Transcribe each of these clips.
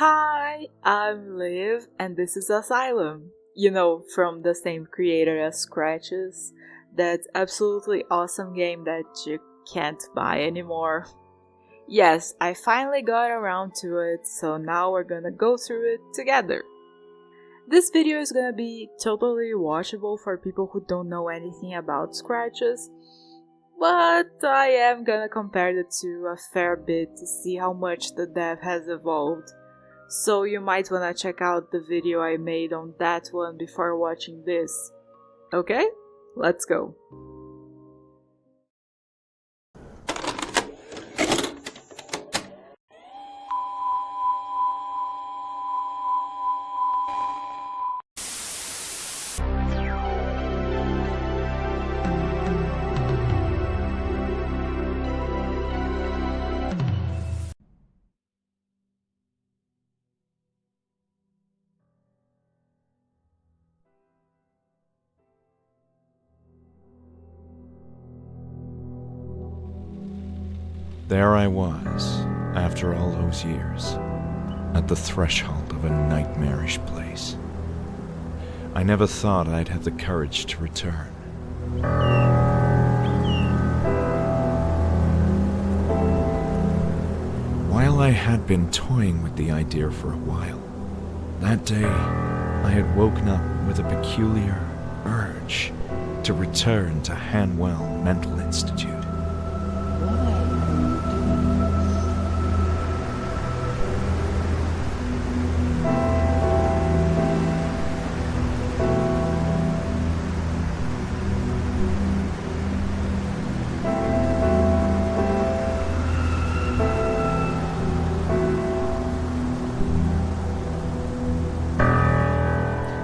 Hi, I'm Liv, and this is ASYLUM. You know, from the same creator as Scratches, that absolutely awesome game that you can't buy anymore. Yes, I finally got around to it, so now we're gonna go through it together. This video is gonna be totally watchable for people who don't know anything about Scratches, but I am gonna compare the two a fair bit to see how much the dev has evolved. So you might wanna check out the video I made on that one before watching this. Okay? Let's go. There I was, after all those years, at the threshold of a nightmarish place. I never thought I'd have the courage to return. While I had been toying with the idea for a while, that day I had woken up with a peculiar urge to return to Hanwell Mental Institute.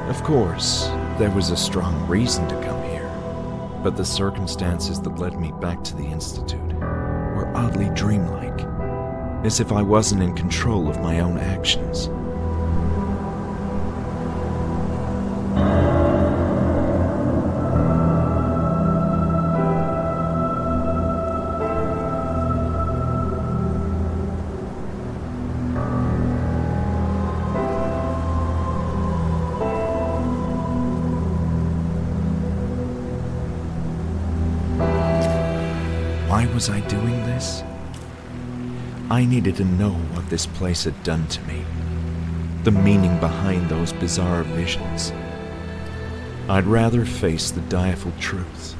Of course, there was a strong reason to come here, but the circumstances that led me back to the Institute were oddly dreamlike, as if I wasn't in control of my own actions. Why was I doing this? I needed to know what this place had done to me, the meaning behind those bizarre visions. I'd rather face the direful truth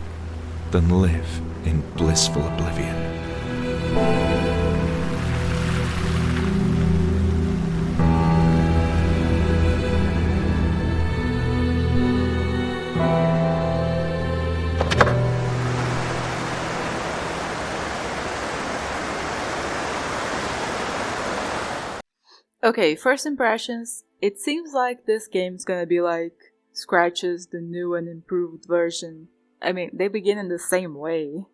than live in blissful oblivion. Okay, first impressions, it seems like this game's gonna be like Scratches, the new and improved version. I mean, they begin in the same way.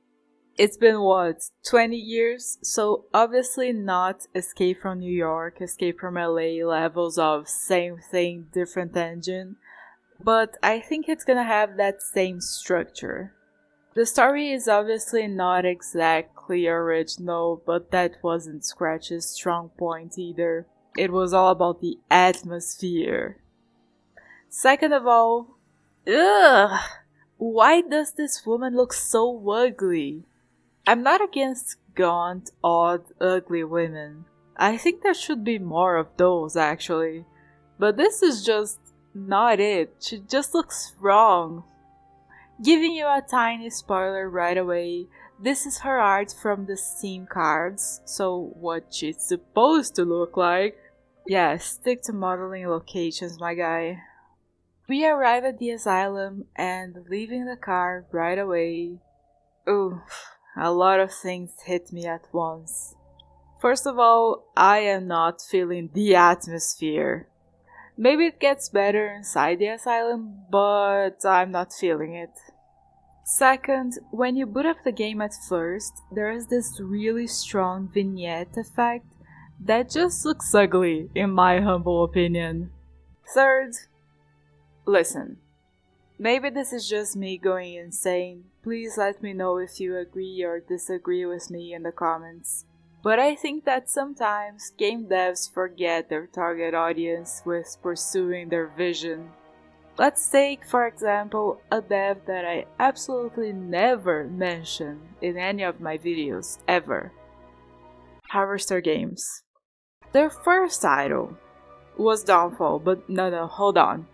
It's been what, 20 years? So obviously not Escape from New York, Escape from LA levels of same thing, different engine. But I think it's gonna have that same structure. The story is obviously not exactly original, but that wasn't Scratch's strong point either. It was all about the atmosphere. Second of all, ugh! Why does this woman look so ugly? I'm not against gaunt, odd, ugly women. I think there should be more of those, actually. But this is just not it. She just looks wrong. Giving you a tiny spoiler right away, this is her art from the Steam cards, so what she's supposed to look like. Yeah, stick to modeling locations, my guy. We arrive at the asylum and leaving the car right away. Ooh, a lot of things hit me at once. First of all, I am not feeling the atmosphere. Maybe it gets better inside the asylum, but I'm not feeling it. Second, when you boot up the game at first, there is this really strong vignette effect that just looks ugly, in my humble opinion. Third, listen. Maybe this is just me going insane. Please let me know if you agree or disagree with me in the comments. But I think that sometimes game devs forget their target audience with pursuing their vision. Let's take, for example, a dev that I absolutely never mention in any of my videos, ever. Harvester Games. Their first title was Downfall, but no, hold on.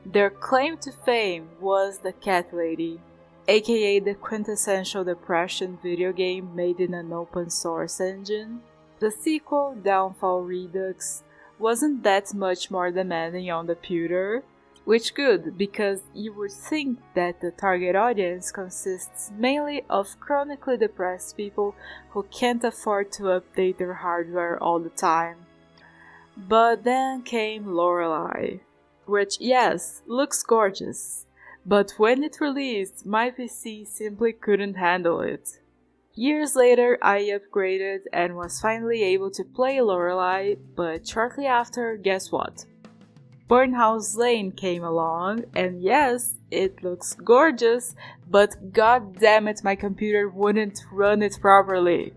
Their claim to fame was the Cat Lady, aka the quintessential depression video game made in an open source engine. The sequel, Downfall Redux, wasn't that much more demanding on the pewter, which good, because you would think that the target audience consists mainly of chronically depressed people who can't afford to update their hardware all the time. But then came Lorelai, which, yes, looks gorgeous, but when it released, my PC simply couldn't handle it. Years later, I upgraded and was finally able to play Lorelai, but shortly after, guess what? Burnhouse Lane came along, and yes, it looks gorgeous, but god damn it, my computer wouldn't run it properly.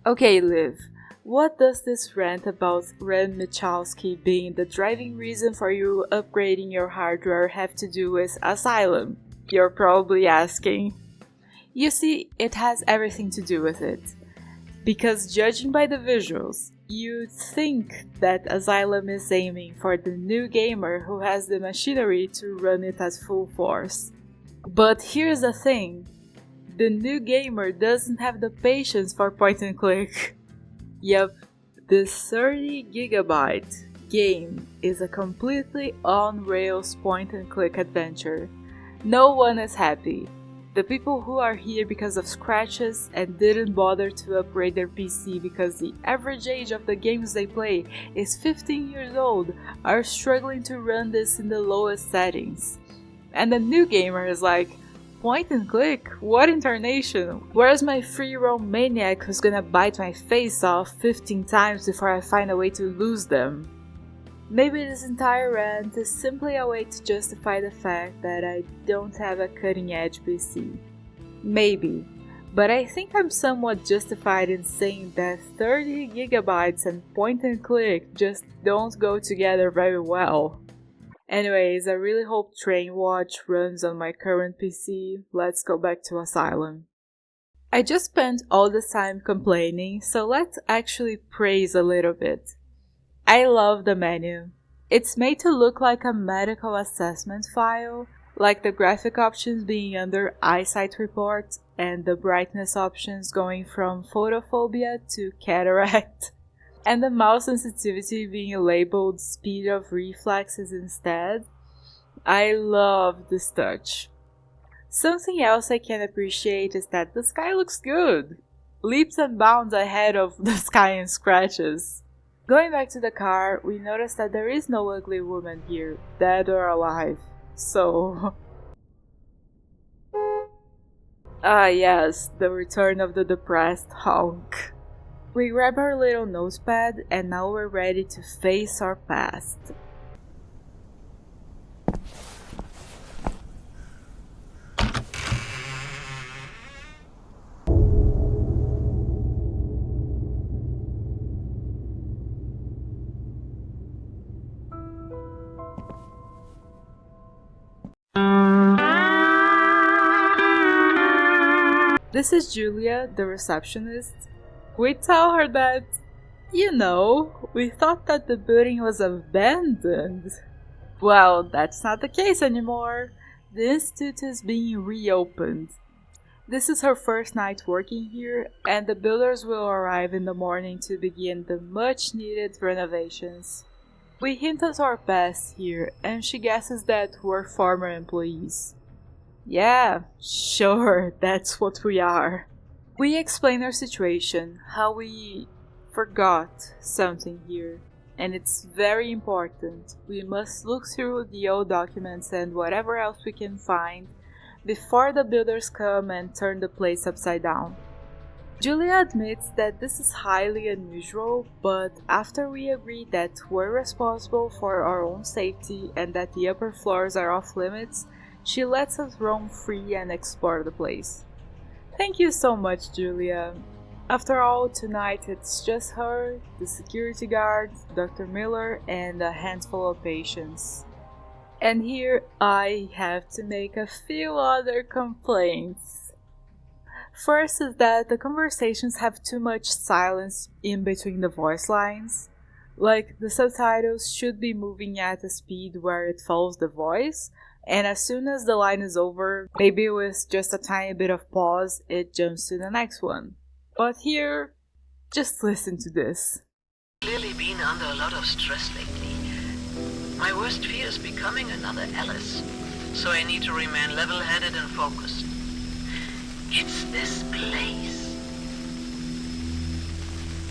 Okay, Liv, what does this rant about Ren Michalski being the driving reason for you upgrading your hardware have to do with ASYLUM? You're probably asking. You see, it has everything to do with it. Because judging by the visuals, you'd think that ASYLUM is aiming for the new gamer who has the machinery to run it at full force. But here's the thing, the new gamer doesn't have the patience for point and click. Yep, this 30GB game is a completely on-rails point and click adventure. No one is happy. The people who are here because of scratches and didn't bother to upgrade their PC because the average age of the games they play is 15 years old are struggling to run this in the lowest settings. And the new gamer is like, point and click? What incarnation? Where's my free roam maniac who's gonna bite my face off 15 times before I find a way to lose them? Maybe this entire rant is simply a way to justify the fact that I don't have a cutting-edge PC. Maybe, but I think I'm somewhat justified in saying that 30GB and point and click just don't go together very well. Anyways, I really hope Train Watch runs on my current PC. Let's go back to ASYLUM. I just spent all this time complaining, so let's actually praise a little bit. I love the menu. It's made to look like a medical assessment file, like the graphic options being under eyesight report and the brightness options going from photophobia to cataract, and the mouse sensitivity being labeled speed of reflexes instead. I love this touch. Something else I can appreciate is that the sky looks good, leaps and bounds ahead of the sky and scratches. Going back to the car, we notice that there is no ugly woman here, dead or alive, so... yes, the return of the depressed honk. We grab our little notepad and now we're ready to face our past. This is Julia, the receptionist. We tell her that, we thought that the building was abandoned. Well, that's not the case anymore. The institute is being reopened. This is her first night working here, and the builders will arrive in the morning to begin the much-needed renovations. We hint at our past here, and she guesses that we're former employees. Yeah, sure, that's what we are. We explain our situation, how we forgot something here, and it's very important. We must look through the old documents and whatever else we can find before the builders come and turn the place upside down. Julia admits that this is highly unusual, but after we agree that we're responsible for our own safety and that the upper floors are off limits, she lets us roam free and explore the place. Thank you so much, Julia. After all, tonight it's just her, the security guard, Dr. Miller, and a handful of patients. And here I have to make a few other complaints. First is that the conversations have too much silence in between the voice lines. Like, the subtitles should be moving at a speed where it follows the voice, and as soon as the line is over, maybe with just a tiny bit of pause, it jumps to the next one. But here, just listen to this. Clearly been under a lot of stress lately. My worst fear is becoming another Alice, so I need to remain level-headed and focused. It's this place.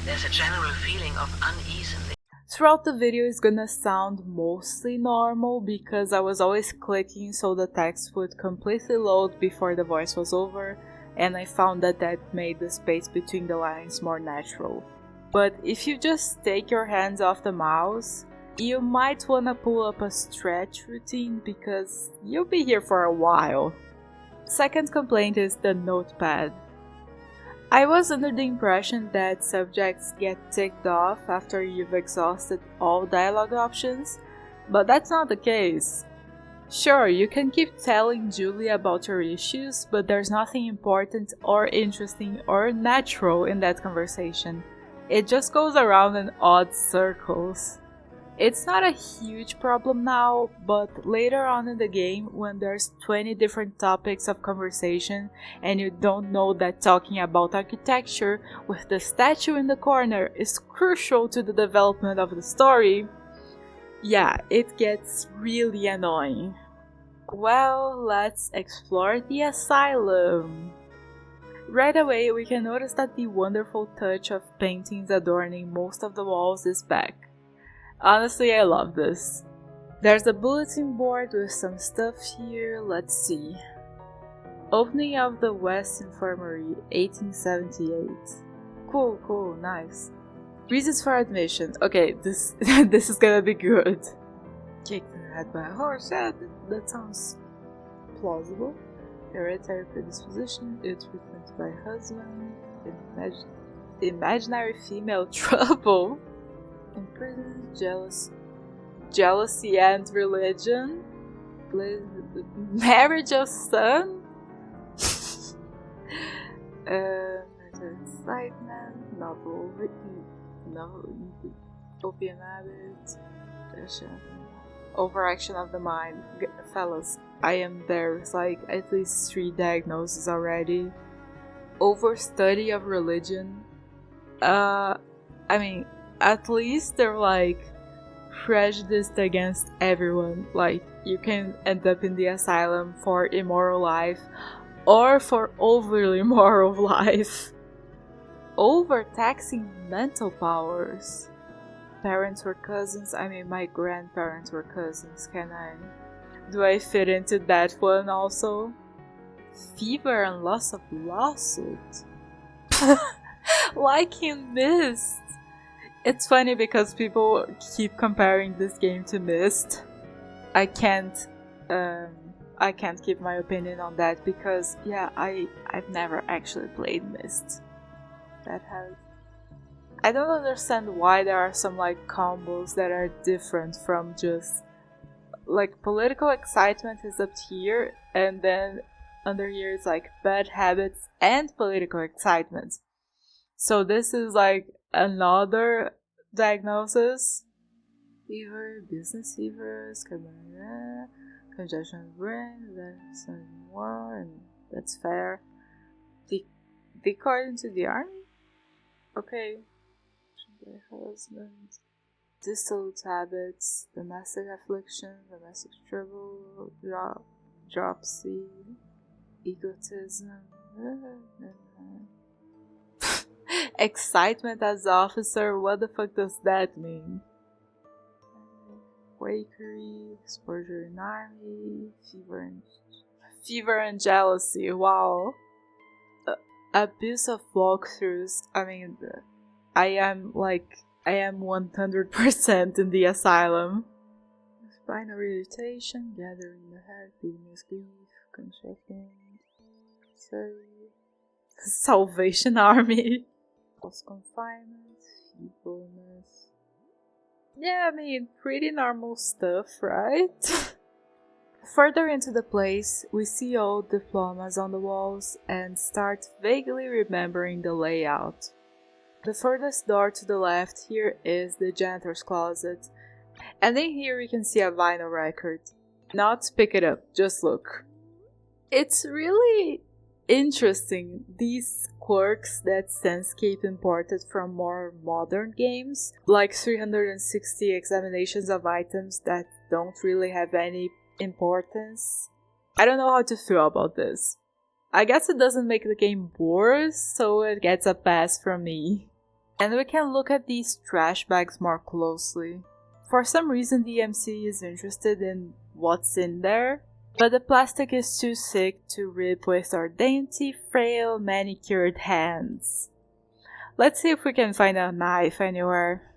There's a general feeling of unease in the... Throughout the video is gonna sound mostly normal because I was always clicking so the text would completely load before the voice was over, and I found that made the space between the lines more natural. But if you just take your hands off the mouse, you might wanna pull up a stretch routine because you'll be here for a while. Second complaint is the notepad. I was under the impression that subjects get ticked off after you've exhausted all dialogue options, but that's not the case. Sure, you can keep telling Julie about your issues, but there's nothing important or interesting or natural in that conversation. It just goes around in odd circles. It's not a huge problem now, but later on in the game, when there's 20 different topics of conversation and you don't know that talking about architecture with the statue in the corner is crucial to the development of the story, yeah, it gets really annoying. Well, let's explore the asylum. Right away, we can notice that the wonderful touch of paintings adorning most of the walls is back. Honestly, I love this. There's a bulletin board with some stuff here, let's see. Opening of the West Infirmary, 1878. Cool, nice. Reasons for admission. Okay, this this is gonna be good. Kicked in the head by a horse, yeah, that sounds plausible. Hereditary predisposition, ill treatment by husband, imaginary female trouble. Imprisoned, jealousy and religion, marriage of son, excitement, novel, opium habits, overaction of the mind. Fellas, I am there with like at least 3 diagnoses already. Overstudy of religion. At least they're like prejudiced against everyone. Like, you can end up in the asylum for immoral life or for overly moral life. Overtaxing mental powers. Parents were cousins. My grandparents were cousins. Do I fit into that one also? Fever and loss of lawsuit. Like in Myst. It's funny because people keep comparing this game to Myst. I can't keep my opinion on that because yeah, I've never actually played Myst. I don't understand why there are some like combos that are different from just like political excitement is up here and then under here it's like bad habits and political excitement. So this is like another diagnosis. Fever, business fevers, congestion of brain, that's more, and that's fair. Decoyed into the army? Okay. Husband. Dissolute habits, domestic affliction, domestic trouble, dropsy, egotism. Excitement as officer, what the fuck does that mean? Quakery, exposure in army, fever and jealousy, wow. Abuse of walkthroughs, I am 100% in the asylum. Spinal irritation, gathering the head, feelings grief, constructing, Salvation Army. False confinement, feebleness. Yeah, I mean, pretty normal stuff, right? Further into the place, we see old diplomas on the walls and start vaguely remembering the layout. The furthest door to the left here is the janitor's closet, and in here we can see a vinyl record. Not pick it up, just look. It's really interesting, these quirks that Sandscape imported from more modern games, like 360 examinations of items that don't really have any importance. I don't know how to feel about this. I guess it doesn't make the game worse, so it gets a pass from me. And we can look at these trash bags more closely. For some reason the MC is interested in what's in there, but the plastic is too sick to rip with our dainty, frail, manicured hands. Let's see if we can find a knife anywhere.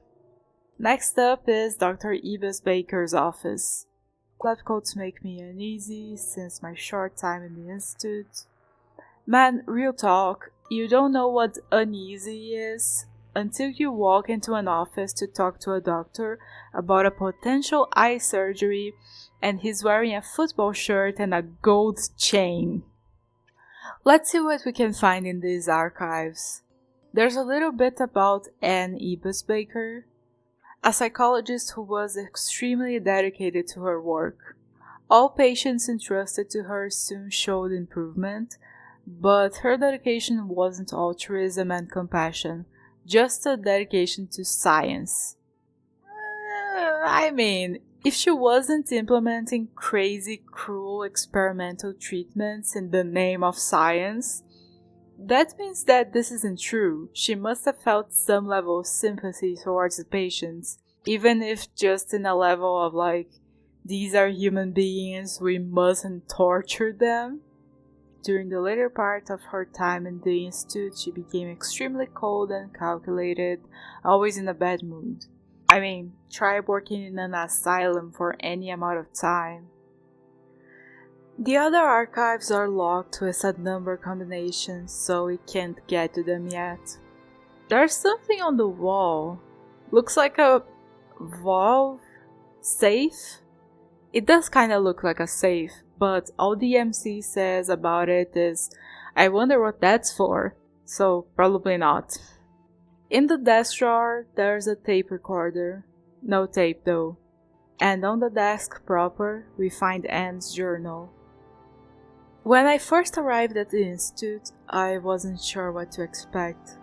Next up is Dr. Ibis Baker's office. Lab coats make me uneasy since my short time in the institute. Man, real talk, you don't know what uneasy is until you walk into an office to talk to a doctor about a potential eye surgery and he's wearing a football shirt and a gold chain. Let's see what we can find in these archives. There's a little bit about Anne Ibis Baker, a psychologist who was extremely dedicated to her work. All patients entrusted to her soon showed improvement, but her dedication wasn't altruism and compassion, just a dedication to science. I mean, if she wasn't implementing crazy, cruel experimental treatments in the name of science, that means that this isn't true. She must have felt some level of sympathy towards the patients, even if just in a level of like, these are human beings, we mustn't torture them. During the later part of her time in the institute, she became extremely cold and calculated, always in a bad mood. I mean, try working in an asylum for any amount of time. The other archives are locked with a number combination, so we can't get to them yet. There's something on the wall. Looks like a valve? Safe? It does kinda look like a safe, but all the MC says about it is, I wonder what that's for, so probably not. In the desk drawer, there's a tape recorder. No tape though. And on the desk proper, we find Anne's journal. When I first arrived at the institute, I wasn't sure what to expect.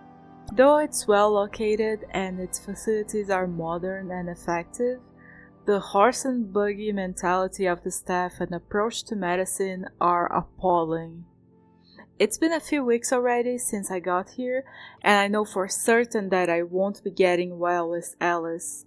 Though it's well located and its facilities are modern and effective, the horse and buggy mentality of the staff and approach to medicine are appalling. It's been a few weeks already since I got here, and I know for certain that I won't be getting well with Alice.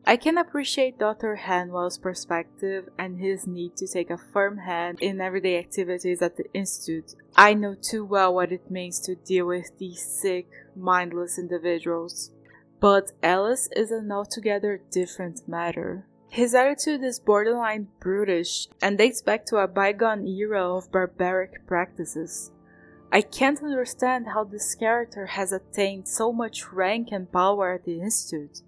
I can appreciate Dr. Hanwell's perspective and his need to take a firm hand in everyday activities at the Institute. I know too well what it means to deal with these sick, mindless individuals. But Alice is an altogether different matter. His attitude is borderline brutish and dates back to a bygone era of barbaric practices. I can't understand how this character has attained so much rank and power at the Institute.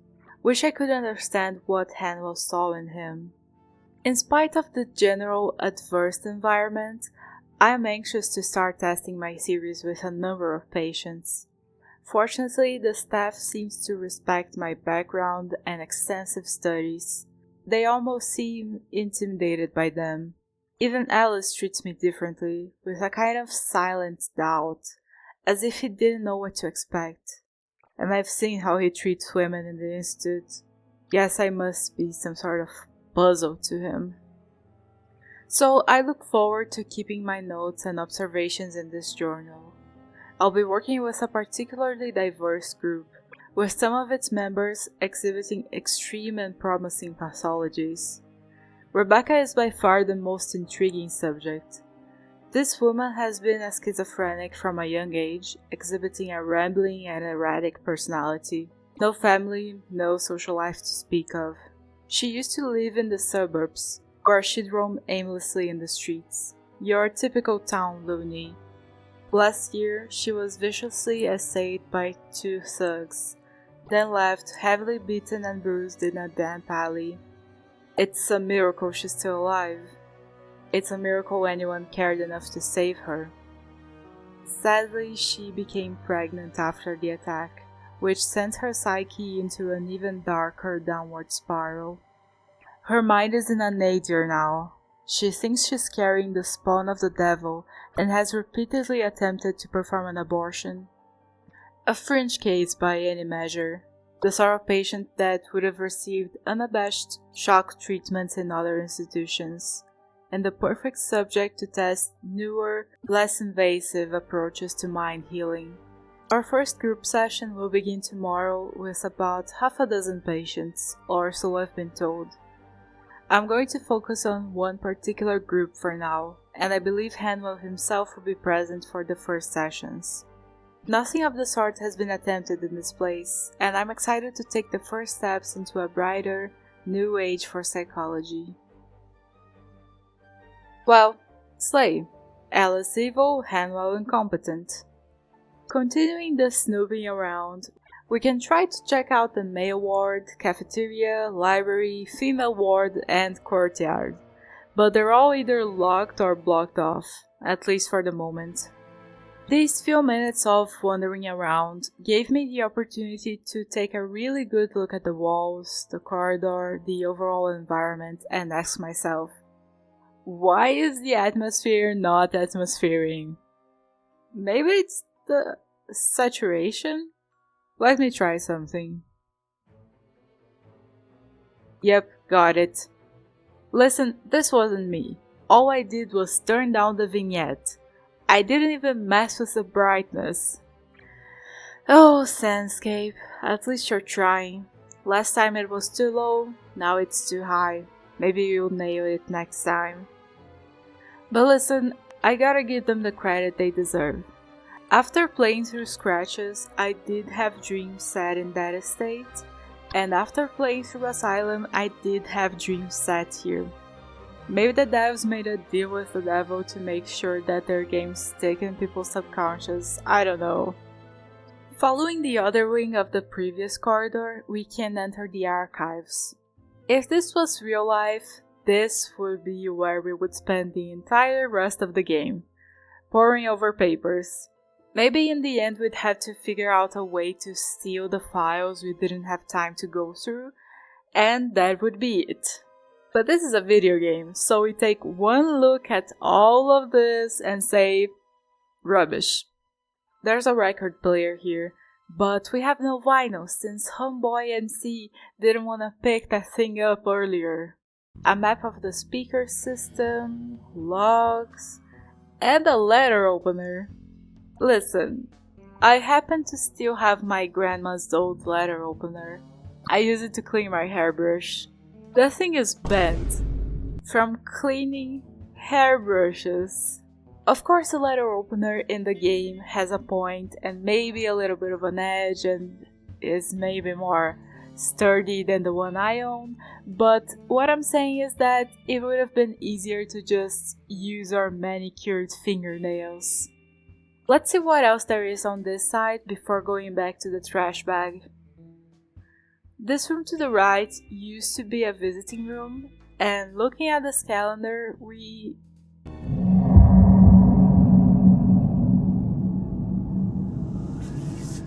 Wish I could understand what Hanwell saw in him. In spite of the general adverse environment, I am anxious to start testing my theories with a number of patients. Fortunately, the staff seems to respect my background and extensive studies. They almost seem intimidated by them. Even Alice treats me differently, with a kind of silent doubt, as if he didn't know what to expect. And I've seen how he treats women in the Institute. Guess I must be some sort of puzzle to him. So I look forward to keeping my notes and observations in this journal. I'll be working with a particularly diverse group, with some of its members exhibiting extreme and promising pathologies. Rebecca is by far the most intriguing subject. This woman has been a schizophrenic from a young age, exhibiting a rambling and erratic personality. No family, no social life to speak of. She used to live in the suburbs, where she'd roam aimlessly in the streets. Your typical town loony. Last year, she was viciously assailed by 2 thugs, then left heavily beaten and bruised in a damp alley. It's a miracle she's still alive. It's a miracle anyone cared enough to save her. Sadly, she became pregnant after the attack, which sent her psyche into an even darker downward spiral. Her mind is in a nadir now. She thinks she's carrying the spawn of the devil and has repeatedly attempted to perform an abortion. A fringe case by any measure, the sort of patient that would have received unabashed shock treatments in other institutions, and the perfect subject to test newer, less invasive approaches to mind healing. Our first group session will begin tomorrow with about half a dozen patients, or so I've been told. I'm going to focus on one particular group for now, and I believe Hanwell himself will be present for the first sessions. Nothing of the sort has been attempted in this place, and I'm excited to take the first steps into a brighter, new age for psychology. Well, Slay, Alice evil, Hanwell incompetent. Continuing the snooping around, we can try to check out the male ward, cafeteria, library, female ward, and courtyard, but they're all either locked or blocked off, at least for the moment. These few minutes of wandering around gave me the opportunity to take a really good look at the walls, the corridor, the overall environment, and ask myself, why is the atmosphere not atmosphering? Maybe it's the saturation? Let me try something. Yep, got it. Listen, this wasn't me. All I did was turn down the vignette. I didn't even mess with the brightness. Oh, Sandscape, at least you're trying. Last time it was too low, now it's too high. Maybe you'll nail it next time. But listen, I gotta give them the credit they deserve. After playing through Scratches, I did have dreams set in that estate, and after playing through ASYLUM, I did have dreams set here. Maybe the devs made a deal with the devil to make sure that their games stick in people's subconscious, I don't know. Following the other wing of the previous corridor, we can enter the archives. If this was real life, this would be where we would spend the entire rest of the game, poring over papers. Maybe in the end we'd have to figure out a way to steal the files we didn't have time to go through, and that would be it. But this is a video game, so we take one look at all of this and say, rubbish. There's a record player here, but we have no vinyl since Homeboy MC didn't want to pick that thing up earlier. A map of the speaker system, logs, and a letter opener. Listen, I happen to still have my grandma's old letter opener. I use it to clean my hairbrush. The thing is bent from cleaning hairbrushes. Of course, the letter opener in the game has a point and maybe a little bit of an edge and is maybe more sturdy than the one I own, but what I'm saying is that it would have been easier to just use our manicured fingernails. Let's see what else there is on this side before going back to the trash bag. This room to the right used to be a visiting room, and looking at this calendar, we... Please.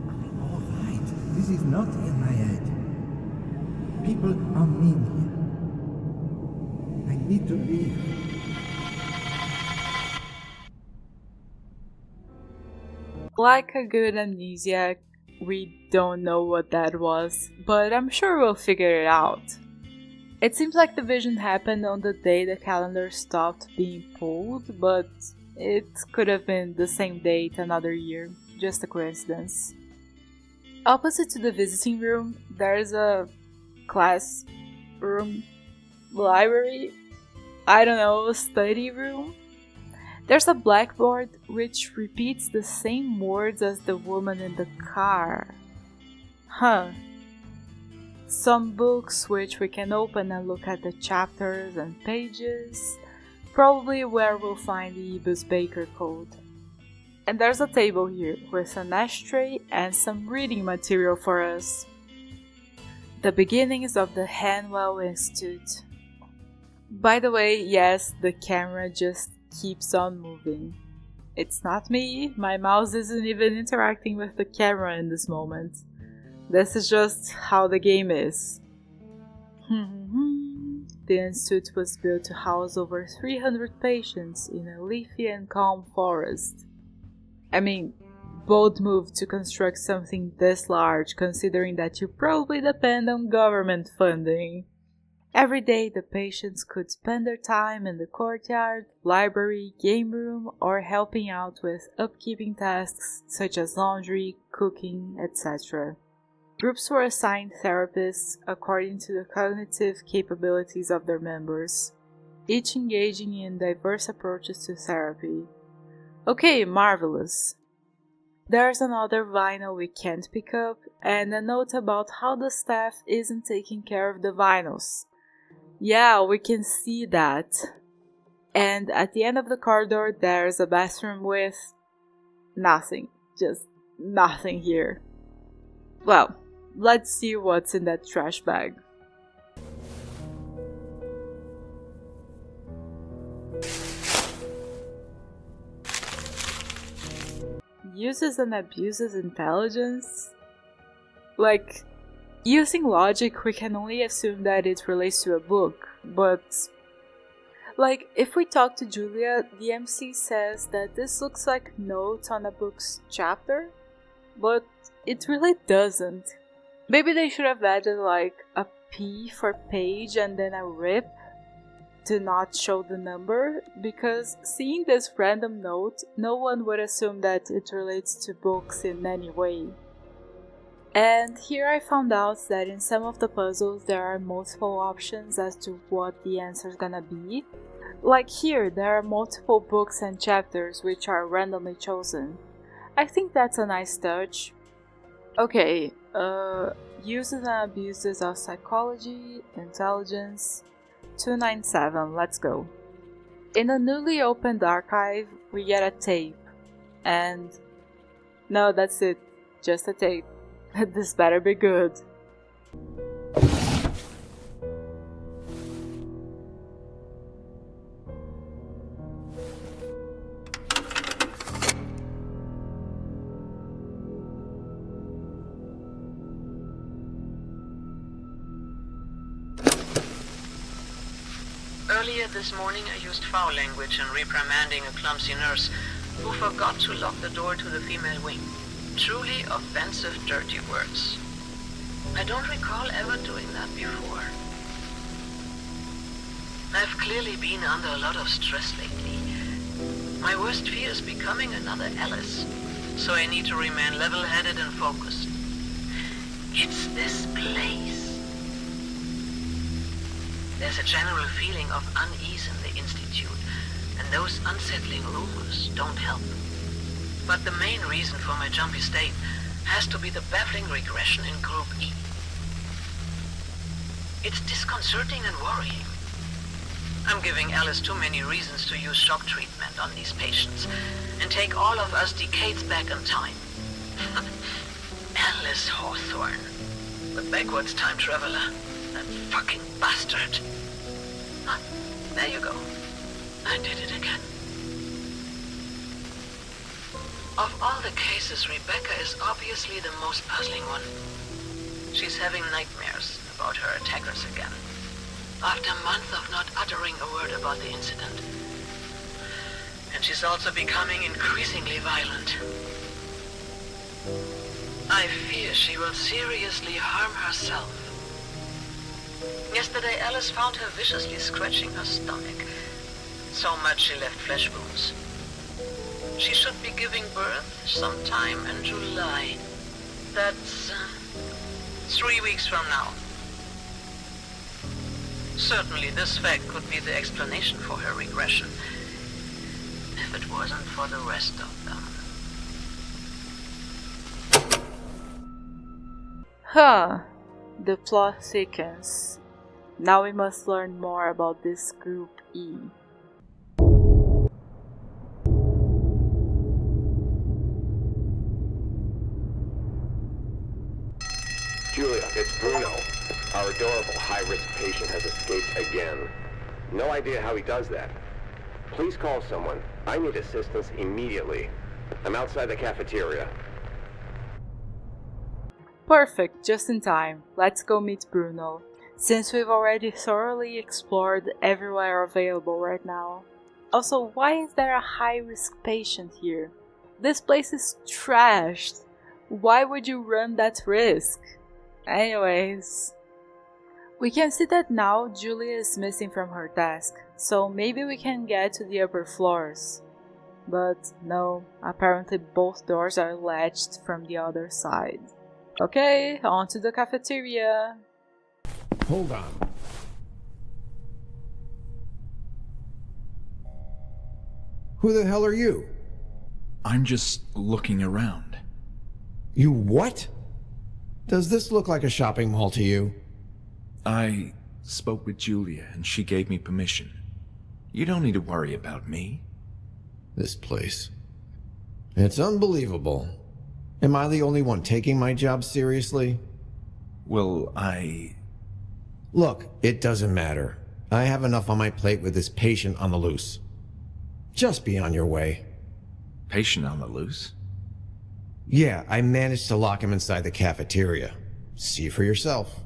I'm all right. This is not in my head. People are mean here. I need to leave. Like a good amnesiac, we don't know what that was, but I'm sure we'll figure it out. It seems like the vision happened on the day the calendar stopped being pulled, but it could have been the same date another year, just a coincidence. Opposite to the visiting room, there's a classroom, library, I don't know, study room. There's a blackboard which repeats the same words as the woman in the car. Some books which we can open and look at the chapters and pages. Probably where we'll find the Ibis Baker code. And there's a table here with an ashtray and some reading material for us. The beginnings of the Hanwell Institute. By the way, yes, the camera just keeps on moving. It's not me, my mouse isn't even interacting with the camera in this moment. This is just how the game is. The institute was built to house over 300 patients in a leafy and calm forest. I mean, bold move to construct something this large considering that you probably depend on government funding. Every day the patients could spend their time in the courtyard, library, game room, or helping out with upkeeping tasks such as laundry, cooking, etc. Groups were assigned therapists according to the cognitive capabilities of their members, each engaging in diverse approaches to therapy. Okay, marvelous. There's another vinyl we can't pick up, and a note about how the staff isn't taking care of the vinyls. Yeah, we can see that. And at the end of the corridor there's a bathroom with nothing. Just nothing here. Well, let's see what's in that trash bag. Uses and abuses intelligence? Like, using logic, we can only assume that it relates to a book, but... Like, if we talk to Julia, the MC says that this looks like notes on a book's chapter, but it really doesn't. Maybe they should have added like a P for page and then a rip to not show the number, because seeing this random note, no one would assume that it relates to books in any way. And here I found out that in some of the puzzles there are multiple options as to what the answer is gonna be. Like here, there are multiple books and chapters which are randomly chosen. I think that's a nice touch. Okay, uses and abuses of psychology, intelligence, 297, let's go. In a newly opened archive, we get a tape, and... No, that's it, just a tape. This better be good. Earlier this morning I used foul language in reprimanding a clumsy nurse who forgot to lock the door to the female wing. Truly offensive, dirty words. I don't recall ever doing that before. I've clearly been under a lot of stress lately. My worst fear is becoming another Alice, so I need to remain level-headed and focused. It's this place. There's a general feeling of unease in the Institute, and those unsettling rumors don't help. But the main reason for my jumpy state has to be the baffling regression in Group E. It's disconcerting and worrying. I'm giving Alice too many reasons to use shock treatment on these patients and take all of us decades back in time. Alice Hawthorne, the backwards time traveler, that fucking bastard. Ah, there you go. I did it again. Of all the cases, Rebecca is obviously the most puzzling one. She's having nightmares about her attackers again, after a month of not uttering a word about the incident. And she's also becoming increasingly violent. I fear she will seriously harm herself. Yesterday, Alice found her viciously scratching her stomach. So much she left flesh wounds. She should be giving birth sometime in July. That's 3 weeks from now. Certainly this fact could be the explanation for her regression, if it wasn't for the rest of them. Huh, the plot thickens. Now we must learn more about this Group E. It's Bruno. Our adorable high-risk patient has escaped again. No idea how he does that. Please call someone. I need assistance immediately. I'm outside the cafeteria. Perfect, just in time. Let's go meet Bruno, since we've already thoroughly explored everywhere available right now. Also, why is there a high-risk patient here? This place is trashed. Why would you run that risk? Anyways, we can see that now Julia is missing from her desk, so maybe we can get to the upper floors. But no, apparently both doors are latched from the other side. Okay, on to the cafeteria. Hold on. Who the hell are you? I'm just looking around. You what? Does this look like a shopping mall to you? I spoke with Julia and she gave me permission. You don't need to worry about me. This place. It's unbelievable. Am I the only one taking my job seriously? Well, Look, it doesn't matter. I have enough on my plate with this patient on the loose. Just be on your way. Patient on the loose? Yeah, I managed to lock him inside the cafeteria. See for yourself.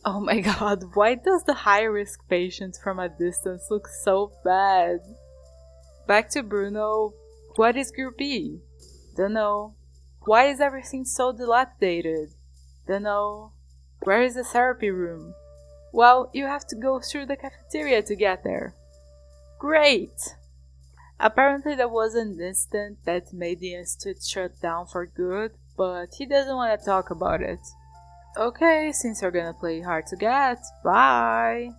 Oh my god, why does the high-risk patient from a distance look so bad? Back to Bruno. What is Group E? Dunno. Why is everything so dilapidated? Dunno. Where is the therapy room? Well, you have to go through the cafeteria to get there. Great! Apparently there was an incident that made the institute shut down for good, but he doesn't want to talk about it. Okay, since you're gonna play hard to get, bye!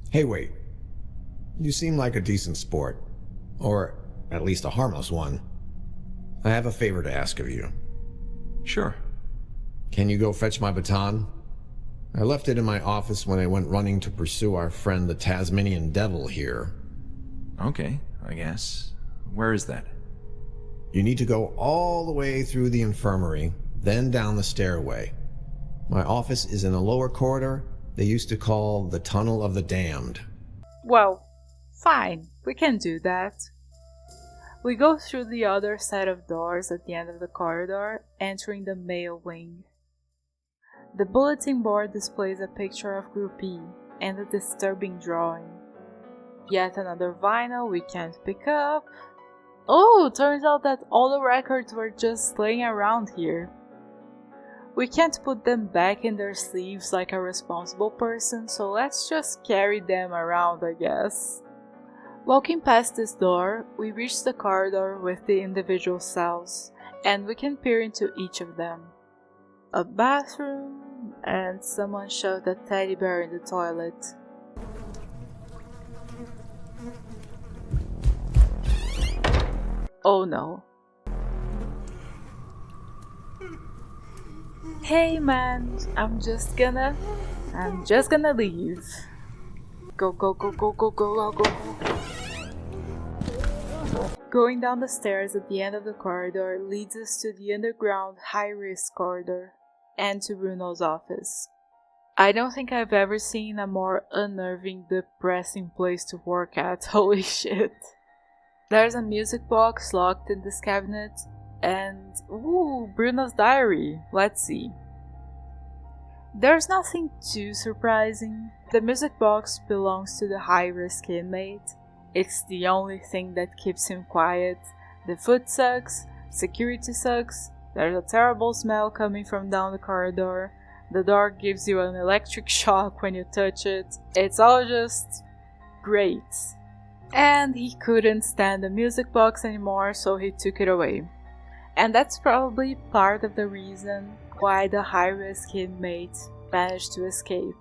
Hey, wait. You seem like a decent sport. Or at least a harmless one. I have a favor to ask of you. Sure. Can you go fetch my baton? I left it in my office when I went running to pursue our friend the Tasmanian Devil here. Okay, I guess. Where is that? You need to go all the way through the infirmary, then down the stairway. My office is in a lower corridor they used to call the Tunnel of the Damned. Well, fine, we can do that. We go through the other set of doors at the end of the corridor, entering the male wing. The bulletin board displays a picture of Group E and a disturbing drawing. Yet another vinyl we can't pick up. Oh, turns out that all the records were just laying around here. We can't put them back in their sleeves like a responsible person, so let's just carry them around, I guess. Walking past this door, we reach the corridor with the individual cells, and we can peer into each of them. A bathroom, and someone shoved a teddy bear in the toilet. Oh no. Hey man, I'm just gonna leave. Go, go, go, go, go, go, go, go. Going down the stairs at the end of the corridor leads us to the underground high-risk corridor and to Bruno's office. I don't think I've ever seen a more unnerving, depressing place to work at, holy shit. There's a music box locked in this cabinet, and ooh, Bruno's diary. Let's see. There's nothing too surprising. The music box belongs to the high-risk inmate. It's the only thing that keeps him quiet. The food sucks, security sucks, there's a terrible smell coming from down the corridor, the door gives you an electric shock when you touch it. It's all just great. And he couldn't stand the music box anymore, so he took it away. And that's probably part of the reason why the high-risk inmate managed to escape.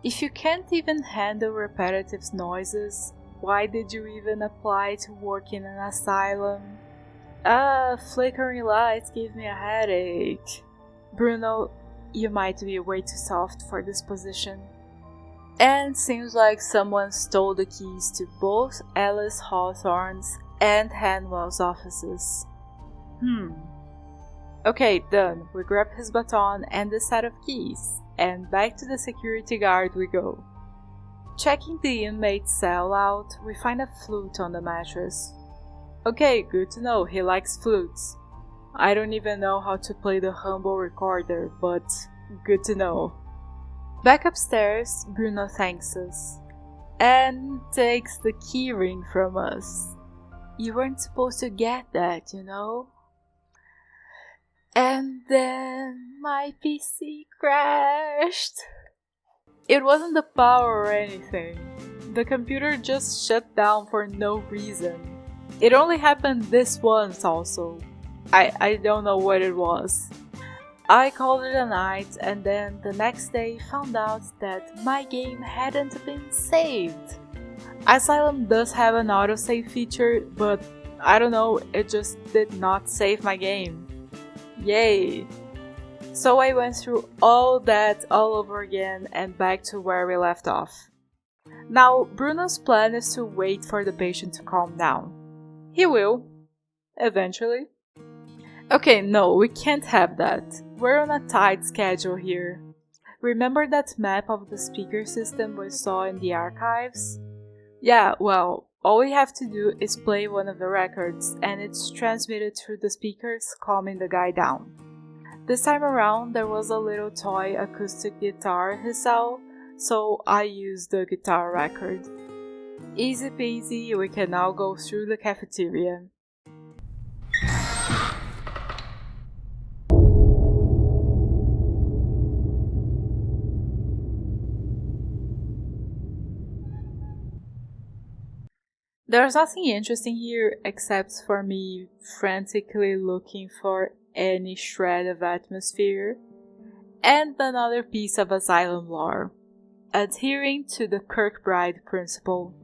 If you can't even handle repetitive noises, why did you even apply to work in an asylum? Flickering lights give me a headache. Bruno, you might be way too soft for this position. And seems like someone stole the keys to both Alice Hawthorne's and Hanwell's offices. Okay, done. We grab his baton and the set of keys, and back to the security guard we go. Checking the inmate's cell out, we find a flute on the mattress. Okay, good to know, he likes flutes. I don't even know how to play the humble recorder, but good to know. Back upstairs, Bruno thanks us, and takes the keyring from us. You weren't supposed to get that, you know? And then my PC crashed. It wasn't the power or anything. The computer just shut down for no reason. It only happened this once also. I don't know what it was. I called it a night and then the next day found out that my game hadn't been saved. ASYLUM does have an autosave feature, but I don't know, it just did not save my game. Yay! So I went through all that all over again and back to where we left off. Now, Bruno's plan is to wait for the patient to calm down. He will. Eventually. Okay, no, we can't have that. We're on a tight schedule here. Remember that map of the speaker system we saw in the archives? Yeah, well, all we have to do is play one of the records and it's transmitted through the speakers, calming the guy down. This time around there was a little toy acoustic guitar he saw, so I used the guitar record. Easy peasy, we can now go through the cafeteria. There's nothing interesting here except for me frantically looking for any shred of atmosphere, and another piece of ASYLUM lore, adhering to the Kirkbride principle.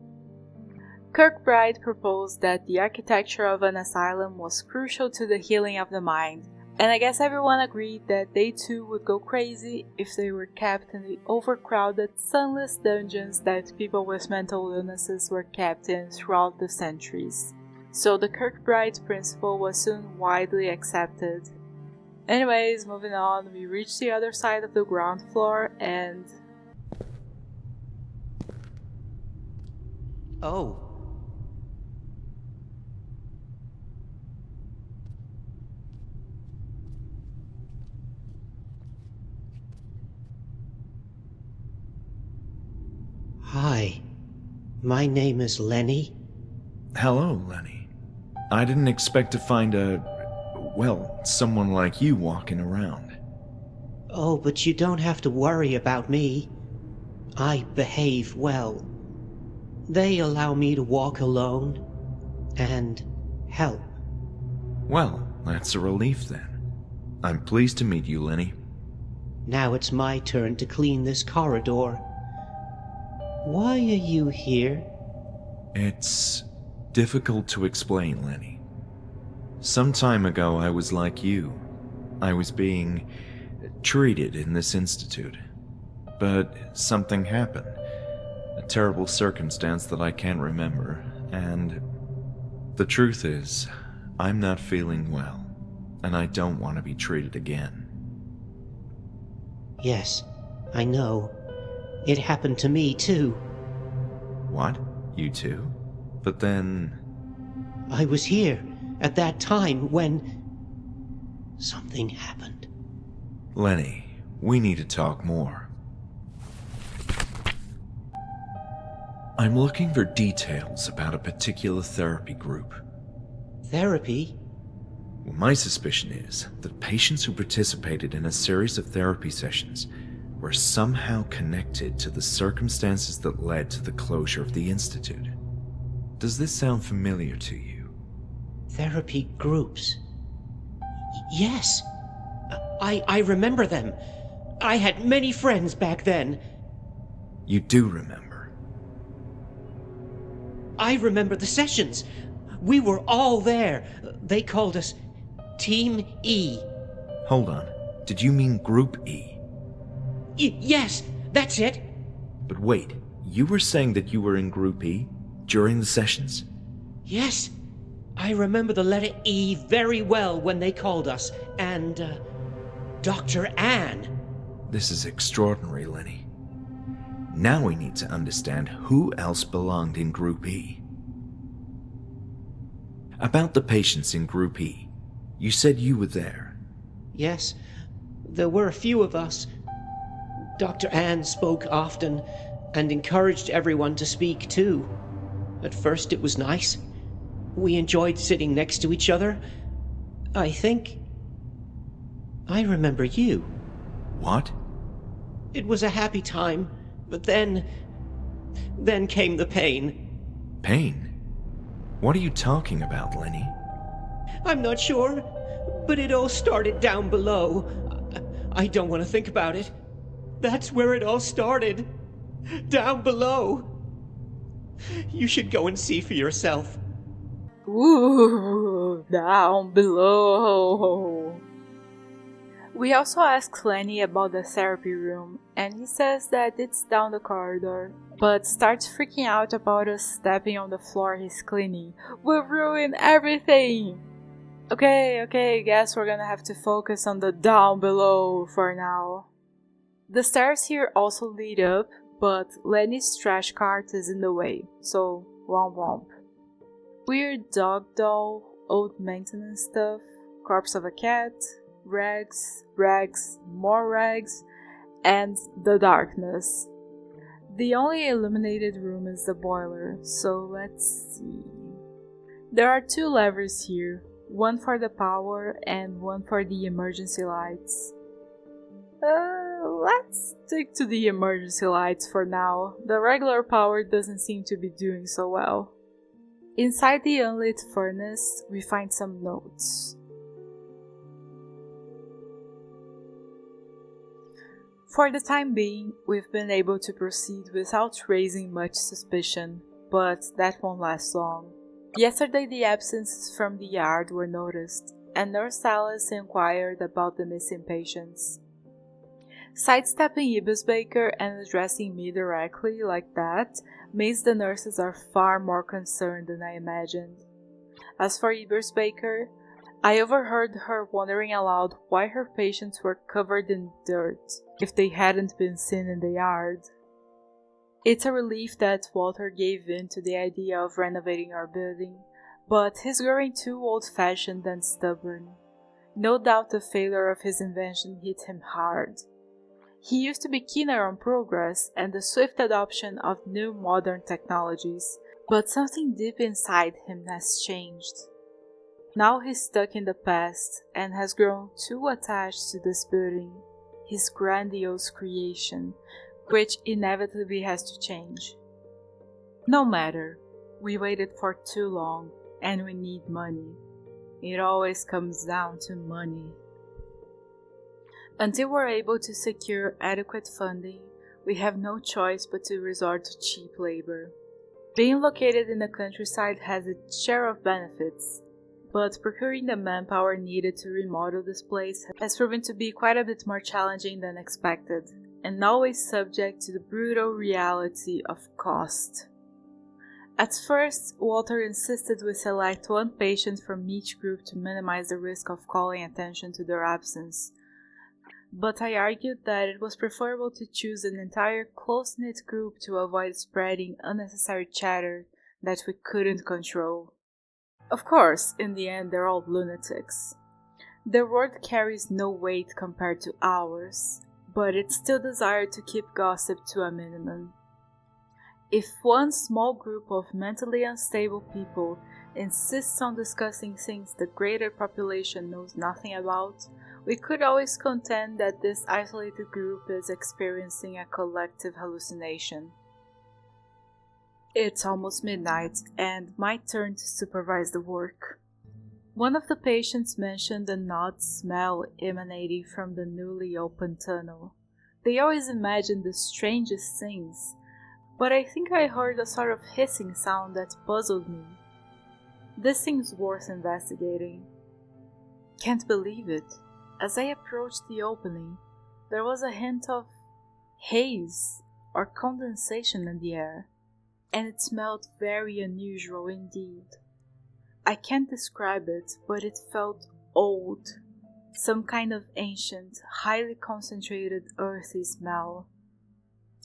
Kirkbride proposed that the architecture of an asylum was crucial to the healing of the mind, and I guess everyone agreed that they too would go crazy if they were kept in the overcrowded, sunless dungeons that people with mental illnesses were kept in throughout the centuries. So the Kirkbride principle was soon widely accepted. Anyways, moving on, we reach the other side of the ground floor and... Oh. Hi, my name is Lenny. Hello, Lenny. I didn't expect to find someone like you walking around. Oh, but you don't have to worry about me. I behave well. They allow me to walk alone and help. Well, that's a relief then. I'm pleased to meet you, Lenny. Now it's my turn to clean this corridor. Why are you here? It's difficult to explain, Lenny. Some time ago I was like you. I was being treated in this institute. But something happened. A terrible circumstance that I can't remember, and the truth is, I'm not feeling well, and I don't want to be treated again. Yes, I know. It happened to me too. What? You too? But then... I was here at that time when something happened. Lenny, we need to talk more. I'm looking for details about a particular therapy group. Therapy? Well, my suspicion is that patients who participated in a series of therapy sessions were somehow connected to the circumstances that led to the closure of the Institute. Does this sound familiar to you? Therapy groups? Yes. I remember them. I had many friends back then. You do remember? I remember the sessions. We were all there. They called us Team E. Hold on. Did you mean Group E? Yes, that's it. But wait, you were saying that you were in Group E during the sessions? Yes. I remember the letter E very well when they called us. And, Dr. Anne. This is extraordinary, Lenny. Now we need to understand who else belonged in Group E. About the patients in Group E, you said you were there. Yes, there were a few of us. Dr. Anne spoke often and encouraged everyone to speak too. At first it was nice. We enjoyed sitting next to each other. I think I remember you. What? It was a happy time, but then came the pain. Pain? What are you talking about, Lenny? I'm not sure, but it all started down below. I don't want to think about it. That's where it all started. Down below. You should go and see for yourself. Ooh, down below. We also asked Lenny about the therapy room, and he says that it's down the corridor, but starts freaking out about us stepping on the floor he's cleaning. We'll ruin everything! Okay, guess we're gonna have to focus on the down below for now. The stairs here also lead up, but Lenny's trash cart is in the way, so womp womp. Weird dog doll, old maintenance stuff, corpse of a cat, rags, more rags, and the darkness. The only illuminated room is the boiler, so let's see. There are 2 levers here, one for the power and one for the emergency lights. Let's stick to the emergency lights for now. The regular power doesn't seem to be doing so well. Inside the unlit furnace, we find some notes. For the time being, we've been able to proceed without raising much suspicion, but that won't last long. Yesterday the absences from the yard were noticed, and Nurse Alice inquired about the missing patients. Sidestepping Uyezd and addressing me directly like that means the nurses are far more concerned than I imagined. As for Uyezd, I overheard her wondering aloud why her patients were covered in dirt if they hadn't been seen in the yard. It's a relief that Walter gave in to the idea of renovating our building, but he's growing too old-fashioned and stubborn. No doubt the failure of his invention hit him hard. He used to be keener on progress and the swift adoption of new modern technologies, but something deep inside him has changed. Now he's stuck in the past and has grown too attached to this building, his grandiose creation, which inevitably has to change. No matter, we waited for too long and we need money. It always comes down to money. Until we're able to secure adequate funding, we have no choice but to resort to cheap labor. Being located in the countryside has its share of benefits, but procuring the manpower needed to remodel this place has proven to be quite a bit more challenging than expected, and always subject to the brutal reality of cost. At first, Walter insisted we select one patient from each group to minimize the risk of calling attention to their absence, but I argued that it was preferable to choose an entire close-knit group to avoid spreading unnecessary chatter that we couldn't control. Of course, in the end they're all lunatics. Their word carries no weight compared to ours, but it's still desired to keep gossip to a minimum. If one small group of mentally unstable people insists on discussing things the greater population knows nothing about, we could always contend that this isolated group is experiencing a collective hallucination. It's almost midnight, and my turn to supervise the work. One of the patients mentioned an odd smell emanating from the newly opened tunnel. They always imagined the strangest things, but I think I heard a sort of hissing sound that puzzled me. This seems worth investigating. Can't believe it. As I approached the opening, there was a hint of haze or condensation in the air, and it smelled very unusual indeed. I can't describe it, but it felt old, some kind of ancient, highly concentrated earthy smell.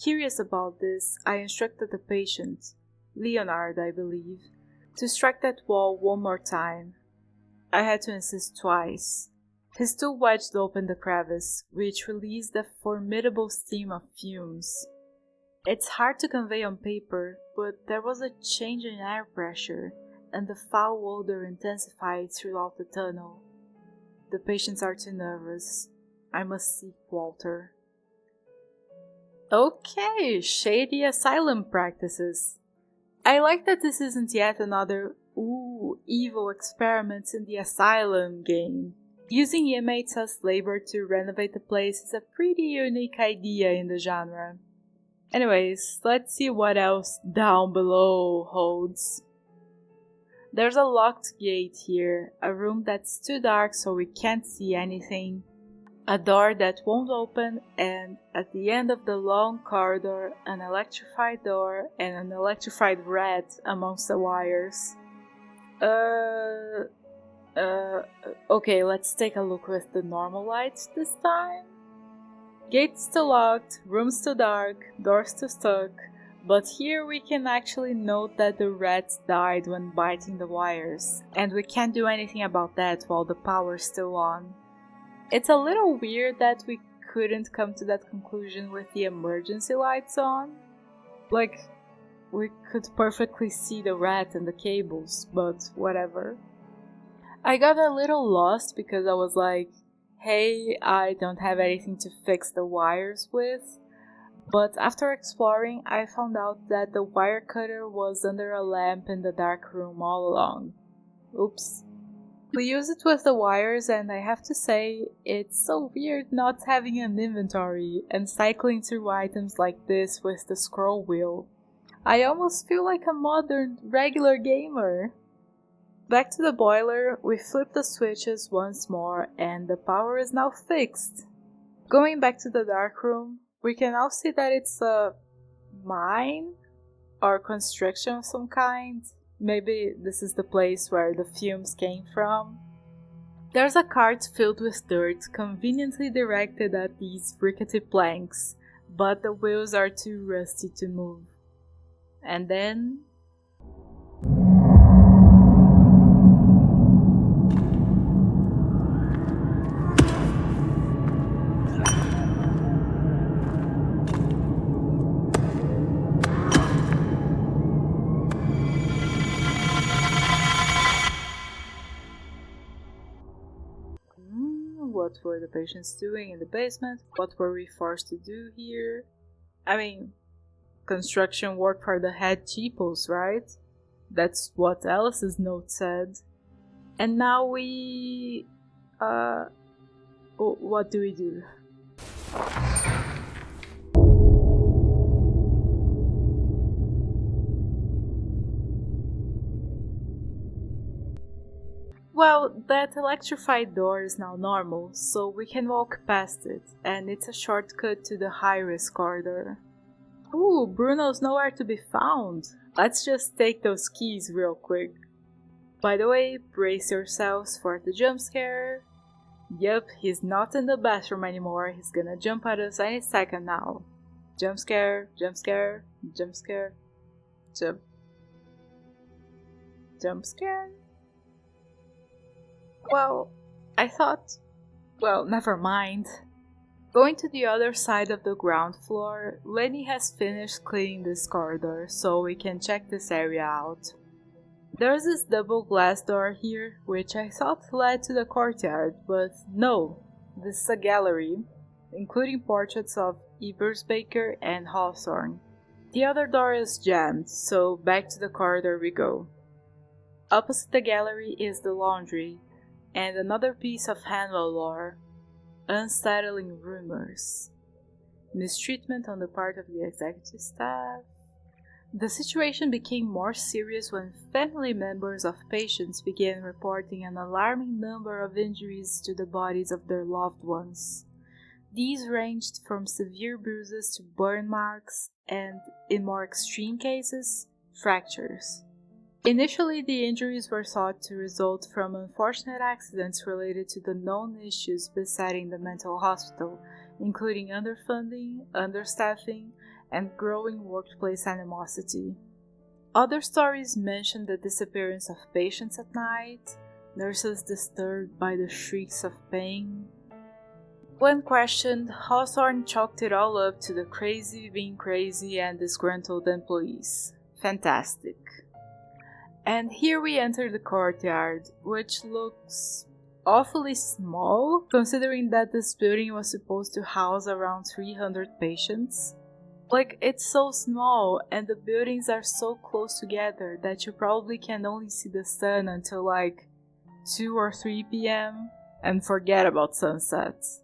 Curious about this, I instructed the patient, Leonard I believe, to strike that wall one more time. I had to insist twice. He still wedged open the crevice, which released a formidable stream of fumes. It's hard to convey on paper, but there was a change in air pressure, and the foul odor intensified throughout the tunnel. The patients are too nervous. I must seek Walter. Okay, shady asylum practices. I like that this isn't yet another evil experiments in the asylum game. Using inmates as labor to renovate the place is a pretty unique idea in the genre. Anyways, let's see what else down below holds. There's a locked gate here, a room that's too dark so we can't see anything, a door that won't open, and at the end of the long corridor, an electrified door and an electrified rat amongst the wires. Okay, let's take a look with the normal lights this time. Gate's still locked, room's still dark, door's still stuck, but here we can actually note that the rats died when biting the wires, and we can't do anything about that while the power's still on. It's a little weird that we couldn't come to that conclusion with the emergency lights on. Like, we could perfectly see the rat and the cables, but whatever. I got a little lost because I was like, hey, I don't have anything to fix the wires with. But after exploring, I found out that the wire cutter was under a lamp in the dark room all along. Oops. We use it with the wires, and I have to say, it's so weird not having an inventory and cycling through items like this with the scroll wheel. I almost feel like a modern, regular gamer. Back to the boiler, we flip the switches once more, and the power is now fixed. Going back to the dark room, we can now see that it's a mine or construction of some kind. Maybe this is the place where the fumes came from. There's a cart filled with dirt conveniently directed at these rickety planks, but the wheels are too rusty to move. And then... What were the patients doing in the basement? What were we forced to do here? I mean, construction work for the head cheapos, right? That's what Alice's note said. And now we... what do we do? Well, that electrified door is now normal, so we can walk past it, and it's a shortcut to the high-risk corridor. Ooh, Bruno's nowhere to be found. Let's just take those keys real quick. By the way, brace yourselves for the jump scare. Yup, he's not in the bathroom anymore, he's gonna jump at us any second now. Jump scare, jump scare, jump scare, jump scare? Well, I thought... well, never mind. Going to the other side of the ground floor, Lenny has finished cleaning this corridor, so we can check this area out. There's this double glass door here, which I thought led to the courtyard, but no, this is a gallery, including portraits of Ebersbaker and Hawthorne. The other door is jammed, so back to the corridor we go. Opposite the gallery is the laundry, and another piece of Hanwell lore, unsettling rumors, mistreatment on the part of the executive staff. The situation became more serious when family members of patients began reporting an alarming number of injuries to the bodies of their loved ones. These ranged from severe bruises to burn marks and, in more extreme cases, fractures. Initially, the injuries were thought to result from unfortunate accidents related to the known issues besetting the mental hospital, including underfunding, understaffing, and growing workplace animosity. Other stories mentioned the disappearance of patients at night, nurses disturbed by the shrieks of pain. When questioned, Hawthorne chalked it all up to the crazy being crazy and disgruntled employees. Fantastic. And here we enter the courtyard, which looks awfully small, considering that this building was supposed to house around 300 patients. Like, it's so small, and the buildings are so close together that you probably can only see the sun until like 2 or 3 p.m. and forget about sunsets.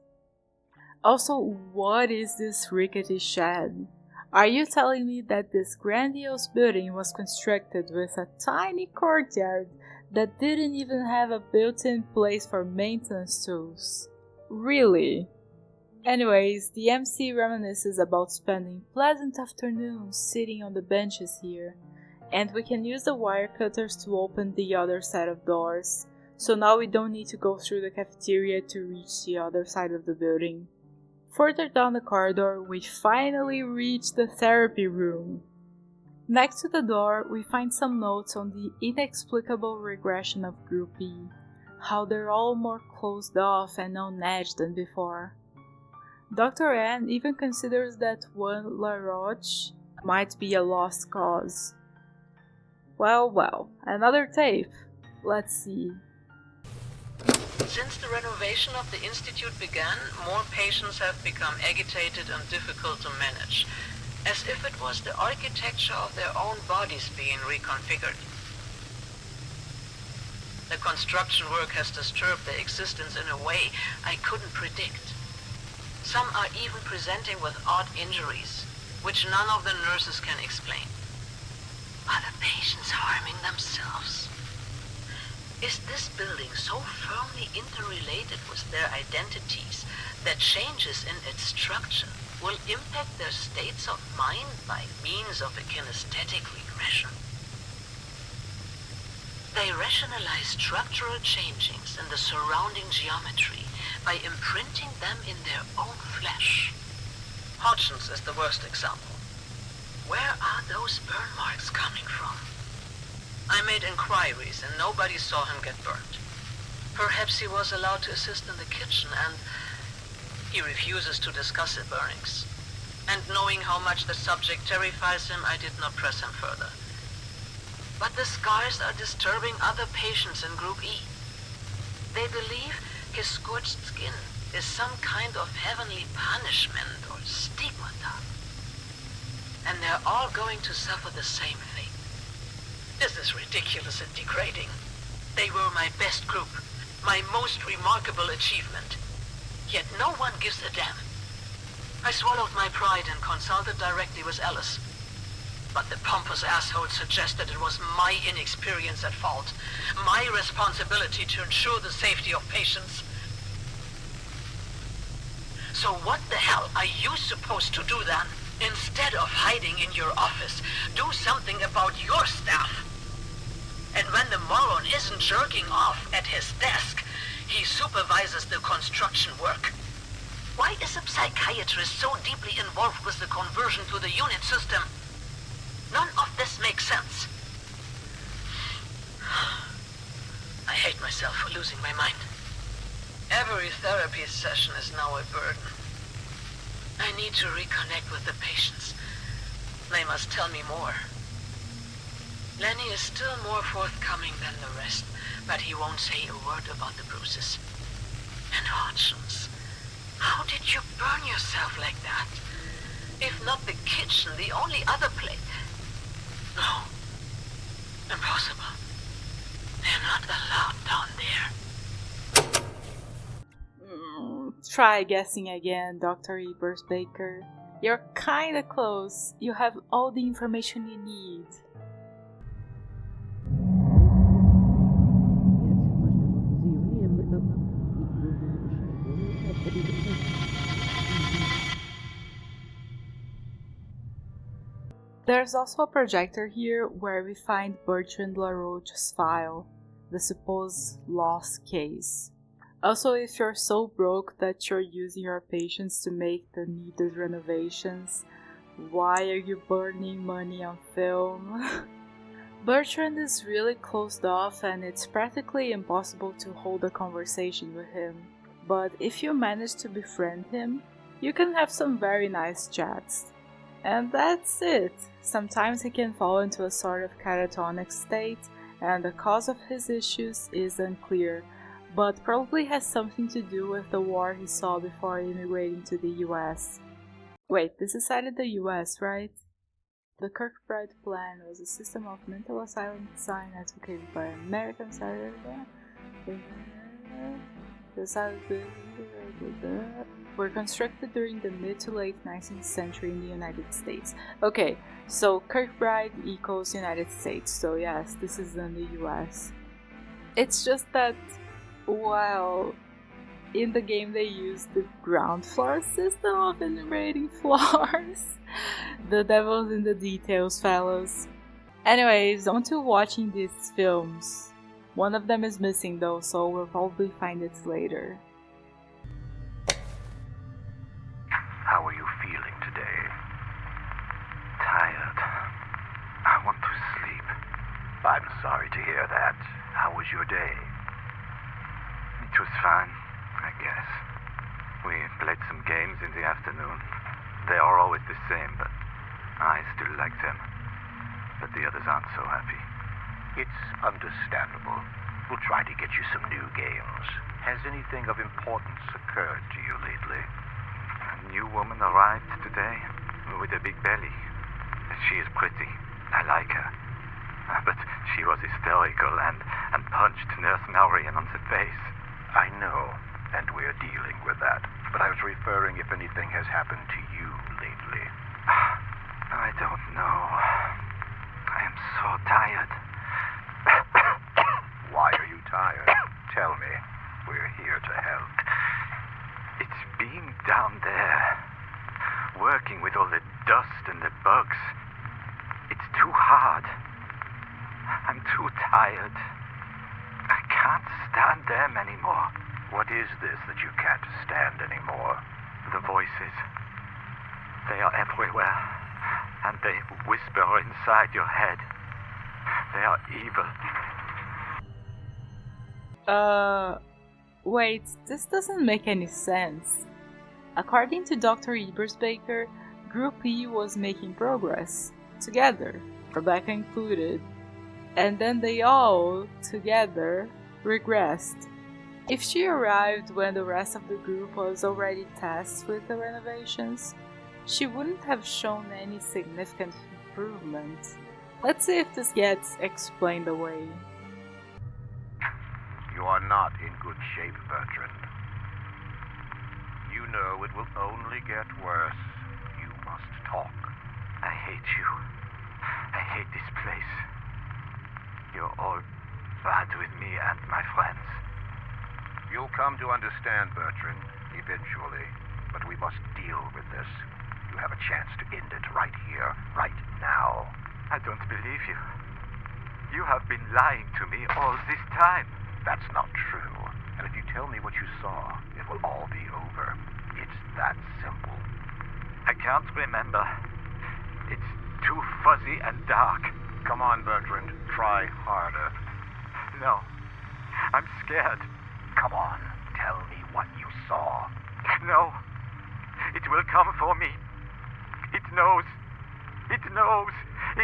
Also, what is this rickety shed? Are you telling me that this grandiose building was constructed with a tiny courtyard that didn't even have a built-in place for maintenance tools? Really? Anyways, the MC reminisces about spending pleasant afternoons sitting on the benches here, and we can use the wire cutters to open the other set of doors, so now we don't need to go through the cafeteria to reach the other side of the building. Further down the corridor, we finally reach the therapy room. Next to the door, we find some notes on the inexplicable regression of Group E, how they're all more closed off and on-edge than before. Dr. Ann even considers that one La Roche might be a lost cause. Well, another tape. Let's see. Since the renovation of the Institute began, more patients have become agitated and difficult to manage, as if it was the architecture of their own bodies being reconfigured. The construction work has disturbed their existence in a way I couldn't predict. Some are even presenting with odd injuries, which none of the nurses can explain. Are the patients harming themselves? Is this building so firmly interrelated with their identities that changes in its structure will impact their states of mind by means of a kinesthetic regression? They rationalize structural changings in the surrounding geometry by imprinting them in their own flesh. Hodgson's is the worst example. Where are those burn marks coming from? I made inquiries and nobody saw him get burned. Perhaps he was allowed to assist in the kitchen and he refuses to discuss the burnings. And knowing how much the subject terrifies him, I did not press him further. But the scars are disturbing other patients in Group E. They believe his scorched skin is some kind of heavenly punishment or stigmata. And they're all going to suffer the same fate. This is ridiculous and degrading. They were my best group, my most remarkable achievement. Yet no one gives a damn. I swallowed my pride and consulted directly with Alice. But the pompous asshole suggested it was my inexperience at fault, my responsibility to ensure the safety of patients. So what the hell are you supposed to do then? Instead of hiding in your office, do something about your staff. And when the moron isn't jerking off at his desk, he supervises the construction work. Why is a psychiatrist so deeply involved with the conversion to the unit system? None of this makes sense. I hate myself for losing my mind. Every therapy session is now a burden. I need to reconnect with the patients. They must tell me more. Lenny is still more forthcoming than the rest, but he won't say a word about the bruises. And Hodgson's, how did you burn yourself like that? If not the kitchen, the only other place. No. Impossible. They're not allowed down there. Try guessing again, Dr. Ebers Baker. You're kinda close. You have all the information you need. There's also a projector here where we find Bertrand LaRoche's file, the supposed lost case. Also, if you're so broke that you're using your patience to make the needed renovations, why are you burning money on film? Bertrand is really closed off and it's practically impossible to hold a conversation with him. But if you manage to befriend him, you can have some very nice chats. And that's it. Sometimes he can fall into a sort of catatonic state, and the cause of his issues is unclear, but probably has something to do with the war he saw before immigrating to the US. Wait, this is set in the US, right? The Kirkbride Plan was a system of mental asylum design advocated by American were constructed during the mid to late 19th century in the United States. Okay, so Kirkbride equals United States, so yes, this is in the US. It's just that, well, in the game they use the ground floor system of enumerating floors. The devil's in the details, fellas. Anyways, on to watching these films. One of them is missing though, so we'll probably find it later. How are you feeling today? Tired. I want to sleep. I'm sorry to hear that. How was your day? It was fine, I guess. We played some games in the afternoon. They are always the same, but I still like them. But the others aren't so happy. It's understandable. We'll try to get you some new games. Has anything of importance occurred to you lately? A new woman arrived today with a big belly. She is pretty. I like her. But she was hysterical and punched Nurse Marion on the face. I know, and we're dealing with that. But I was referring if anything has happened to you lately. I don't know. I am so tired. Why are you tired? Tell me. We're here to help. It's being down there, working with all the dust and the bugs. It's too hard. I'm too tired. I can't stand them anymore. What is this that you can't stand anymore? The voices. They are everywhere, and they whisper inside your head. They are evil. Wait, this doesn't make any sense. According to Dr. Ebersbacher, Group E was making progress, together, Rebecca included, and then they all, together, regressed. If she arrived when the rest of the group was already tasked with the renovations, she wouldn't have shown any significant improvement. Let's see if this gets explained away. You are not in good shape, Bertrand. You know it will only get worse. You must talk. I hate you. I hate this place. You're all bad with me and my friends. You'll come to understand, Bertrand, eventually. But we must deal with this. You have a chance to end it right here, right now. I don't believe you. You have been lying to me all this time. That's not true. And if you tell me what you saw, it will all be over. It's that simple. I can't remember. It's too fuzzy and dark. Come on, Bertrand. Try harder. No. I'm scared. Come on. Tell me what you saw. No. It will come for me. It knows. It knows.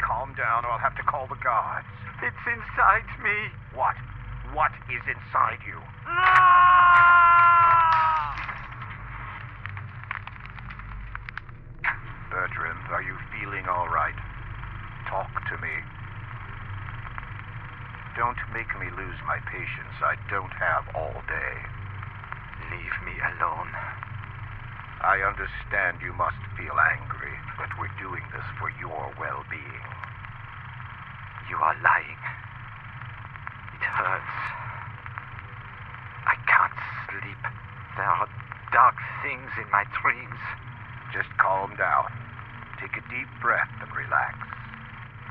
Calm down or I'll have to call the guards. It's inside me. What? What is inside you? Bertrand, are you feeling all right? Talk to me. Don't make me lose my patience. I don't have all day. Leave me alone. I understand you must feel angry, but we're doing this for your well-being. You are lying. It hurts. I can't sleep. There are dark things in my dreams. Just calm down. Take a deep breath and relax.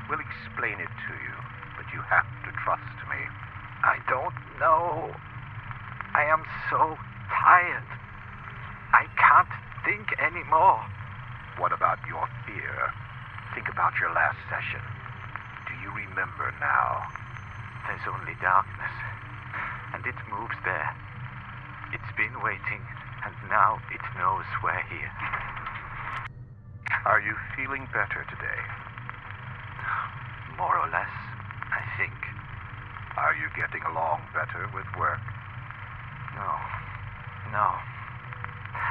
We'll explain it to you, but you have to trust me. I don't know. I am so tired. I can't think anymore. What about your fear? Think about your last session. Do you remember now? There's only darkness, and it moves there. It's been waiting, and now it knows we're here. Are you feeling better today? More or less, I think. Are you getting along better with work? No.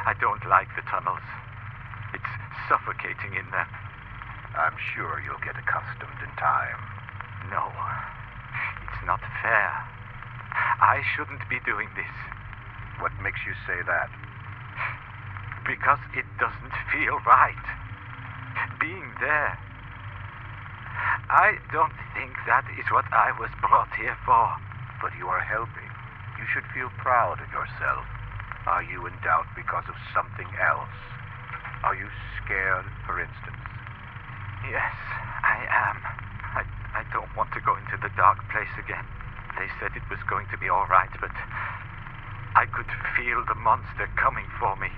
I don't like the tunnels. It's suffocating in them. I'm sure you'll get accustomed in time. No, it's not fair. I shouldn't be doing this. What makes you say that? Because it doesn't feel right. Being there. I don't think that is what I was brought here for. But you are helping. You should feel proud of yourself. Are you in doubt because of something else? Are you scared, for instance? Yes, I am. I don't want to go into the dark place again. They said it was going to be all right, but I could feel the monster coming for me.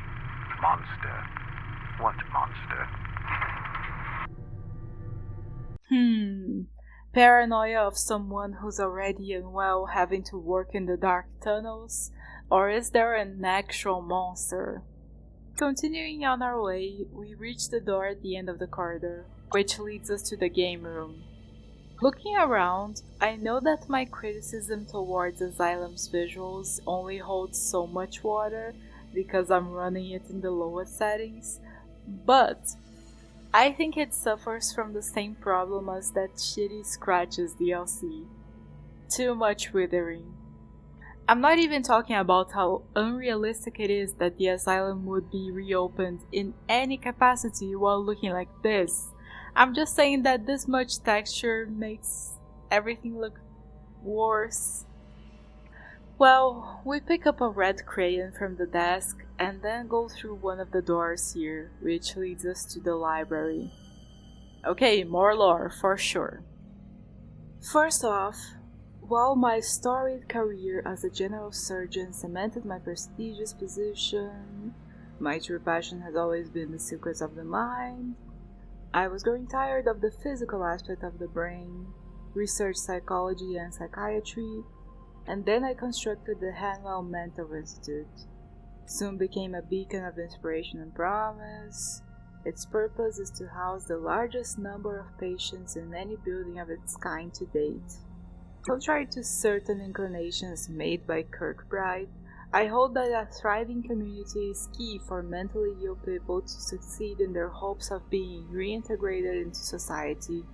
Monster? What monster? Paranoia of someone who's already unwell having to work in the dark tunnels? Or is there an actual monster? Continuing on our way, we reach the door at the end of the corridor, which leads us to the game room. Looking around, I know that my criticism towards ASYLUM's visuals only holds so much water because I'm running it in the lowest settings, but I think it suffers from the same problem as that shitty Scratches DLC. Too much withering. I'm not even talking about how unrealistic it is that the ASYLUM would be reopened in any capacity while looking like this. I'm just saying that this much texture makes everything look worse. Well, we pick up a red crayon from the desk and then go through one of the doors here, which leads us to the library. Okay, more lore, for sure. First off, while my storied career as a general surgeon cemented my prestigious position, my true passion has always been the secrets of the mind, I was growing tired of the physical aspect of the brain, researched psychology and psychiatry, and then I constructed the Hanwell Mental Institute. Soon became a beacon of inspiration and promise. Its purpose is to house the largest number of patients in any building of its kind to date. Contrary to certain inclinations made by Kirkbride, I hold that a thriving community is key for mentally ill people to succeed in their hopes of being reintegrated into society.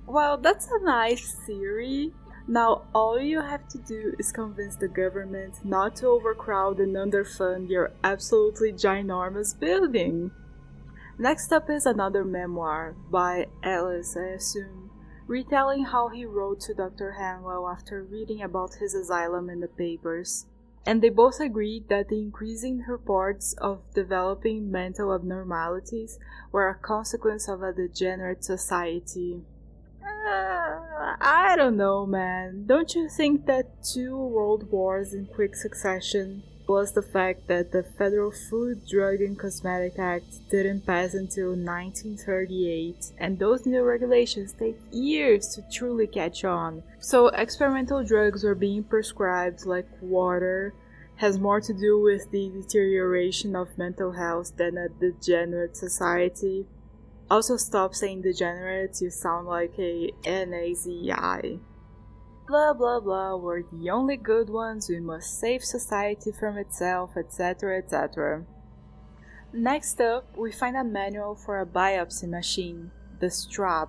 Well, that's a nice theory. Now all you have to do is convince the government not to overcrowd and underfund your absolutely ginormous building. Next up is another memoir by Ellis, I assume, retelling how he wrote to Dr. Hanwell after reading about his asylum in the papers. And they both agreed that the increasing reports of developing mental abnormalities were a consequence of a degenerate society. I don't know, man. Don't you think that 2 world wars in quick succession, plus the fact that the Federal Food, Drug and Cosmetic Act didn't pass until 1938, and those new regulations take years to truly catch on, so experimental drugs were being prescribed like water, has more to do with the deterioration of mental health than a degenerate society? Also, stop saying degenerates, you sound like a Nazi. Blah blah blah, we're the only good ones, we must save society from itself, etc, etc. Next up, we find a manual for a biopsy machine, the Strap.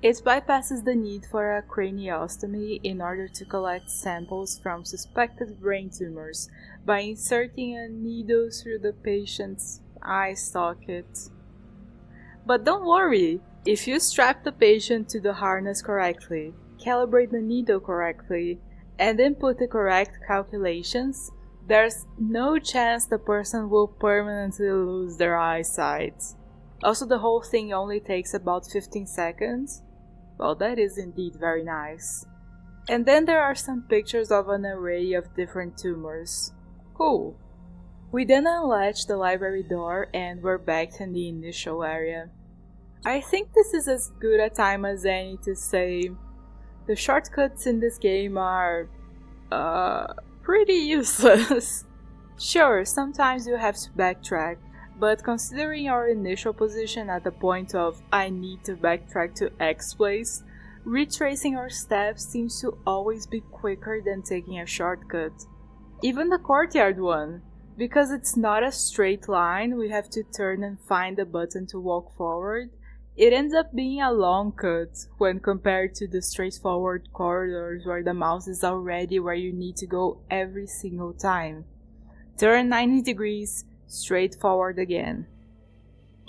It bypasses the need for a craniostomy in order to collect samples from suspected brain tumors by inserting a needle through the patient's eye socket. But don't worry, if you strap the patient to the harness correctly, calibrate the needle correctly, and input the correct calculations, there's no chance the person will permanently lose their eyesight. Also, the whole thing only takes about 15 seconds. Well, that is indeed very nice. And then there are some pictures of an array of different tumors. Cool. We then unlatched the library door and we're back in the initial area. I think this is as good a time as any to say the shortcuts in this game are pretty useless. Sure, sometimes you have to backtrack, but considering our initial position at the point of I need to backtrack to X place, retracing our steps seems to always be quicker than taking a shortcut. Even the courtyard one, because it's not a straight line, we have to turn and find the button to walk forward. It ends up being a long cut when compared to the straightforward corridors where the mouse is already where you need to go every single time. Turn 90 degrees, straight forward again.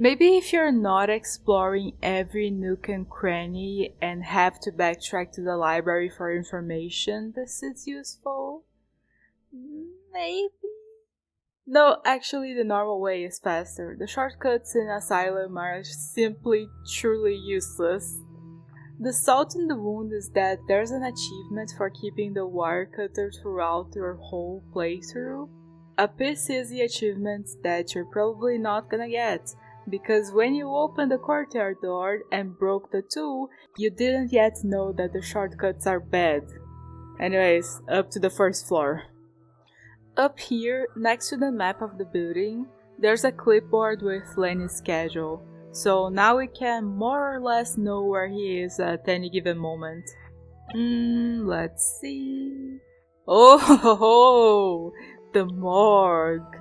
Maybe if you're not exploring every nook and cranny and have to backtrack to the library for information, this is useful. Maybe? No, actually the normal way is faster. The shortcuts in Asylum are simply truly useless. The salt in the wound is that there's an achievement for keeping the wire cutter throughout your whole playthrough. A piece is the achievement that you're probably not gonna get, because when you opened the courtyard door and broke the tool, you didn't yet know that the shortcuts are bad. Anyways, up to the first floor. Up here, next to the map of the building, there's a clipboard with Lenny's schedule, so now we can more or less know where he is at any given moment. Let's see... Oh, the morgue!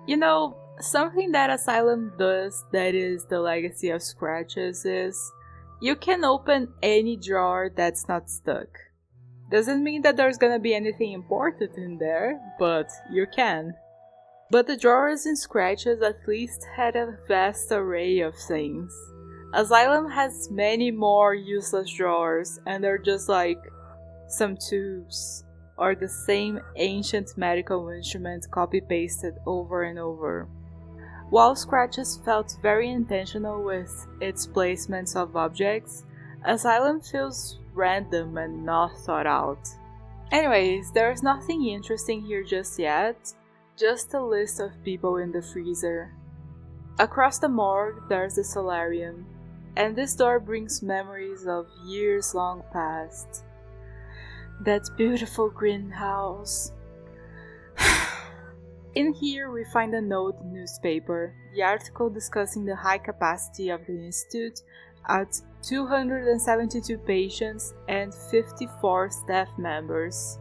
You know, something that Asylum does that is the legacy of Scratches is you can open any drawer that's not stuck. Doesn't mean that there's gonna be anything important in there, but you can. But the drawers in Scratches at least had a vast array of things. Asylum has many more useless drawers, and they're just like some tubes, or the same ancient medical instrument copy-pasted over and over. While Scratches felt very intentional with its placements of objects, Asylum feels random and not thought out. Anyways, there's nothing interesting here just yet, just a list of people in the freezer. Across the morgue there's the solarium, and this door brings memories of years long past. That beautiful greenhouse. In here we find an old newspaper, the article discussing the high capacity of the institute at 272 patients and 54 staff members.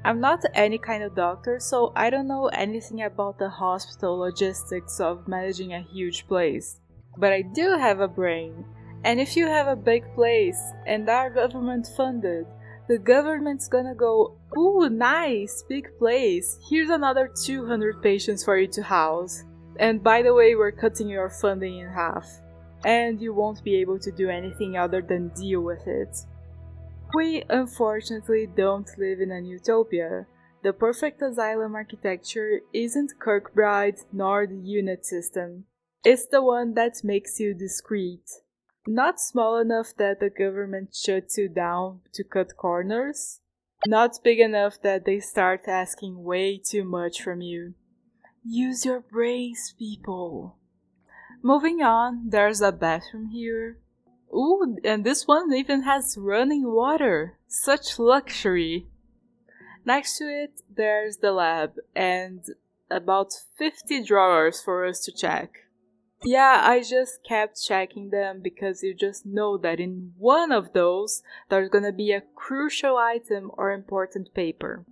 I'm not any kind of doctor, so I don't know anything about the hospital logistics of managing a huge place. But I do have a brain, and if you have a big place and are government funded, the government's gonna go, ooh, nice, big place, here's another 200 patients for you to house. And by the way, we're cutting your funding in half. And you won't be able to do anything other than deal with it. We unfortunately don't live in an utopia. The perfect asylum architecture isn't Kirkbride nor the unit system. It's the one that makes you discreet. Not small enough that the government shuts you down to cut corners. Not big enough that they start asking way too much from you. Use your brains, people. Moving on, there's a bathroom here. Ooh, and this one even has running water. Such luxury. Next to it, there's the lab, and about 50 drawers for us to check. Yeah, I just kept checking them because you just know that in one of those, there's gonna be a crucial item or important paper.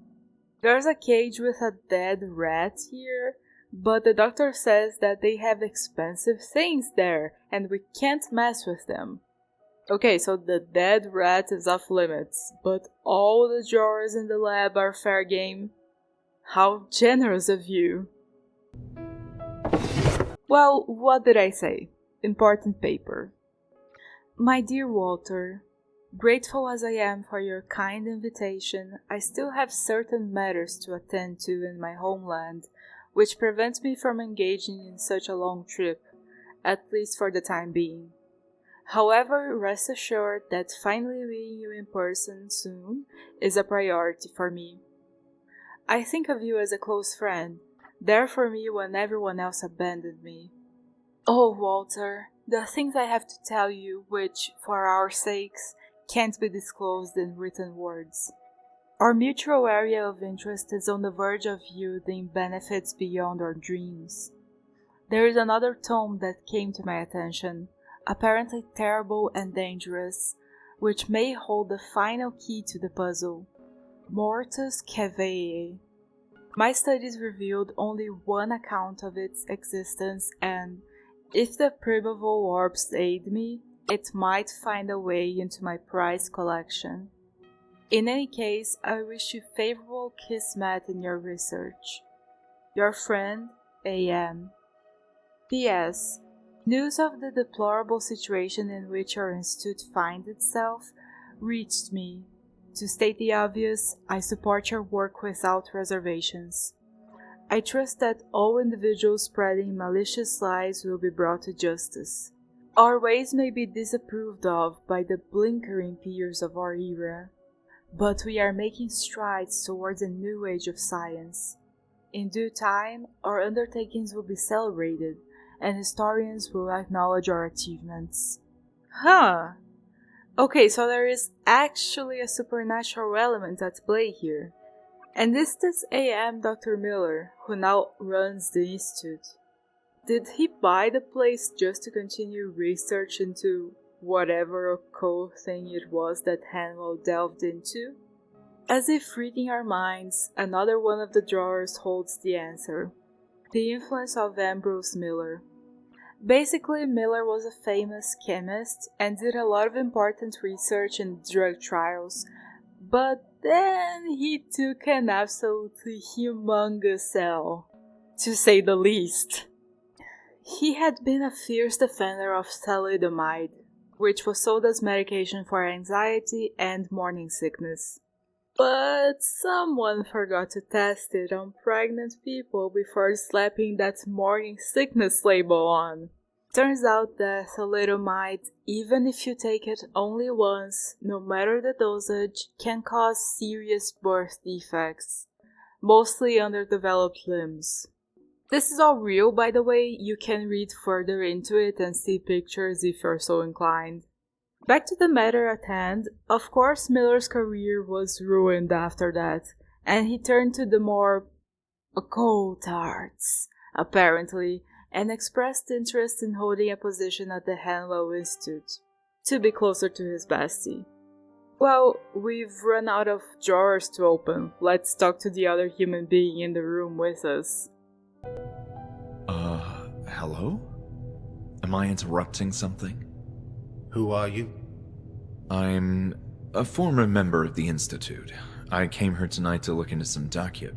There's a cage with a dead rat here, but the doctor says that they have expensive things there, and we can't mess with them. Okay, so the dead rat is off limits, but all the drawers in the lab are fair game? How generous of you. Well, what did I say? Important paper. My dear Walter, grateful as I am for your kind invitation, I still have certain matters to attend to in my homeland, which prevents me from engaging in such a long trip, at least for the time being. However, rest assured that finally meeting you in person soon is a priority for me. I think of you as a close friend, there for me when everyone else abandoned me. Oh, Walter, the things I have to tell you, which, for our sakes, can't be disclosed in written words. Our mutual area of interest is on the verge of yielding benefits beyond our dreams. There is another tome that came to my attention, apparently terrible and dangerous, which may hold the final key to the puzzle. Mortus Cavee. My studies revealed only one account of its existence, and if the primeval orbs aid me, it might find a way into my prized collection. In any case, I wish you favorable kismet in your research. Your friend, A.M. P.S. News of the deplorable situation in which your institute finds itself reached me. To state the obvious, I support your work without reservations. I trust that all individuals spreading malicious lies will be brought to justice. Our ways may be disapproved of by the blinkering peers of our era, but we are making strides towards a new age of science. In due time, our undertakings will be celebrated, and historians will acknowledge our achievements. Huh! Okay, so there is actually a supernatural element at play here. And this is A.M. Dr. Miller, who now runs the institute. Did he buy the place just to continue research into whatever occult thing it was that Hanwell delved into? As if reading our minds, another one of the drawers holds the answer. The influence of Ambrose Miller. Basically, Miller was a famous chemist and did a lot of important research in drug trials, but then he took an absolutely humongous L, to say the least. He had been a fierce defender of thalidomide, which was sold as medication for anxiety and morning sickness. But someone forgot to test it on pregnant people before slapping that morning sickness label on. Turns out that thalidomide, even if you take it only once, no matter the dosage, can cause serious birth defects, mostly underdeveloped limbs. This is all real, by the way. You can read further into it and see pictures if you're so inclined. Back to the matter at hand, of course Miller's career was ruined after that, and he turned to the more occult arts, apparently, and expressed interest in holding a position at the Hanwell Institute, to be closer to his bestie. Well, we've run out of drawers to open. Let's talk to the other human being in the room with us. Hello? Am I interrupting something? Who are you? I'm a former member of the Institute. I came here tonight to look into some docu.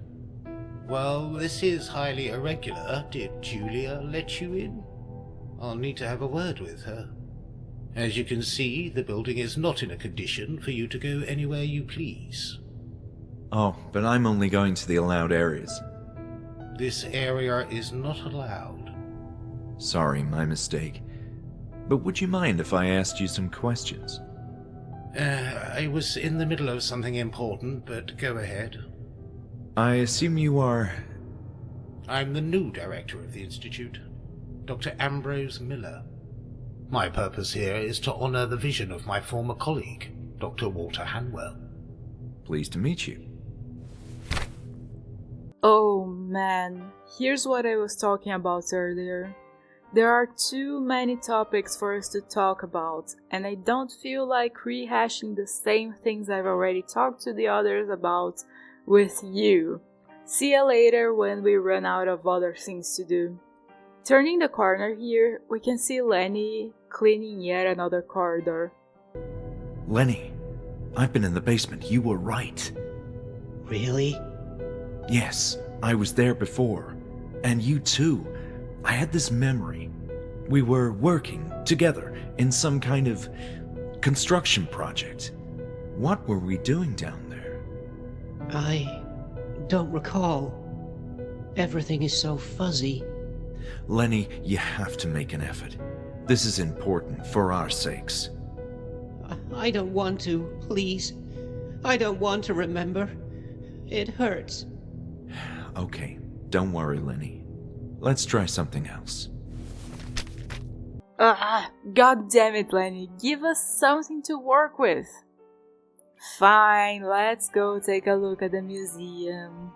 Well, this is highly irregular. Did Julia let you in? I'll need to have a word with her. As you can see, the building is not in a condition for you to go anywhere you please. Oh, but I'm only going to the allowed areas. This area is not allowed. Sorry, my mistake. But would you mind if I asked you some questions? I was in the middle of something important, but go ahead. I assume you are... I'm the new director of the Institute, Dr. Ambrose Miller. My purpose here is to honor the vision of my former colleague, Dr. Walter Hanwell. Pleased to meet you. Oh man, here's what I was talking about earlier. There are too many topics for us to talk about, and I don't feel like rehashing the same things I've already talked to the others about with you. See you later when we run out of other things to do. Turning the corner here, we can see Lenny cleaning yet another corridor. Lenny, I've been in the basement. You were right. Really? Yes, I was there before. And you too. I had this memory. We were working together in some kind of construction project. What were we doing down there? I don't recall. Everything is so fuzzy. Lenny, you have to make an effort. This is important for our sakes. I don't want to, please. I don't want to remember. It hurts. Okay, don't worry, Lenny. Let's try something else. God damn it, Lenny. Give us something to work with. Fine, let's go take a look at the museum.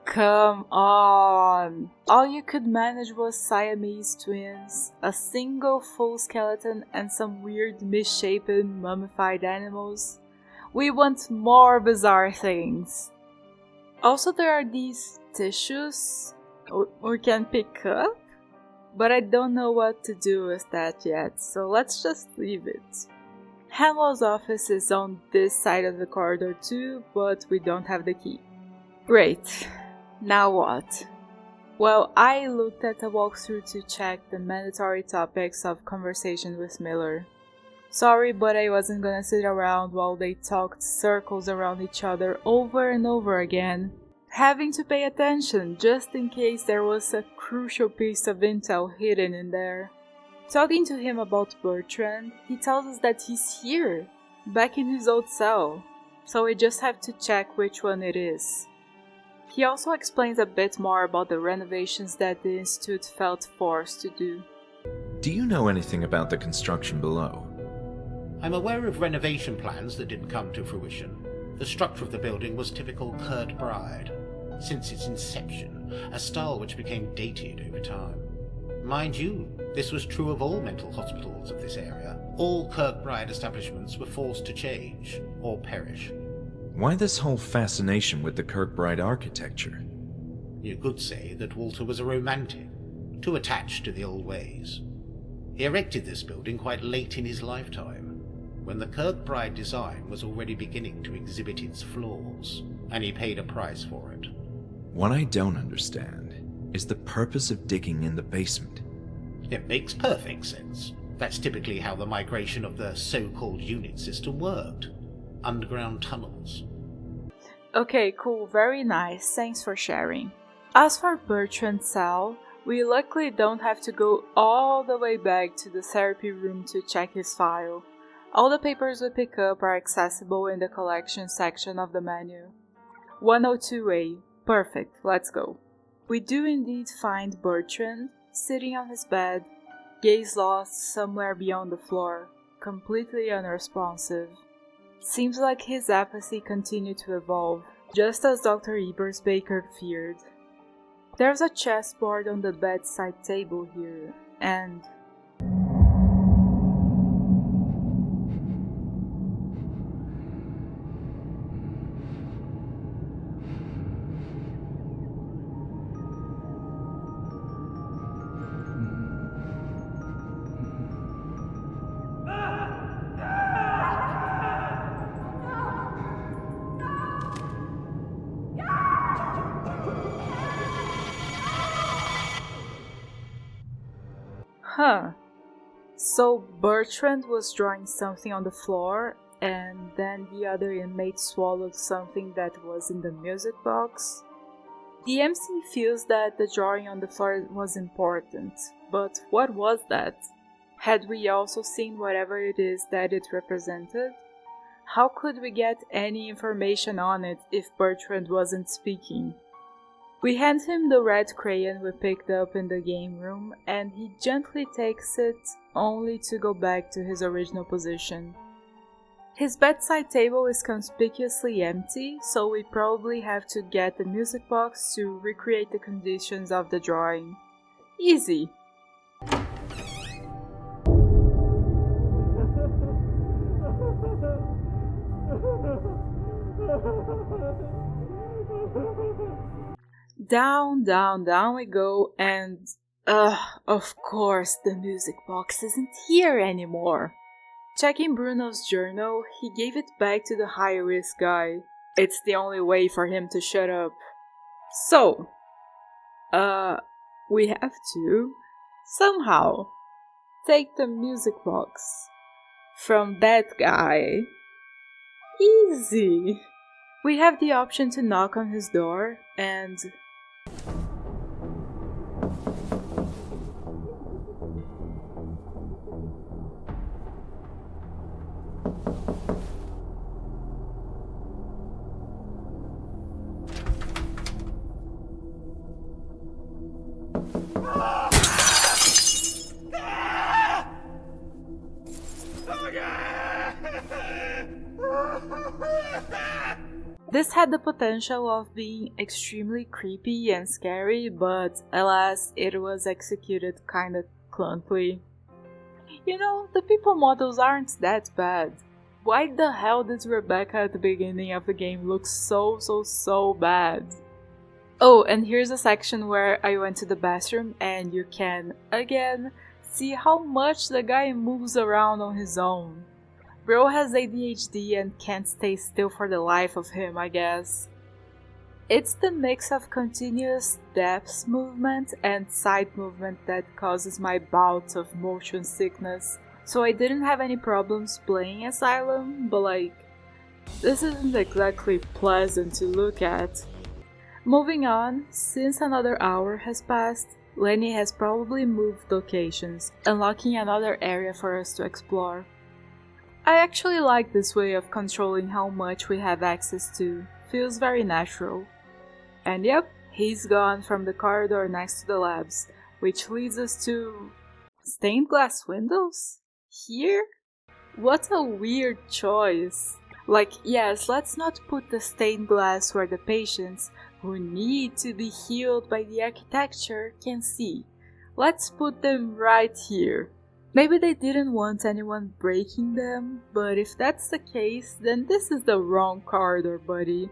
Come on. All you could manage was Siamese twins, a single full skeleton, and some weird misshapen mummified animals. We want more bizarre things. Also, there are these tissues we can pick up, but I don't know what to do with that yet, so let's just leave it. Hanwell's office is on this side of the corridor too, but we don't have the key. Great. Now what? Well, I looked at a walkthrough to check the mandatory topics of conversation with Miller. Sorry, but I wasn't gonna sit around while they talked circles around each other over and over again, having to pay attention just in case there was a crucial piece of intel hidden in there. Talking to him about Bertrand, he tells us that he's here, back in his old cell, so we just have to check which one it is. He also explains a bit more about the renovations that the Institute felt forced to do. Do you know anything about the construction below? I'm aware of renovation plans that didn't come to fruition. The structure of the building was typical Kirkbride, since its inception, a style which became dated over time. Mind you, this was true of all mental hospitals of this area. All Kirkbride establishments were forced to change, or perish. Why this whole fascination with the Kirkbride architecture? You could say that Walter was a romantic, too attached to the old ways. He erected this building quite late in his lifetime, when the Kirkbride design was already beginning to exhibit its flaws, and he paid a price for it. What I don't understand is the purpose of digging in the basement. It makes perfect sense. That's typically how the migration of the so-called unit system worked. Underground tunnels. Okay, cool, very nice, thanks for sharing. As for Bertrand's cell, we luckily don't have to go all the way back to the therapy room to check his file. All the papers we pick up are accessible in the collection section of the menu. 102A, perfect, let's go. We do indeed find Bertrand sitting on his bed, gaze lost somewhere beyond the floor, completely unresponsive. Seems like his apathy continued to evolve, just as Dr. Ebersbaker feared. There's a chessboard on the bedside table here, and... Huh. So Bertrand was drawing something on the floor, and then the other inmate swallowed something that was in the music box? The MC feels that the drawing on the floor was important, but what was that? Had we also seen whatever it is that it represented? How could we get any information on it if Bertrand wasn't speaking? We hand him the red crayon we picked up in the game room, and he gently takes it, only to go back to his original position. His bedside table is conspicuously empty, so we probably have to get the music box to recreate the conditions of the drawing. Easy! Down, down, down we go, and... of course the music box isn't here anymore. Checking Bruno's journal, he gave it back to the high-risk guy. It's the only way for him to shut up. So, We have to, somehow, take the music box from that guy. Easy! We have the option to knock on his door and... This had the potential of being extremely creepy and scary, but alas, it was executed kinda clunkily. You know, the people models aren't that bad. Why the hell did Rebecca at the beginning of the game look so bad? Oh, and here's a section where I went to the bathroom and you can, again, see how much the guy moves around on his own. Bro has ADHD and can't stay still for the life of him, I guess. It's the mix of continuous depth movement and side movement that causes my bouts of motion sickness, so I didn't have any problems playing ASYLUM, but like, this isn't exactly pleasant to look at. Moving on, since another hour has passed, Lenny has probably moved locations, unlocking another area for us to explore. I actually like this way of controlling how much we have access to, feels very natural. And yep, he's gone from the corridor next to the labs, which leads us to... stained glass windows? Here? What a weird choice. Like, yes, let's not put the stained glass where the patients, who need to be healed by the architecture, can see. Let's put them right here. Maybe they didn't want anyone breaking them, but if that's the case, then this is the wrong corridor, buddy.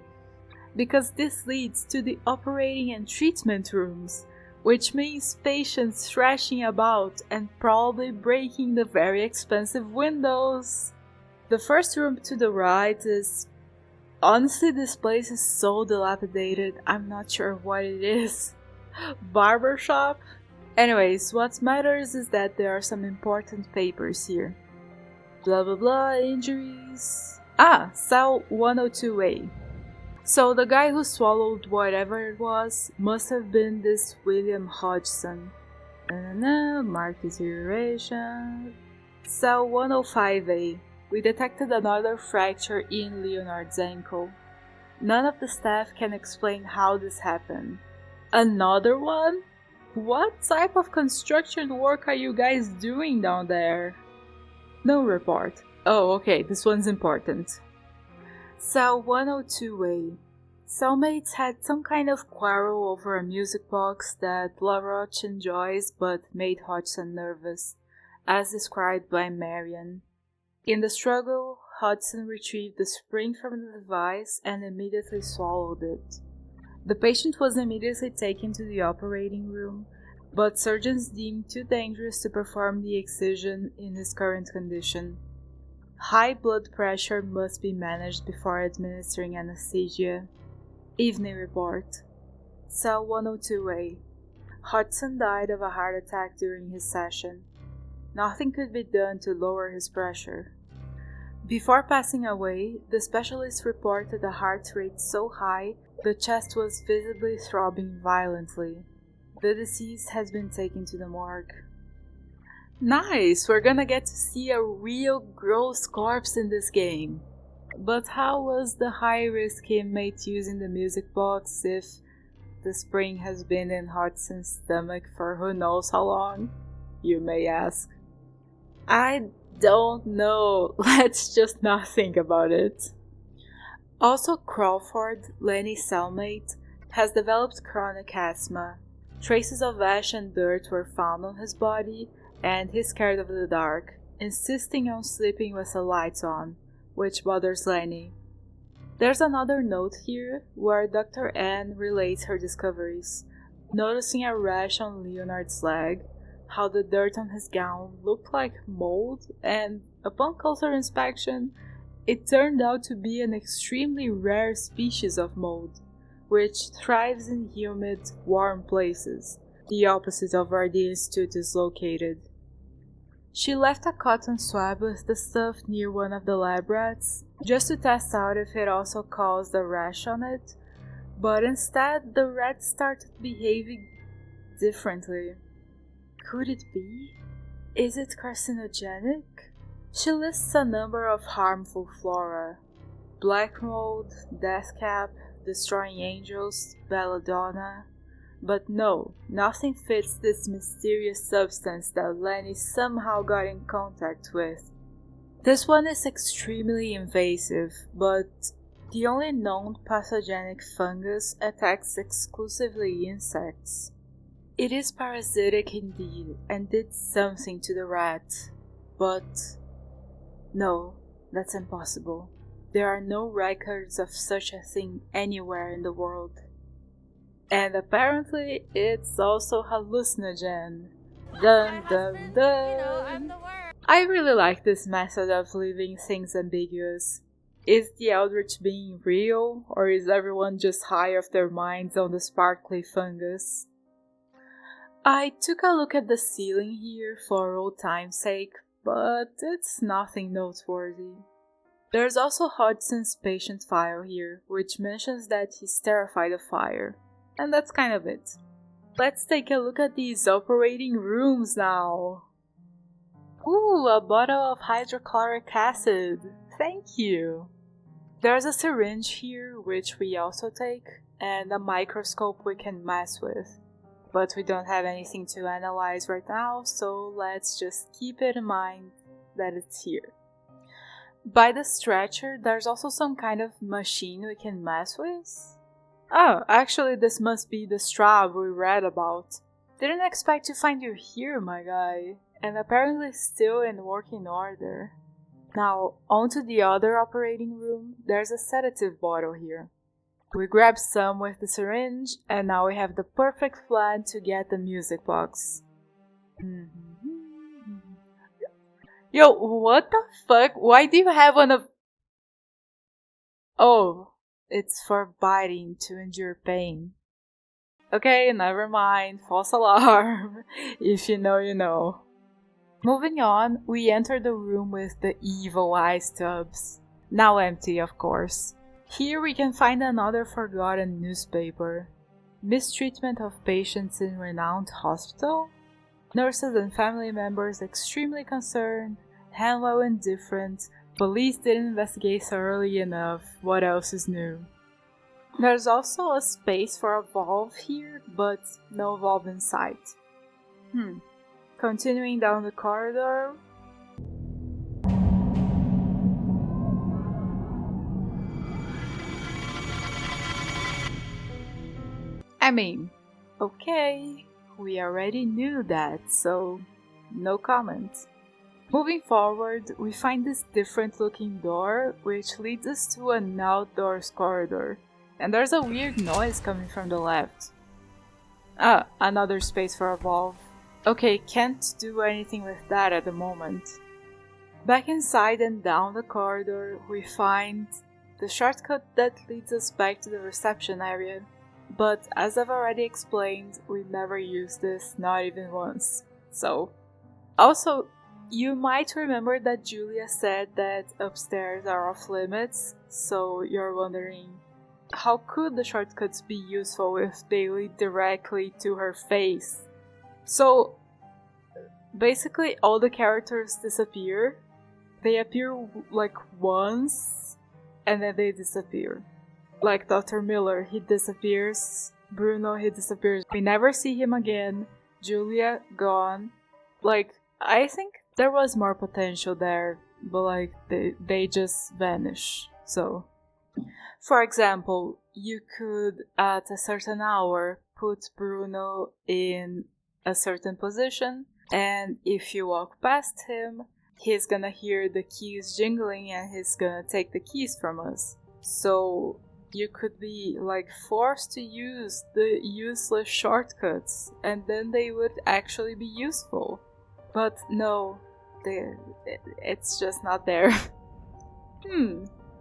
Because this leads to the operating and treatment rooms, which means patients thrashing about and probably breaking the very expensive windows. The first room to the right is... honestly, this place is so dilapidated, I'm not sure what it is. Barbershop? Anyways, what matters is that there are some important papers here. Blah blah blah, injuries... Ah, cell 102A. So the guy who swallowed whatever it was must have been this William Hodgson. Mark deterioration... Cell 105A. We detected another fracture in Leonard's ankle. None of the staff can explain how this happened. Another one? What type of construction work are you guys doing down there? No report. Oh, okay, this one's important. Cell 102A. Cellmates had some kind of quarrel over a music box that LaRoche enjoys but made Hodgson nervous, as described by Marion. In the struggle, Hodgson retrieved the spring from the device and immediately swallowed it. The patient was immediately taken to the operating room, but surgeons deemed too dangerous to perform the excision in his current condition. High blood pressure must be managed before administering anesthesia. Evening report. Cell 102A. Hodgson died of a heart attack during his session. Nothing could be done to lower his pressure. Before passing away, the specialist reported a heart rate so high the chest was visibly throbbing violently. The deceased has been taken to the morgue. Nice! We're gonna get to see a real gross corpse in this game. But how was the high-risk inmate using the music box if the spring has been in Hodgson's stomach for who knows how long? You may ask. I don't know. Let's just not think about it. Also, Crawford, Lenny's cellmate, has developed chronic asthma. Traces of ash and dirt were found on his body, and he's scared of the dark, insisting on sleeping with the lights on, which bothers Lenny. There's another note here where Dr. Ann relates her discoveries, noticing a rash on Leonard's leg, how the dirt on his gown looked like mold, and upon closer inspection, it turned out to be an extremely rare species of mold, which thrives in humid, warm places, the opposite of where the institute is located. She left a cotton swab with the stuff near one of the lab rats, just to test out if it also caused a rash on it, but instead the rat started behaving differently. Could it be? Is it carcinogenic? She lists a number of harmful flora: black mold, deathcap, destroying angels, belladonna. But no, nothing fits this mysterious substance that Lenny somehow got in contact with. This one is extremely invasive, but the only known pathogenic fungus attacks exclusively insects. It is parasitic indeed, and did something to the rat. But no, that's impossible. There are no records of such a thing anywhere in the world. And apparently, it's also hallucinogen. Dun dun dun! I really like this method of leaving things ambiguous. Is the Eldritch being real, or is everyone just high off their minds on the sparkly fungus? I took a look at the ceiling here for old time's sake, but it's nothing noteworthy. There's also Hudson's patient file here, which mentions that he's terrified of fire. And that's kind of it. Let's take a look at these operating rooms now. Ooh, a bottle of hydrochloric acid. Thank you. There's a syringe here, which we also take, and a microscope we can mess with. But we don't have anything to analyze right now, so let's just keep it in mind that it's here. By the stretcher, there's also some kind of machine we can mess with. Oh, actually this must be the strab we read about. Didn't expect to find you here, my guy. And apparently still in working order. Now, onto the other operating room, there's a sedative bottle here. We grabbed some with the syringe, and now we have the perfect plan to get the music box. Yo, what the fuck? Why do you have one of... Oh, it's for biting to endure pain. Okay, never mind, false alarm. If you know, you know. Moving on, we enter the room with the evil ice tubs. Now empty, of course. Here we can find another forgotten newspaper. Mistreatment of patients in renowned hospital? Nurses and family members extremely concerned. Hanwell indifferent. Police didn't investigate thoroughly enough. What else is new? There's also a space for a valve here, but no valve in sight. Continuing down the corridor. I mean, okay, we already knew that, so no comment. Moving forward, we find this different looking door, which leads us to an outdoors corridor. And there's a weird noise coming from the left. Ah, another space for a valve. Okay, can't do anything with that at the moment. Back inside and down the corridor, we find the shortcut that leads us back to the reception area. But as I've already explained, we never used this, not even once. So, also, you might remember that Julia said that upstairs are off limits, so you're wondering, how could the shortcuts be useful if they lead directly to her face? So, basically all the characters disappear. They appear like once, and then they disappear. Like Dr. Miller, he disappears. Bruno, he disappears. We never see him again. Julia, gone. Like, I think there was more potential there, but like, they just vanish. So, for example, you could, at a certain hour, put Bruno in a certain position, and if you walk past him, he's gonna hear the keys jingling and he's gonna take the keys from us. So you could be like forced to use the useless shortcuts, and then they would actually be useful. But no, it's just not there.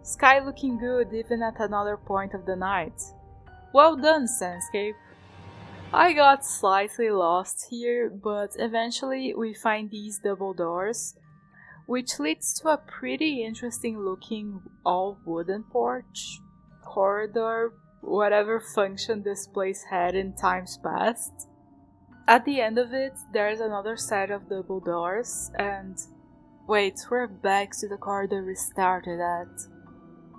Sky looking good even at another point of the night. Well done, Sandscape. I got slightly lost here, but eventually we find these double doors, which leads to a pretty interesting looking all wooden porch, corridor, whatever function this place had in times past. At the end of it, there's another set of double doors, and wait, we're back to the corridor we started at.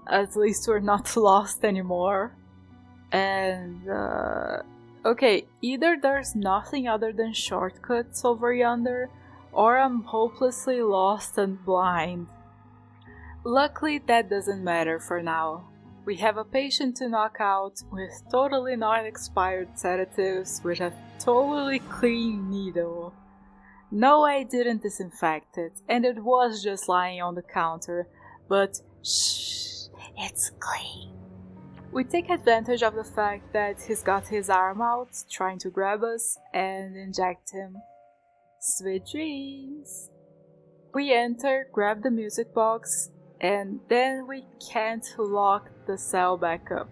At least we're not lost anymore. And, okay, either there's nothing other than shortcuts over yonder, or I'm hopelessly lost and blind. Luckily, that doesn't matter for now. We have a patient to knock out with totally non-expired sedatives with a totally clean needle. No, I didn't disinfect it, and it was just lying on the counter, but shh, it's clean. We take advantage of the fact that he's got his arm out, trying to grab us, and inject him. Sweet dreams! We enter, grab the music box, and then we can't lock the cell back up.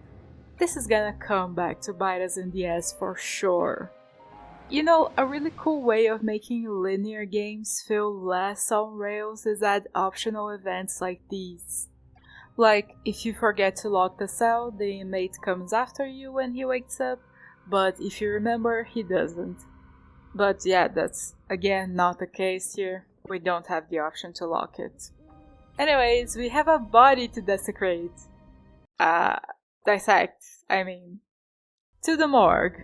This is gonna come back to bite us in the ass for sure. You know, a really cool way of making linear games feel less on rails is add optional events like these. Like, if you forget to lock the cell, the inmate comes after you when he wakes up, but if you remember, he doesn't. But yeah, that's again not the case here. We don't have the option to lock it. Anyways, we have a body to desecrate. Dissect, I mean. To the morgue.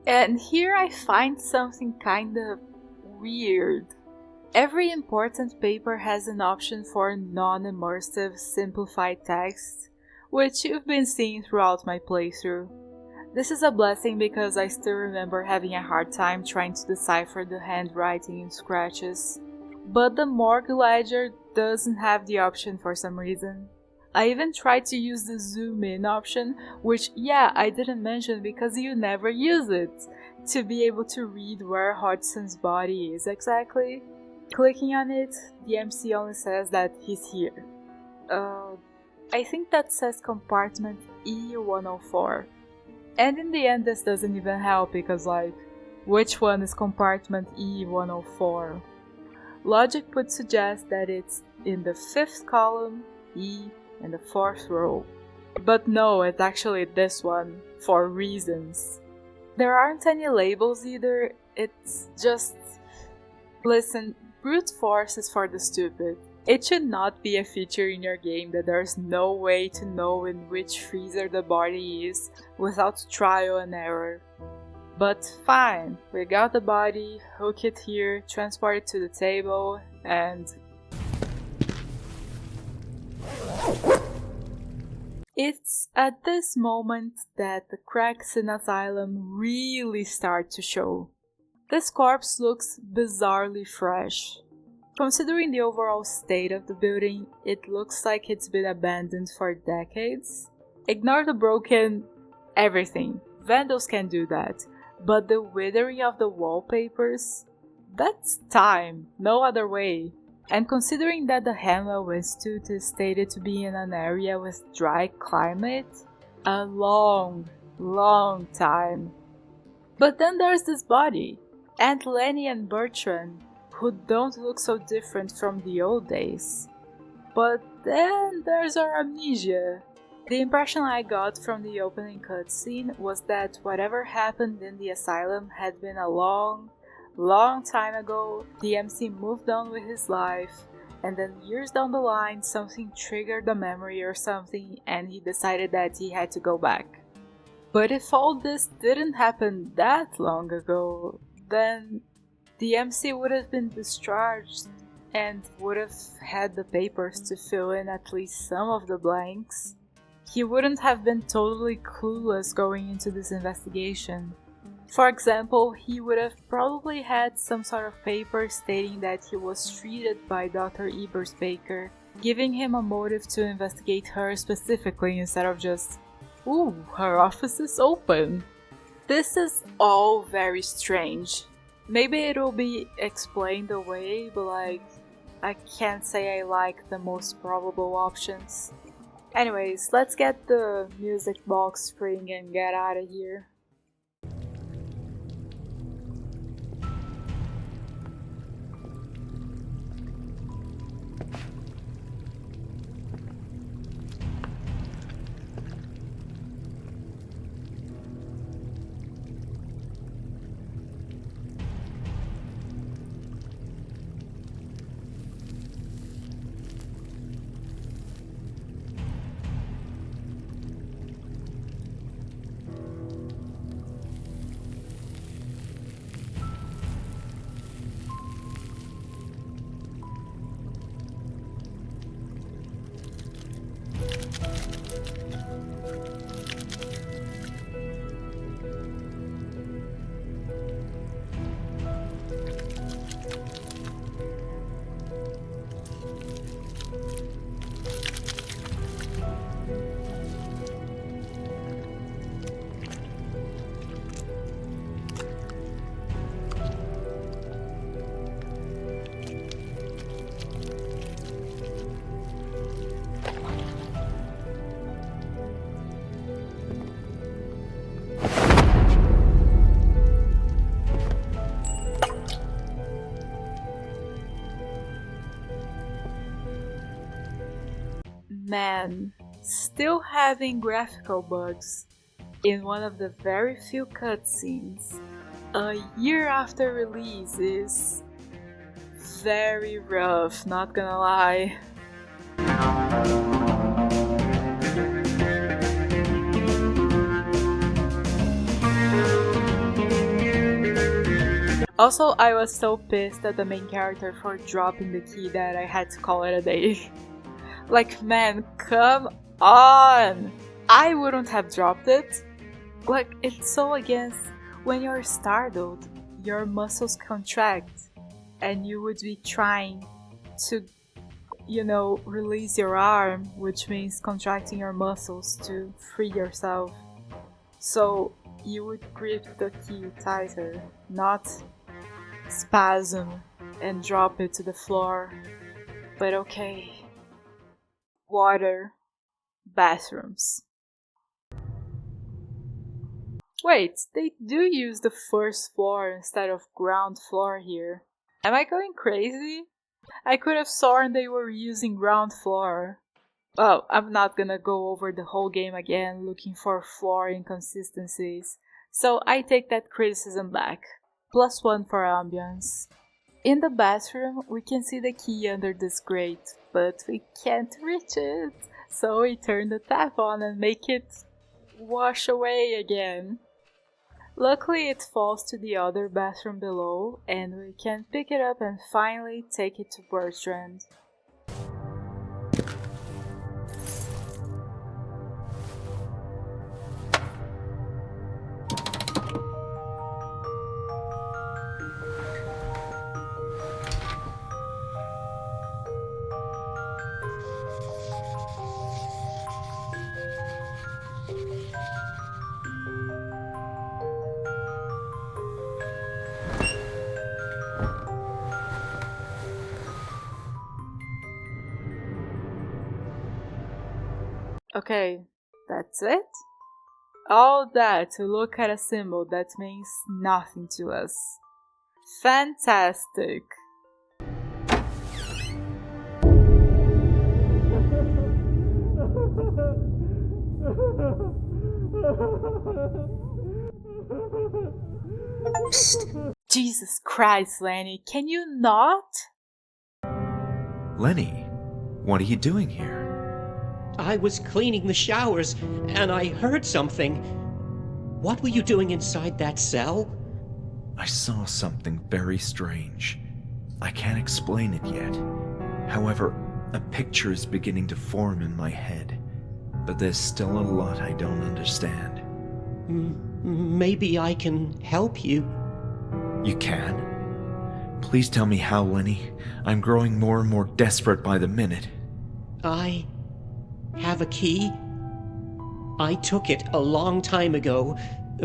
And here I find something kinda weird. Every important paper has an option for non-immersive simplified text, which you've been seeing throughout my playthrough. This is a blessing because I still remember having a hard time trying to decipher the handwriting in scratches. But the morgue ledger doesn't have the option for some reason. I even tried to use the zoom in option, which yeah, I didn't mention because you never use it, to be able to read where Hodgson's body is exactly. Clicking on it, the MC only says that he's here. I think that says compartment E104. And in the end this doesn't even help because like, which one is compartment E104? Logic would suggest that it's in the 5th column, E, in the 4th row. But no, it's actually this one, for reasons. There aren't any labels either, it's just... Listen, brute force is for the stupid. It should not be a feature in your game that there's no way to know in which freezer the body is without trial and error. But fine, we got the body, hook it here, transport it to the table, and... It's at this moment that the cracks in ASYLUM really start to show. This corpse looks bizarrely fresh. Considering the overall state of the building, it looks like it's been abandoned for decades. Ignore the broken everything. Vandals can do that. But the withering of the wallpapers? That's time, no other way. And considering that the Hanwell Institute is stated to be in an area with dry climate, a long time. But then there's this body, Aunt Lenny and Bertrand, who don't look so different from the old days. But then there's our amnesia. The impression I got from the opening cutscene was that whatever happened in the asylum had been a long time ago. The MC moved on with his life, and then years down the line something triggered a memory or something and he decided that he had to go back. But if all this didn't happen that long ago, then the MC would have been discharged and would have had the papers to fill in at least some of the blanks. He wouldn't have been totally clueless going into this investigation. For example, he would have probably had some sort of paper stating that he was treated by Dr. Eberspacher, giving him a motive to investigate her specifically instead of just, ooh, her office is open. This is all very strange. Maybe it'll be explained away, but like, I can't say I like the most probable options. Anyways, let's get the music box spring and get out of here. Man, still having graphical bugs in one of the very few cutscenes a year after release is very rough, not gonna lie. Also, I was so pissed at the main character for dropping the key that I had to call it a day. Like, man, come on! I wouldn't have dropped it. Like, it's so against when you're startled, your muscles contract, and you would be trying to, release your arm, which means contracting your muscles to free yourself. So, you would grip the key tighter, not spasm and drop it to the floor. But okay. Water, bathrooms. Wait, they do use the first floor instead of ground floor here. Am I going crazy? I could have sworn they were using ground floor. Well, I'm not gonna go over the whole game again looking for floor inconsistencies, so I take that criticism back. +1 for ambience. In the bathroom, we can see the key under this grate, but we can't reach it, so we turn the tap on and make it wash away again. Luckily, it falls to the other bathroom below, and we can pick it up and finally take it to Bertrand. Okay, that's it? All that to look at a symbol that means nothing to us. Fantastic! Psst. Jesus Christ, Lenny, can you not? Lenny, what are you doing here? I was cleaning the showers, and I heard something. What were you doing inside that cell? I saw something very strange. I can't explain it yet. However, a picture is beginning to form in my head, but there's still a lot I don't understand. Maybe I can help you. You can? Please tell me how, Lenny. I'm growing more and more desperate by the minute. I have a key. I took it a long time ago,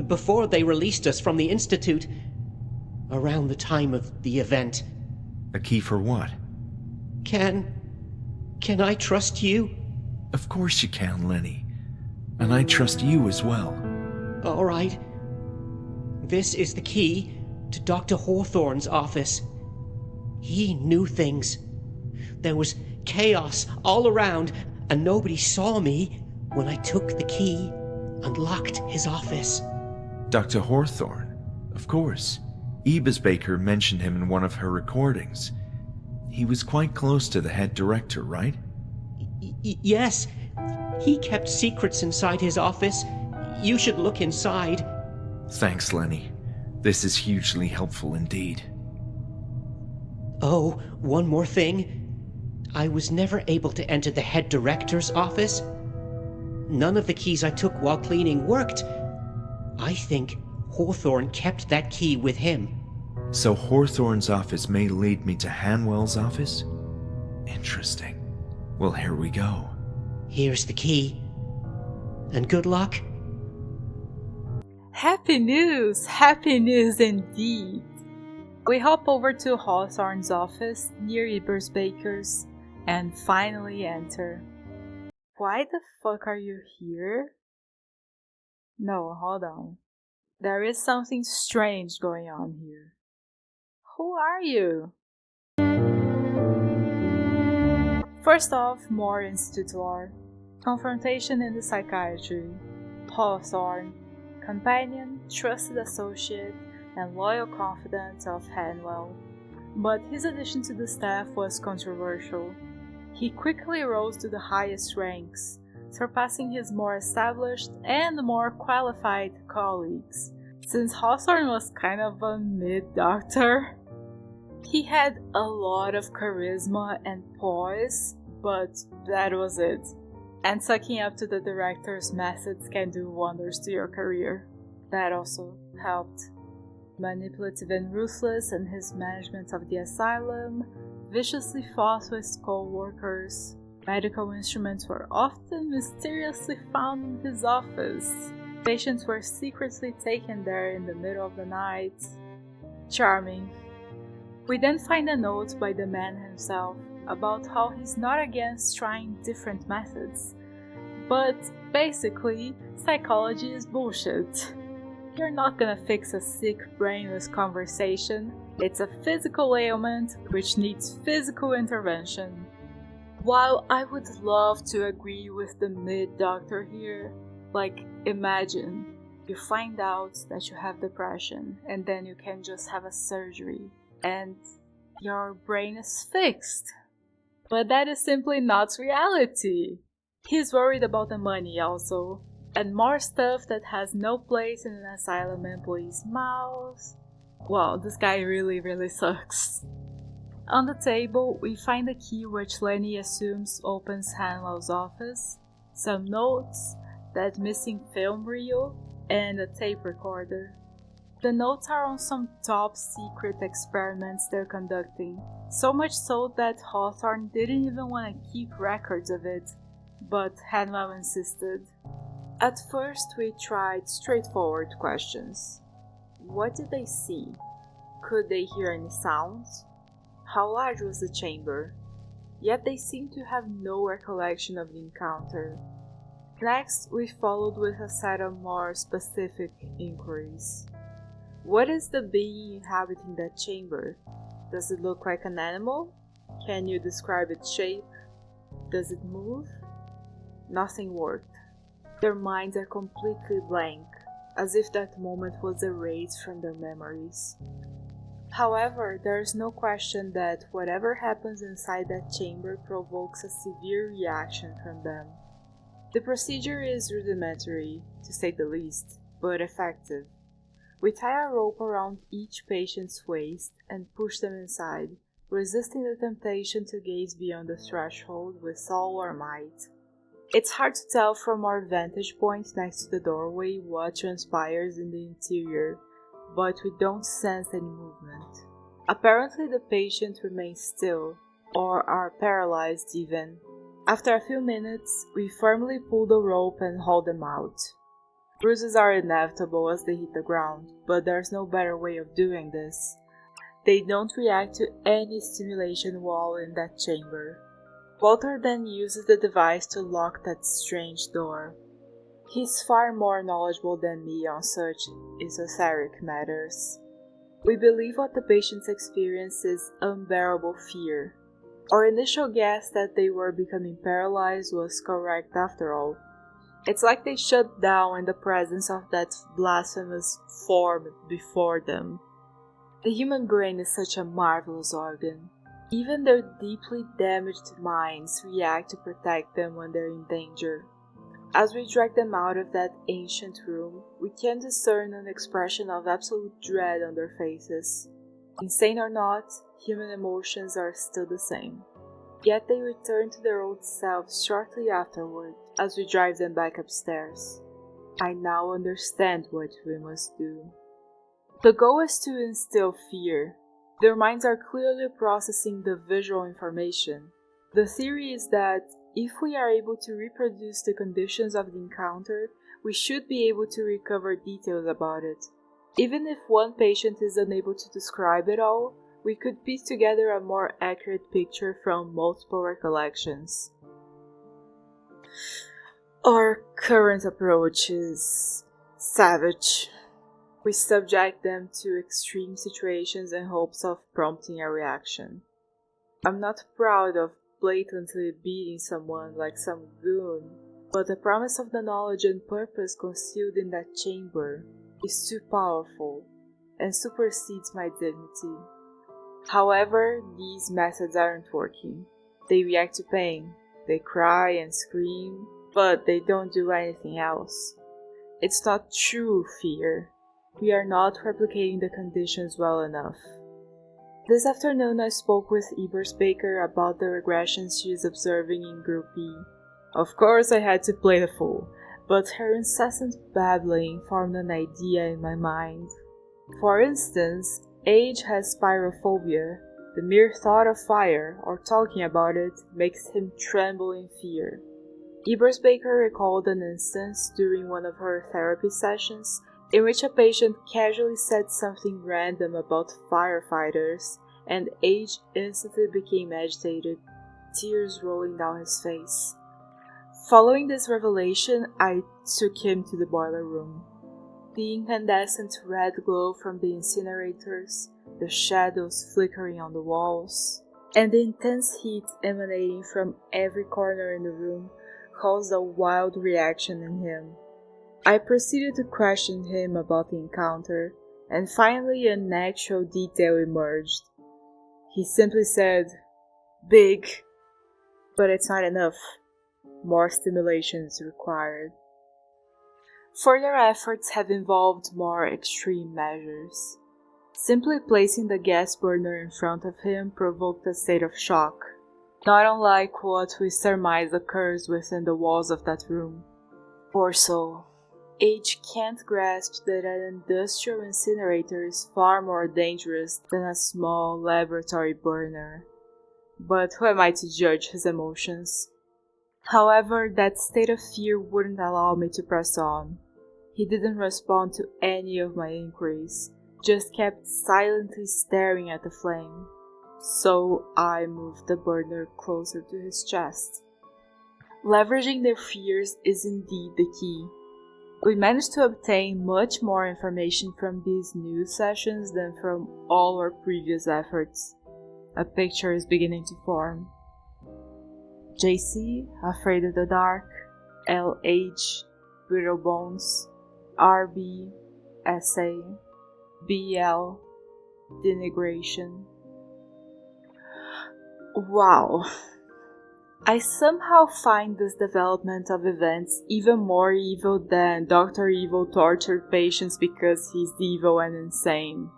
before they released us from the Institute, around the time of the event. A key for what? Can I trust you? Of course you can, Lenny. And I trust you as well. All right. This is the key to Dr. Hawthorne's office. He knew things. There was chaos all around, and nobody saw me when I took the key and locked his office. Dr. Hawthorne? Of course. Uyezd mentioned him in one of her recordings. He was quite close to the head director, right? Yes. He kept secrets inside his office. You should look inside. Thanks, Lenny. This is hugely helpful indeed. Oh, one more thing. I was never able to enter the head director's office. None of the keys I took while cleaning worked. I think Hawthorne kept that key with him. So Hawthorne's office may lead me to Hanwell's office? Interesting. Well, here we go. Here's the key. And good luck. Happy news indeed. We hop over to Hawthorne's office near Retrospective and finally enter. Why the fuck are you here? No, hold on. There is something strange going on here. Who are you? First off, more Institute lore. Confrontation in the psychiatry. Hawthorne, companion, trusted associate, and loyal confidant of Hanwell. But his addition to the staff was controversial. He quickly rose to the highest ranks, surpassing his more established and more qualified colleagues, since Hawthorne was kind of a mid-doctor. He had a lot of charisma and poise, but that was it. And sucking up to the director's methods can do wonders to your career. That also helped. Manipulative and ruthless in his management of the asylum, viciously fought with co-workers. Medical instruments were often mysteriously found in his office. Patients were secretly taken there in the middle of the night. Charming. We then find a note by the man himself about how he's not against trying different methods. But basically, psychology is bullshit. You're not gonna fix a sick brain with conversation. It's a physical ailment which needs physical intervention. While I would love to agree with the mid-doctor here, like imagine you find out that you have depression and then you can just have a surgery and your brain is fixed. But that is simply not reality. He's worried about the money also, and more stuff that has no place in an asylum employee's mouth. Wow, this guy really sucks. On the table, we find a key which Lenny assumes opens Hanwell's office, some notes, that missing film reel, and a tape recorder. The notes are on some top secret experiments they're conducting, so much so that Hawthorne didn't even want to keep records of it, but Hanwell insisted. At first we tried straightforward questions. What did they see? Could they hear any sounds? How large was the chamber? Yet they seemed to have no recollection of the encounter. Next, we followed with a set of more specific inquiries. What is the being inhabiting that chamber? Does it look like an animal? Can you describe its shape? Does it move? Nothing worked. Their minds are completely blank, as if that moment was erased from their memories. However, there is no question that whatever happens inside that chamber provokes a severe reaction from them. The procedure is rudimentary, to say the least, but effective. We tie a rope around each patient's waist and push them inside, resisting the temptation to gaze beyond the threshold with all our might. It's hard to tell from our vantage point next to the doorway what transpires in the interior, but we don't sense any movement. Apparently the patient remains still, or are paralyzed even. After a few minutes, we firmly pull the rope and haul them out. Bruises are inevitable as they hit the ground, but there's no better way of doing this. They don't react to any stimulation while in that chamber. Walter then uses the device to lock that strange door. He's far more knowledgeable than me on such esoteric matters. We believe what the patients experience is unbearable fear. Our initial guess that they were becoming paralyzed was correct after all. It's like they shut down in the presence of that blasphemous form before them. The human brain is such a marvelous organ. Even their deeply damaged minds react to protect them when they're in danger. As we drag them out of that ancient room, we can discern an expression of absolute dread on their faces. Insane or not, human emotions are still the same. Yet they return to their old selves shortly afterward, as we drive them back upstairs. I now understand what we must do. The goal is to instill fear. Their minds are clearly processing the visual information. The theory is that if we are able to reproduce the conditions of the encounter, we should be able to recover details about it. Even if one patient is unable to describe it all, we could piece together a more accurate picture from multiple recollections. Our current approach is savage. We subject them to extreme situations in hopes of prompting a reaction. I'm not proud of blatantly beating someone like some goon, but the promise of the knowledge and purpose concealed in that chamber is too powerful and supersedes my dignity. However, these methods aren't working. They react to pain, they cry and scream, but they don't do anything else. It's not true fear. We are not replicating the conditions well enough. This afternoon I spoke with Ebersbaker about the regressions she is observing in Group B. Of course I had to play the fool, but her incessant babbling formed an idea in my mind. For instance, Age has pyrophobia. The mere thought of fire, or talking about it, makes him tremble in fear. Ebersbaker recalled an instance during one of her therapy sessions in which a patient casually said something random about firefighters, and Age instantly became agitated, tears rolling down his face. Following this revelation, I took him to the boiler room. The incandescent red glow from the incinerators, the shadows flickering on the walls, and the intense heat emanating from every corner in the room caused a wild reaction in him. I proceeded to question him about the encounter, and finally an actual detail emerged. He simply said, "Big, but it's not enough. More stimulation is required." Further efforts have involved more extreme measures. Simply placing the gas burner in front of him provoked a state of shock, not unlike what we surmise occurs within the walls of that room. Or so. Age can't grasp that an industrial incinerator is far more dangerous than a small laboratory burner. But who am I to judge his emotions? However, that state of fear wouldn't allow me to press on. He didn't respond to any of my inquiries, just kept silently staring at the flame. So I moved the burner closer to his chest. Leveraging their fears is indeed the key. We managed to obtain much more information from these new sessions than from all our previous efforts. A picture is beginning to form. JC, afraid of the dark. LH, brittle bones. RB, SA. BL, denigration. Wow. I somehow find this development of events even more evil than Dr. Evil tortured patients because he's evil and insane.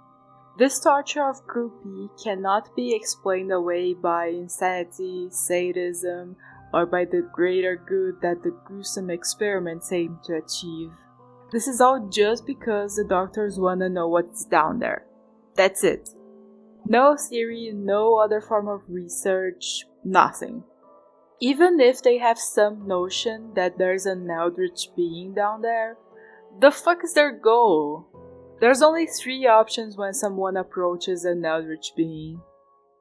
This torture of Group B cannot be explained away by insanity, sadism, or by the greater good that the gruesome experiments aim to achieve. This is all just because the doctors want to know what's down there. That's it. No theory, no other form of research, nothing. Even if they have some notion that there's an eldritch being down there, the fuck is their goal? There's only 3 options when someone approaches an eldritch being.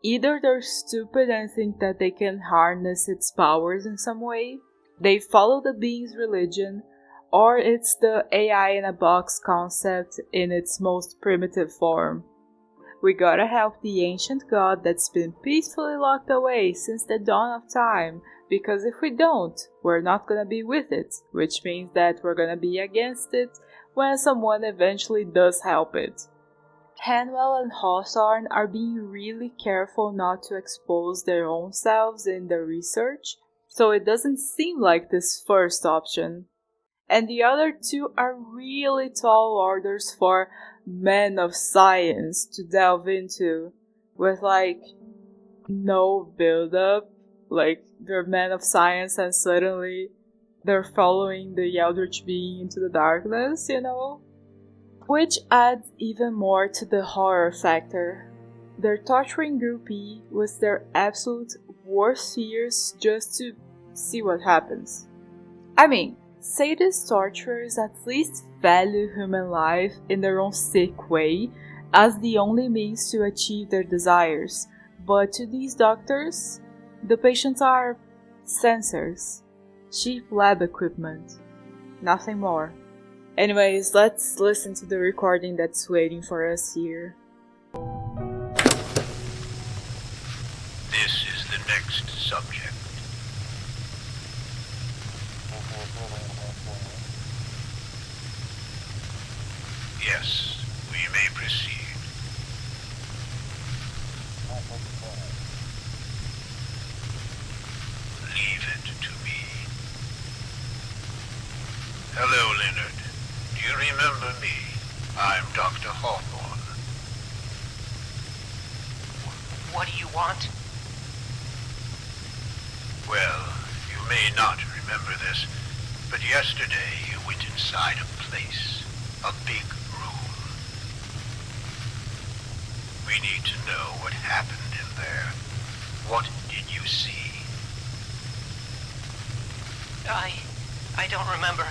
Either they're stupid and think that they can harness its powers in some way, they follow the being's religion, or it's the AI in a box concept in its most primitive form. We gotta help the ancient god that's been peacefully locked away since the dawn of time, because if we don't, we're not gonna be with it, which means that we're gonna be against it when someone eventually does help it. Hanwell and Hawthorne are being really careful not to expose their own selves in the research, so it doesn't seem like this first option. And the other two are really tall orders for men of science to delve into, with like no build up. Like they're men of science and suddenly they're following the Eldritch being into the darkness, you know? Which adds even more to the horror factor. They're torturing Groupie with their absolute worst fears just to see what happens. I mean, sadist torturers at least value human life in their own sick way as the only means to achieve their desires, but to these doctors, the patients are sensors, cheap lab equipment, nothing more. Anyways, let's listen to the recording that's waiting for us here. This is the next subject. Yes, we may proceed. Leave it to me. Hello, Leonard. Do you remember me? I'm Dr. Hawthorne. What do you want? Well, you may not remember this, but yesterday you went inside a place, a big room. We need to know what happened in there. What did you see? I don't remember.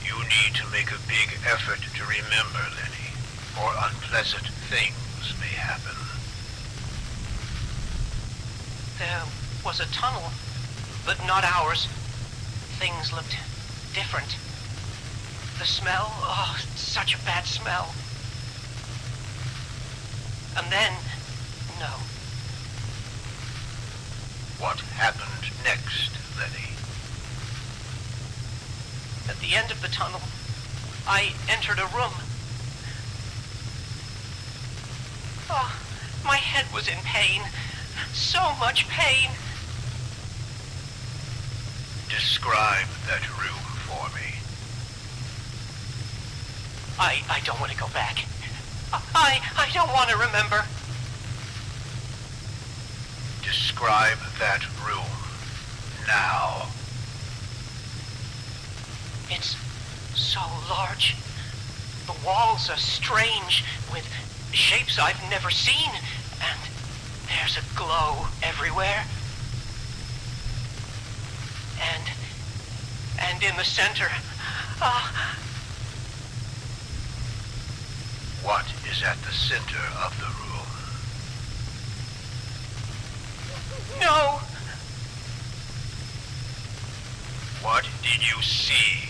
You need to make a big effort to remember, Lenny, or unpleasant things may happen. There was a tunnel, but not ours. Things looked different. The smell, oh, such a bad smell. And then, no. What happened next, Lenny? At the end of the tunnel, I entered a room. Oh, my head was in pain. So much pain. Describe that room for me. I don't want to go back. I don't want to remember. Describe that room now. It's so large. The walls are strange, with shapes I've never seen, and there's a glow everywhere. And in the center, What is at the center of the room? no! What did you see?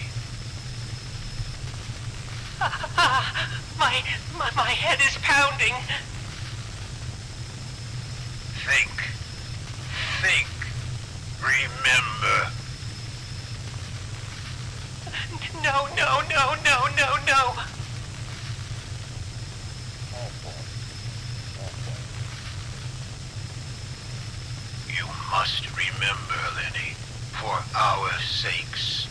My head is pounding. Think. Remember. No. You must remember, Lenny, for our sakes.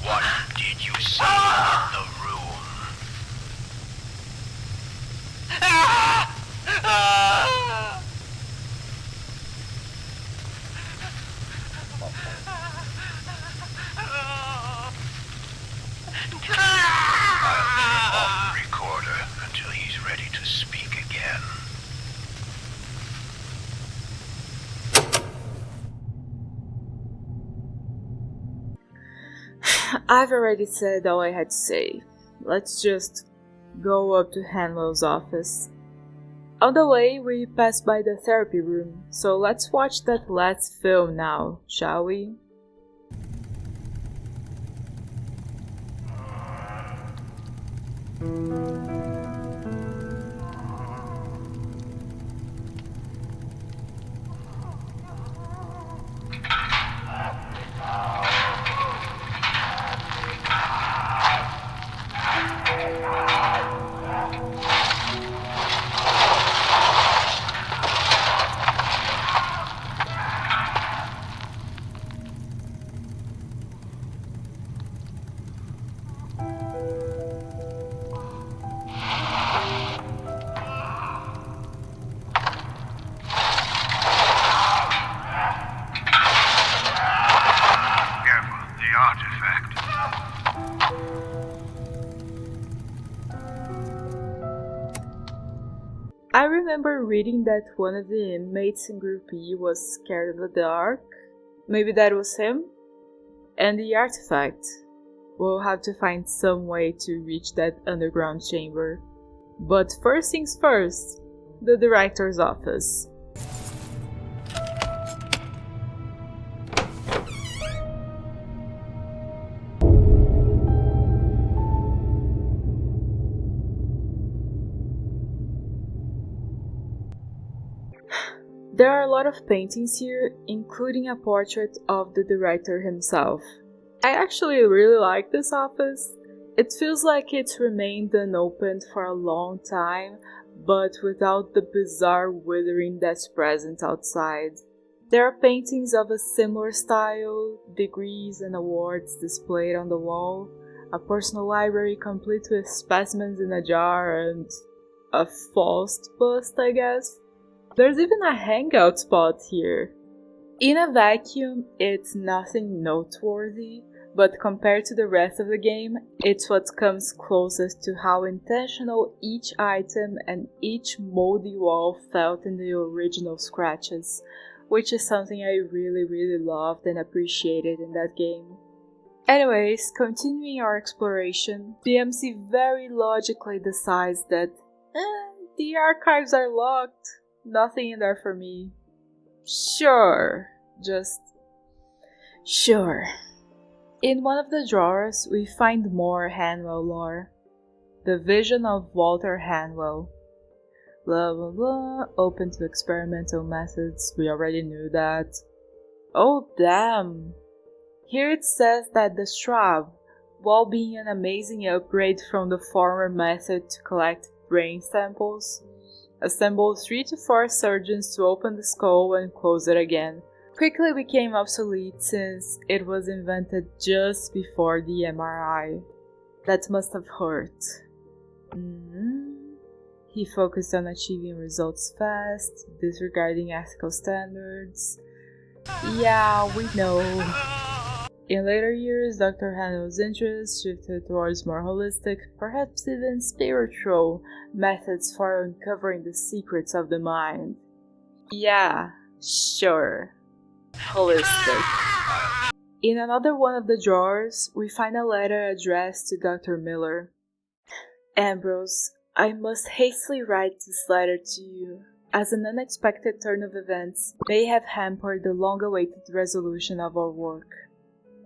What did you see in the room? I'll turn off the recorder until he's ready to speak again. I've already said all I had to say. Let's just go up to Hanwell's office. On the way, we pass by the therapy room, so let's watch that last film now, shall we? I remember reading that one of the inmates in Group E was scared of the dark. Maybe that was him? And the artifact. We'll have to find some way to reach that underground chamber. But first things first, the director's office. There are a lot of paintings here, including a portrait of the director himself. I actually really like this office. It feels like it's remained unopened for a long time, but without the bizarre withering that's present outside. There are paintings of a similar style, degrees and awards displayed on the wall, a personal library complete with specimens in a jar, and a Faust bust, I guess. There's even a hangout spot here. In a vacuum, it's nothing noteworthy, but compared to the rest of the game, it's what comes closest to how intentional each item and each moldy wall felt in the original scratches, which is something I really loved and appreciated in that game. Anyways, continuing our exploration, the MC very logically decides that, the archives are locked. Nothing in there for me. Sure. In one of the drawers, we find more Hanwell lore. The vision of Walter Hanwell. Blah blah blah, open to experimental methods, we already knew that. Oh damn! Here it says that the Strab, while being an amazing upgrade from the former method to collect brain samples, assembled 3 to 4 surgeons to open the skull and close it again. Quickly became obsolete since it was invented just before the MRI. That must have hurt. He focused on achieving results fast, disregarding ethical standards. Yeah, we know. In later years, Dr. Hanwell's interest shifted towards more holistic, perhaps even spiritual, methods for uncovering the secrets of the mind. Yeah, sure. Holistic. In another one of the drawers, we find a letter addressed to Dr. Miller. Ambrose, I must hastily write this letter to you, as an unexpected turn of events may have hampered the long-awaited resolution of our work.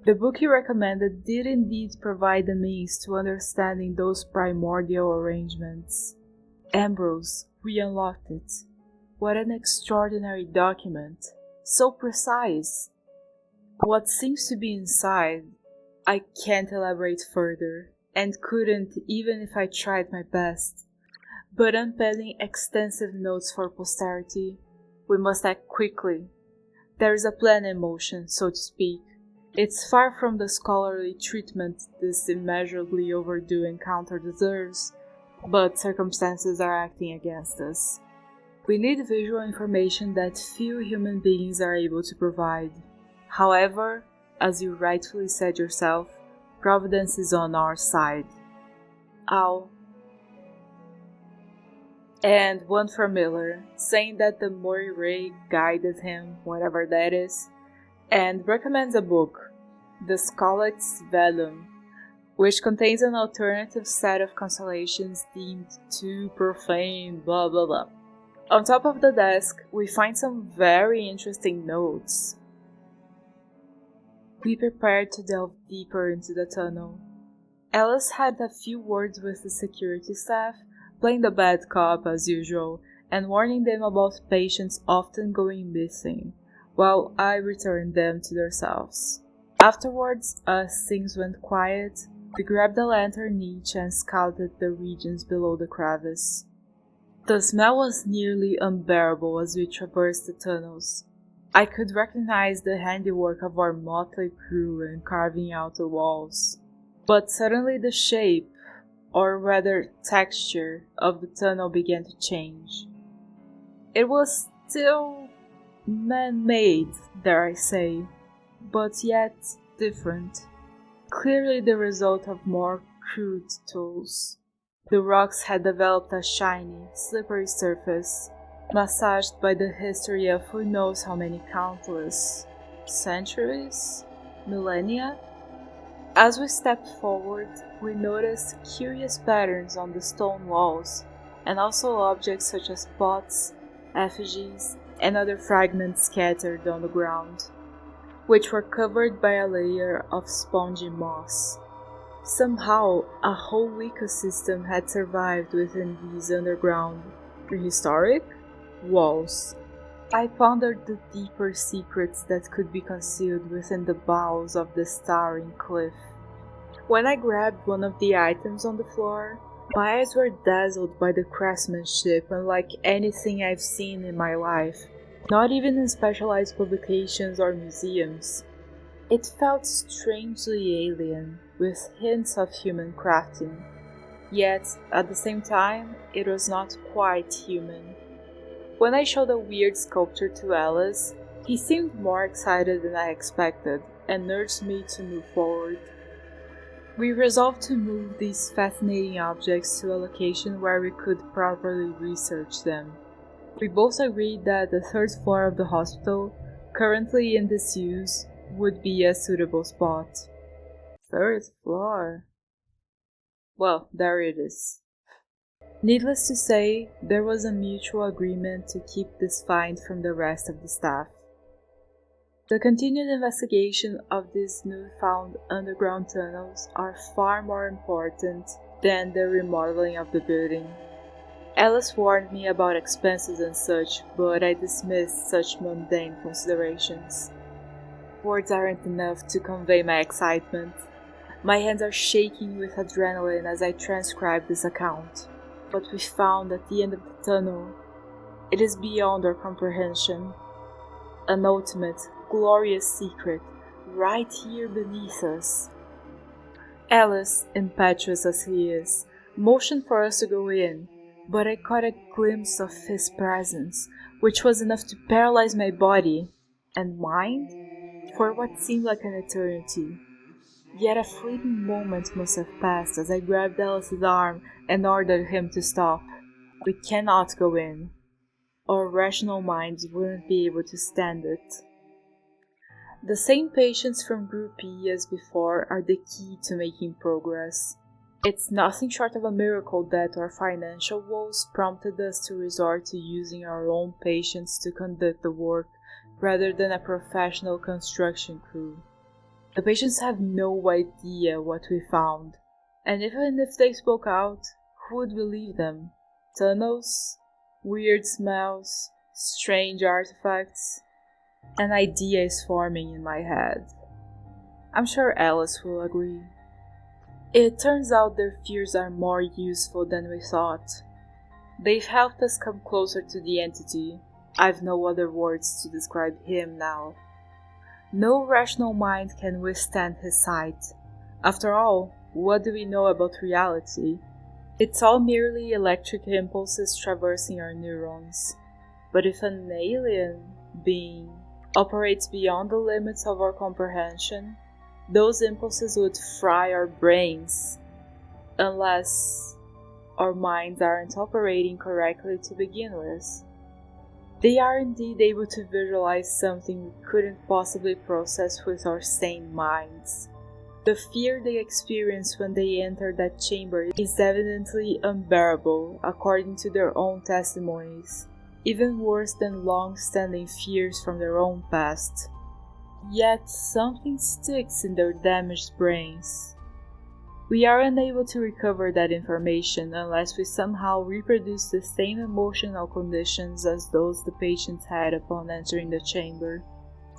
The book you recommended did indeed provide the means to understanding those primordial arrangements. Ambrose, we unlocked it. What an extraordinary document. So precise. What seems to be inside, I can't elaborate further, and couldn't even if I tried my best. But unpenning extensive notes for posterity, we must act quickly. There is a plan in motion, so to speak. It's far from the scholarly treatment this immeasurably overdue encounter deserves, but circumstances are acting against us. We need visual information that few human beings are able to provide. However, as you rightfully said yourself, Providence is on our side. Ow. And one from Miller, saying that the Mori Ray guided him, whatever that is, and recommends a book, the ASYLUM, which contains an alternative set of constellations deemed too profane, blah blah blah. On top of the desk, we find some very interesting notes. We prepared to delve deeper into the tunnel. Alice had a few words with the security staff, playing the bad cop as usual, and warning them about patients often going missing, while I returned them to themselves. Afterwards, as things went quiet, we grabbed a lantern each and scouted the regions below the crevice. The smell was nearly unbearable as we traversed the tunnels. I could recognize the handiwork of our motley crew in carving out the walls. But suddenly the shape, or rather texture, of the tunnel began to change. It was still man-made, dare I say, but yet different. Clearly the result of more crude tools. The rocks had developed a shiny, slippery surface, massaged by the history of who knows how many countless centuries? Millennia? As we stepped forward, we noticed curious patterns on the stone walls, and also objects such as pots, effigies, and other fragments scattered on the ground, which were covered by a layer of spongy moss. Somehow, a whole ecosystem had survived within these underground, prehistoric walls. I pondered the deeper secrets that could be concealed within the bowels of this towering cliff. When I grabbed one of the items on the floor, my eyes were dazzled by the craftsmanship unlike anything I've seen in my life, not even in specialized publications or museums. It felt strangely alien, with hints of human crafting, yet at the same time it was not quite human. When I showed a weird sculpture to Alice, he seemed more excited than I expected and urged me to move forward. We resolved to move these fascinating objects to a location where we could properly research them. We both agreed that the third floor of the hospital, currently in disuse, would be a suitable spot. Third floor? Well, there it is. Needless to say, there was a mutual agreement to keep this find from the rest of the staff. The continued investigation of these newfound underground tunnels are far more important than the remodeling of the building. Alice warned me about expenses and such, but I dismissed such mundane considerations. Words aren't enough to convey my excitement. My hands are shaking with adrenaline as I transcribe this account. What we found at the end of the tunnel, it is beyond our comprehension. An ultimate, glorious secret, right here beneath us. Alice, impetuous as he is, motioned for us to go in, but I caught a glimpse of his presence, which was enough to paralyze my body and mind for what seemed like an eternity. Yet a fleeting moment must have passed as I grabbed Alice's arm and ordered him to stop. We cannot go in. Our rational minds wouldn't be able to stand it. The same patients from Group E as before are the key to making progress. It's nothing short of a miracle that our financial woes prompted us to resort to using our own patients to conduct the work rather than a professional construction crew. The patients have no idea what we found, and even if they spoke out, who would believe them? Tunnels? Weird smells? Strange artifacts? An idea is forming in my head. I'm sure Alice will agree. It turns out their fears are more useful than we thought. They've helped us come closer to the entity. I've no other words to describe him now. No rational mind can withstand his sight. After all, what do we know about reality? It's all merely electric impulses traversing our neurons. But if an alien being operates beyond the limits of our comprehension, those impulses would fry our brains, unless our minds aren't operating correctly to begin with. They are indeed able to visualize something we couldn't possibly process with our sane minds. The fear they experience when they enter that chamber is evidently unbearable, according to their own testimonies, even worse than long-standing fears from their own past. Yet something sticks in their damaged brains. We are unable to recover that information unless we somehow reproduce the same emotional conditions as those the patients had upon entering the chamber.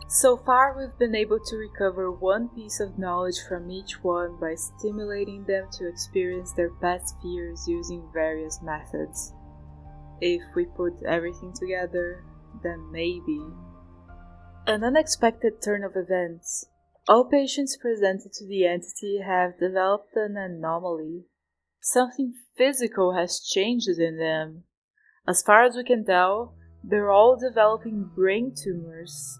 So far, we've been able to recover one piece of knowledge from each one by stimulating them to experience their past fears using various methods. If we put everything together, then maybe. An unexpected turn of events. All patients presented to the entity have developed an anomaly. Something physical has changed in them. As far as we can tell, they're all developing brain tumors.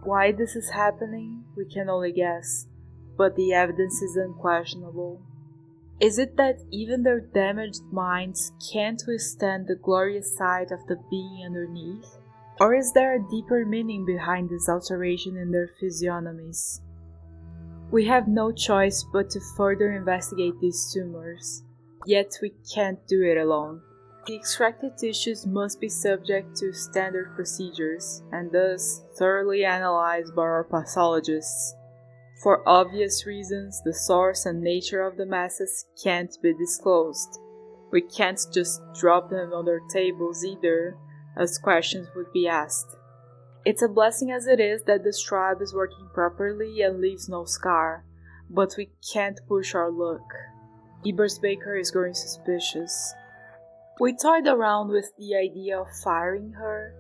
Why this is happening, we can only guess, but the evidence is unquestionable. Is it that even their damaged minds can't withstand the glorious sight of the being underneath? Or is there a deeper meaning behind this alteration in their physiognomies? We have no choice but to further investigate these tumors, yet we can't do it alone. The extracted tissues must be subject to standard procedures, and thus thoroughly analyzed by our pathologists. For obvious reasons, the source and nature of the masses can't be disclosed. We can't just drop them on their tables either, as questions would be asked. It's a blessing as it is that the strab is working properly and leaves no scar, but we can't push our luck. Ebersbacher is growing suspicious. We toyed around with the idea of firing her,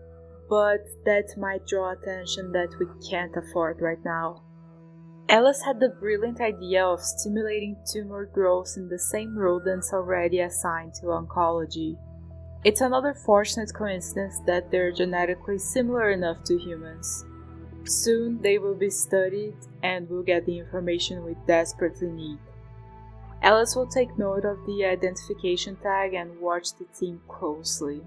but that might draw attention that we can't afford right now. Alice had the brilliant idea of stimulating tumor growth in the same rodents already assigned to oncology. It's another fortunate coincidence that they're genetically similar enough to humans. Soon they will be studied and we'll get the information we desperately need. Alice will take note of the identification tag and watch the team closely.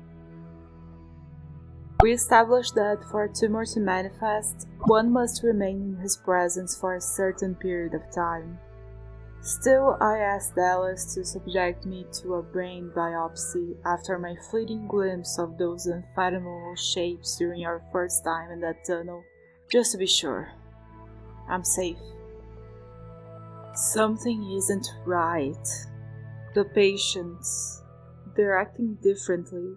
We established that for a tumor to manifest, one must remain in his presence for a certain period of time. Still, I asked Alice to subject me to a brain biopsy after my fleeting glimpse of those unfathomable shapes during our first time in that tunnel, just to be sure. I'm safe. Something isn't right. The patients, they're acting differently.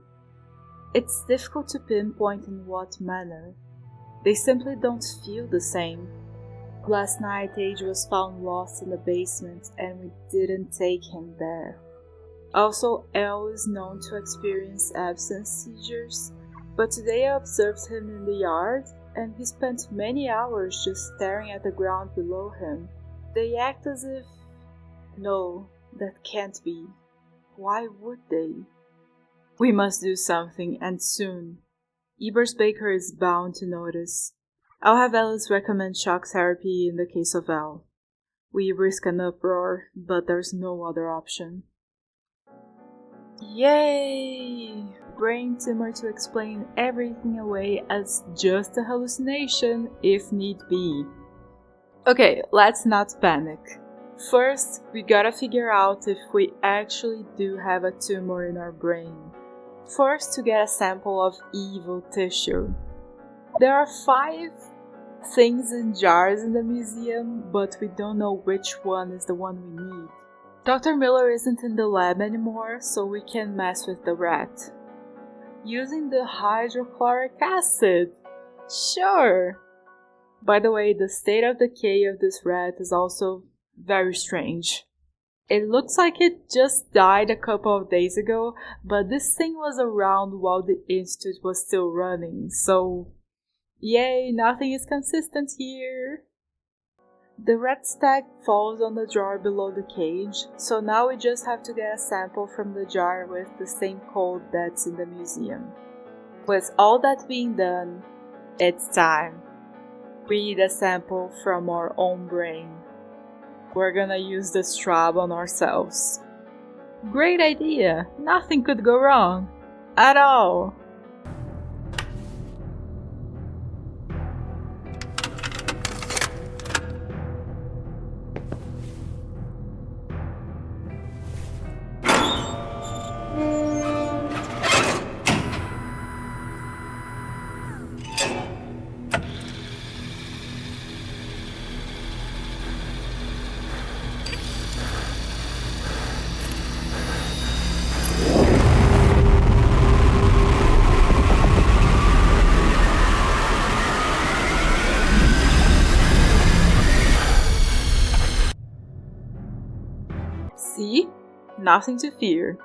It's difficult to pinpoint in what manner. They simply don't feel the same. Last night, Age was found lost in the basement and we didn't take him there. Also, Elle is known to experience absence seizures, but today I observed him in the yard and he spent many hours just staring at the ground below him. They act as if... No, that can't be. Why would they? We must do something, and soon. Ebersbacher is bound to notice. I'll have Alice recommend shock therapy in the case of Elle. We risk an uproar, but there's no other option. Yay! Brain tumor to explain everything away as just a hallucination, if need be. Okay, let's not panic. First, we gotta figure out if we actually do have a tumor in our brain. First, to get a sample of evil tissue. There are 5 things in jars in the museum, but we don't know which one is the one we need. Dr. Miller isn't in the lab anymore, so we can mess with the rat. Using the hydrochloric acid? Sure! By the way, the state of decay of this rat is also very strange. It looks like it just died a couple of days ago, but this thing was around while the institute was still running, so... Yay, nothing is consistent here! The rat stack falls on the jar below the cage, so now we just have to get a sample from the jar with the same code that's in the museum. With all that being done, it's time. We need a sample from our own brain. We're gonna use the strab on ourselves. Great idea! Nothing could go wrong. At all! See? Nothing to fear.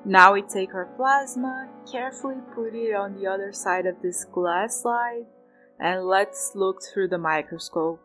Now we take our plasma, carefully put it on the other side of this glass slide, and let's look through the microscope.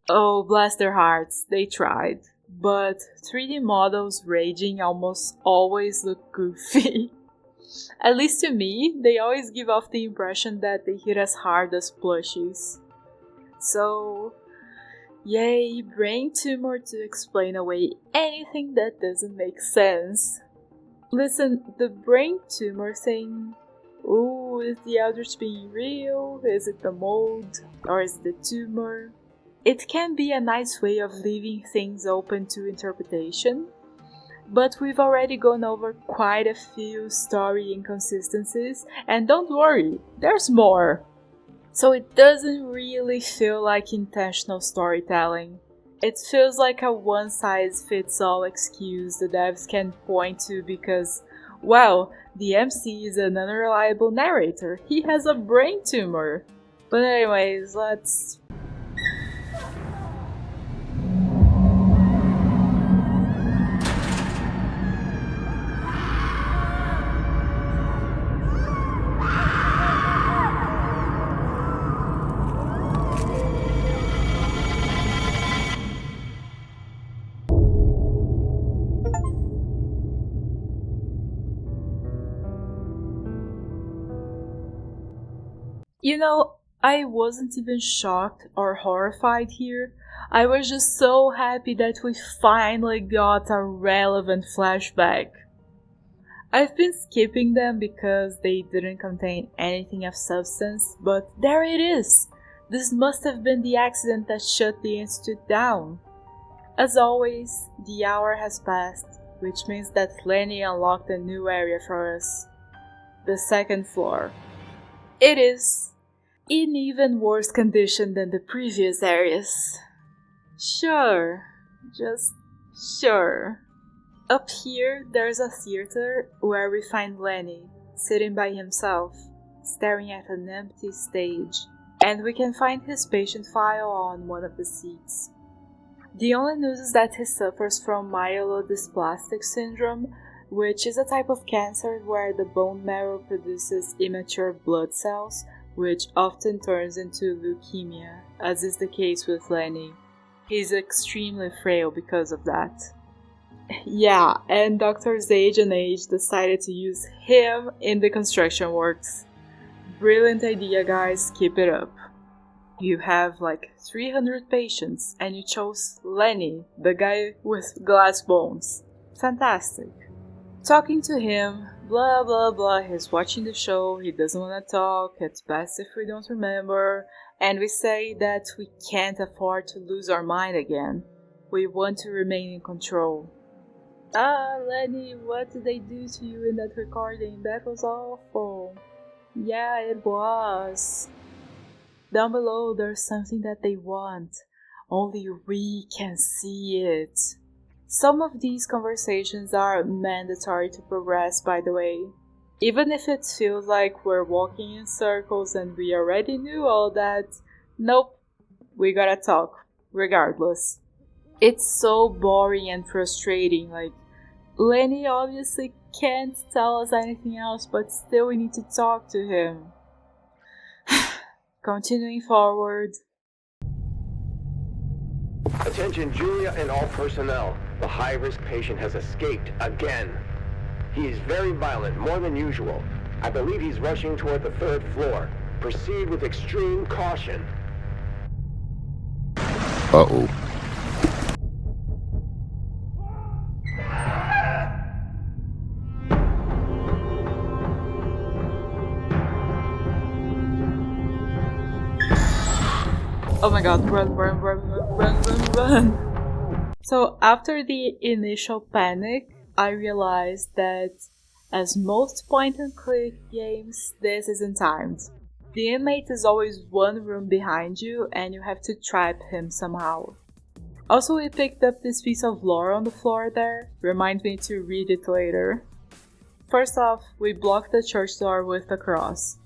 Oh, bless their hearts, they tried. But 3D models raging almost always look goofy. At least to me, they always give off the impression that they hit as hard as plushies. So, yay, brain tumor to explain away anything that doesn't make sense. Listen, the brain tumor thing... Ooh, is the Eldritch being real? Is it the mold? Or is it the tumor? It can be a nice way of leaving things open to interpretation, but we've already gone over quite a few story inconsistencies, and don't worry, there's more! So it doesn't really feel like intentional storytelling. It feels like a one-size-fits-all excuse the devs can point to because, well, the MC is an unreliable narrator, he has a brain tumor. But anyways, let's... You know, I wasn't even shocked or horrified here. I was just so happy that we finally got a relevant flashback. I've been skipping them because they didn't contain anything of substance, but there it is! This must have been the accident that shut the institute down. As always, the hour has passed, which means that Lenny unlocked a new area for us. The second floor. It is in even worse condition than the previous areas. Sure, just sure. Up here, there's a theater where we find Lenny, sitting by himself, staring at an empty stage, and we can find his patient file on one of the seats. The only news is that he suffers from myelodysplastic syndrome, which is a type of cancer where the bone marrow produces immature blood cells, which often turns into leukemia, as is the case with Lenny. He's extremely frail because of that. Yeah, and Drs. Age and Age decided to use him in the construction works. Brilliant idea, guys, keep it up. You have like 300 patients and you chose Lenny, the guy with glass bones. Fantastic. Talking to him, blah blah blah, he's watching the show, he doesn't want to talk, it's best if we don't remember, and we say that we can't afford to lose our mind again. We want to remain in control. Ah, Lenny, what did they do to you in that recording? That was awful. Yeah, it was. Down below there's something that they want. Only we can see it. Some of these conversations are mandatory to progress, by the way. Even if it feels like we're walking in circles and we already knew all that, nope, we gotta talk, regardless. It's so boring and frustrating, like, Lenny obviously can't tell us anything else, but still we need to talk to him. Continuing forward. Attention Julia and all personnel. The high-risk patient has escaped again. He is very violent, more than usual. I believe he's rushing toward the 3rd floor. Proceed with extreme caution. Uh-oh. Oh my god, run. So after the initial panic, I realized that as most point-and-click games, this isn't timed. The inmate is always one room behind you and you have to trap him somehow. Also, we picked up this piece of lore on the floor there, remind me to read it later. First off, we blocked the church door with a cross.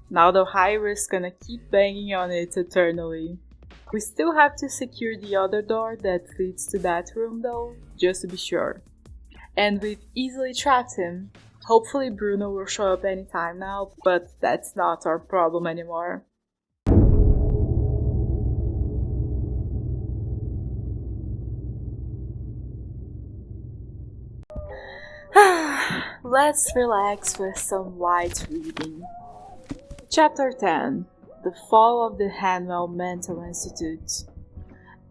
Now the high-risk gonna keep banging on it eternally. We still have to secure the other door that leads to that room though, just to be sure. And we've easily trapped him. Hopefully Bruno will show up anytime now, but that's not our problem anymore. Let's relax with some light reading. Chapter 10. The Fall of the Hanwell Mental Institute.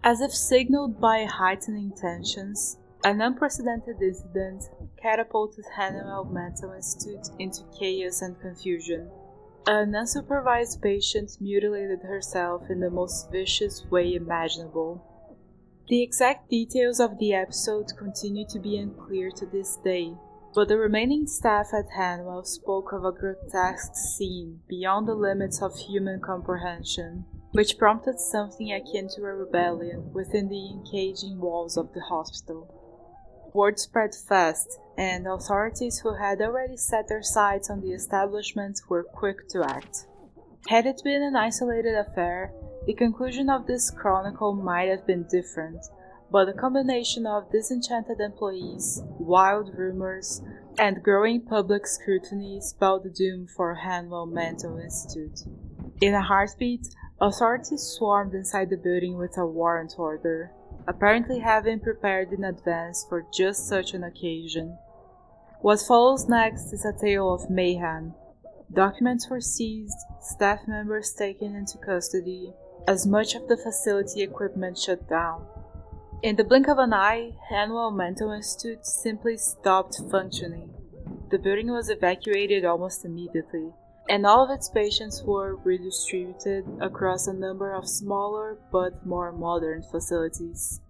As if signaled by heightening tensions, an unprecedented incident catapulted Hanwell Mental Institute into chaos and confusion. An unsupervised patient mutilated herself in the most vicious way imaginable. The exact details of the episode continue to be unclear to this day, but the remaining staff at Hanwell spoke of a grotesque scene beyond the limits of human comprehension, which prompted something akin to a rebellion within the encaging walls of the hospital. Word spread fast, and authorities who had already set their sights on the establishment were quick to act. Had it been an isolated affair, the conclusion of this chronicle might have been different, but the combination of disenchanted employees, wild rumors, and growing public scrutiny spelled doom for Hanwell Mental Institute. In a heartbeat, authorities swarmed inside the building with a warrant order, apparently having prepared in advance for just such an occasion. What follows next is a tale of mayhem. Documents were seized, staff members taken into custody, as much of the facility equipment shut down. In the blink of an eye, Hanwell Mental Institute simply stopped functioning. The building was evacuated almost immediately, and all of its patients were redistributed across a number of smaller but more modern facilities.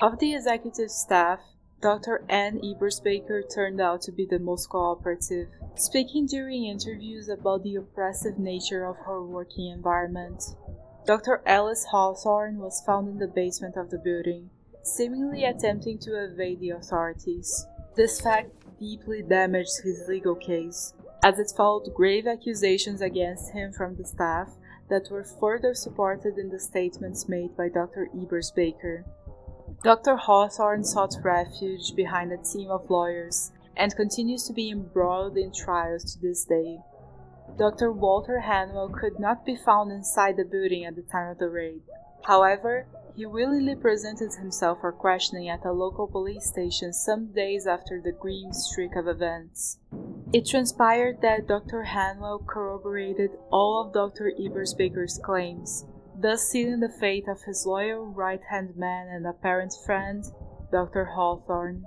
Of the executive staff, Dr. Ann Ebersbaker turned out to be the most cooperative, speaking during interviews about the oppressive nature of her working environment. Dr. Ellis Hawthorne was found in the basement of the building, seemingly attempting to evade the authorities. This fact deeply damaged his legal case, as it followed grave accusations against him from the staff that were further supported in the statements made by Dr. Ebersbaker. Dr. Hawthorne sought refuge behind a team of lawyers and continues to be embroiled in trials to this day. Dr. Walter Hanwell could not be found inside the building at the time of the raid. However, he willingly presented himself for questioning at a local police station some days after the grim streak of events. It transpired that Dr. Hanwell corroborated all of Dr. Ebersbaker's claims, thus sealing the fate of his loyal right-hand man and apparent friend, Dr. Hawthorne.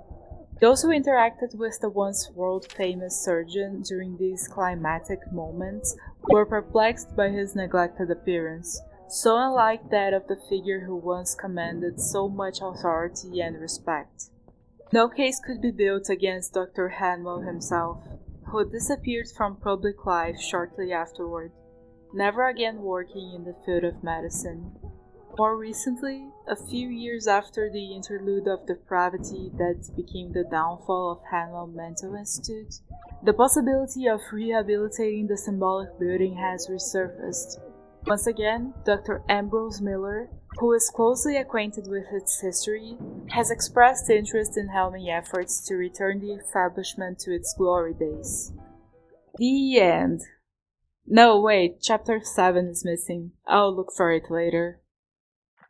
Those who interacted with the once world-famous surgeon during these climatic moments were perplexed by his neglected appearance, so unlike that of the figure who once commanded so much authority and respect. No case could be built against Dr. Hanwell himself, who disappeared from public life shortly afterward, never again working in the field of medicine. More recently, a few years after the interlude of depravity that became the downfall of Hanwell Mental Institute, the possibility of rehabilitating the symbolic building has resurfaced. Once again, Dr. Ambrose Miller, who is closely acquainted with its history, has expressed interest in helming efforts to return the establishment to its glory days. The end. No, wait, chapter 7 is missing. I'll look for it later.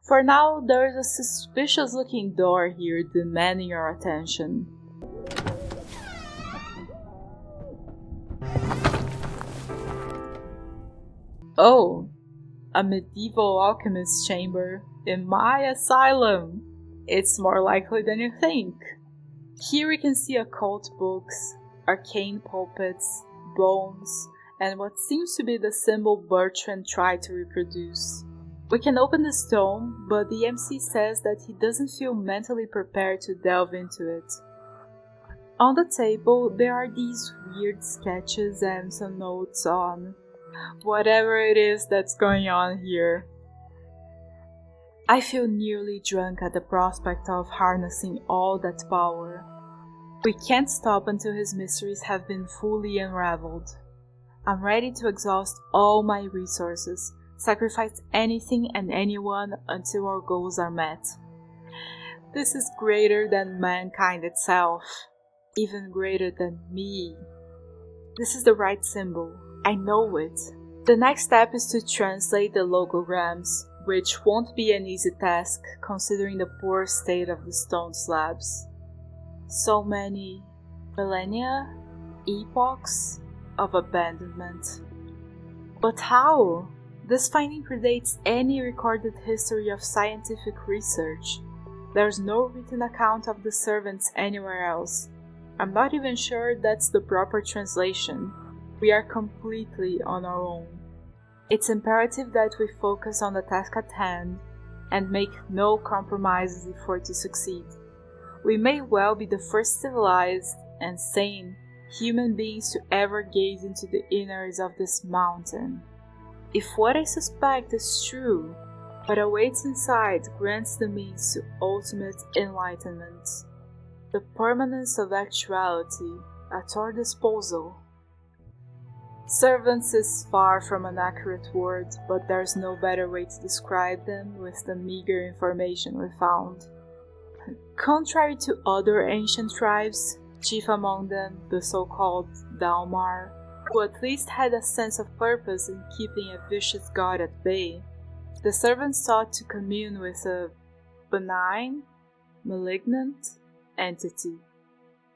For now, there is a suspicious-looking door here demanding your attention. Oh, a medieval alchemist's chamber in my asylum. It's more likely than you think. Here we can see occult books, arcane pulpits, bones, and what seems to be the symbol Bertrand tried to reproduce. We can open the stone, but the MC says that he doesn't feel mentally prepared to delve into it. On the table, there are these weird sketches and some notes on whatever it is that's going on here. I feel nearly drunk at the prospect of harnessing all that power. We can't stop until his mysteries have been fully unraveled. I'm ready to exhaust all my resources, sacrifice anything and anyone until our goals are met. This is greater than mankind itself, even greater than me. This is the right symbol, I know it. The next step is to translate the logograms, which won't be an easy task considering the poor state of the stone slabs. So many millennia, epochs of abandonment. But how? This finding predates any recorded history of scientific research. There's no written account of the servants anywhere else. I'm not even sure that's the proper translation. We are completely on our own. It's imperative that we focus on the task at hand and make no compromises if we're to succeed. We may well be the first civilized and sane human beings to ever gaze into the innards of this mountain. If what I suspect is true, what awaits inside grants the means to ultimate enlightenment. The permanence of actuality at our disposal. Servants is far from an accurate word, but there's no better way to describe them with the meager information we found. Contrary to other ancient tribes, chief among them the so-called Dalmar, who at least had a sense of purpose in keeping a vicious god at bay, the servants sought to commune with a benign, malignant entity.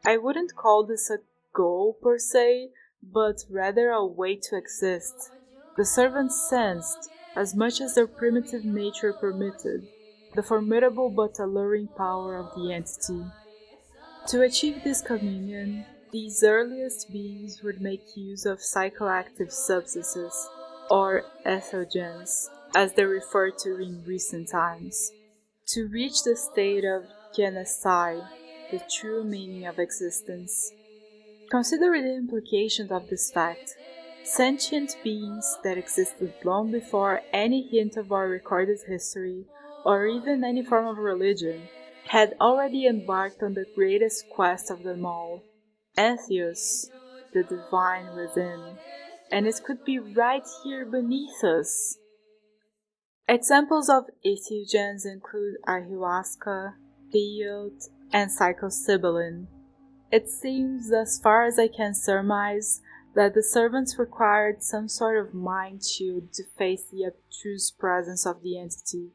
I wouldn't call this a goal per se, but rather a way to exist. The servants sensed, as much as their primitive nature permitted, the formidable but alluring power of the entity. To achieve this communion, these earliest beings would make use of psychoactive substances, or ethogens, as they're referred to in recent times, to reach the state of Genocide, the true meaning of existence. Consider the implications of this fact. Sentient beings that existed long before any hint of our recorded history, or even any form of religion, had already embarked on the greatest quest of them all, Entheos, the divine within, and it could be right here beneath us. Examples of entheogens include ayahuasca, peyote, and psilocybin. It seems, as far as I can surmise, that the servants required some sort of mind shield to face the obtruse presence of the entity.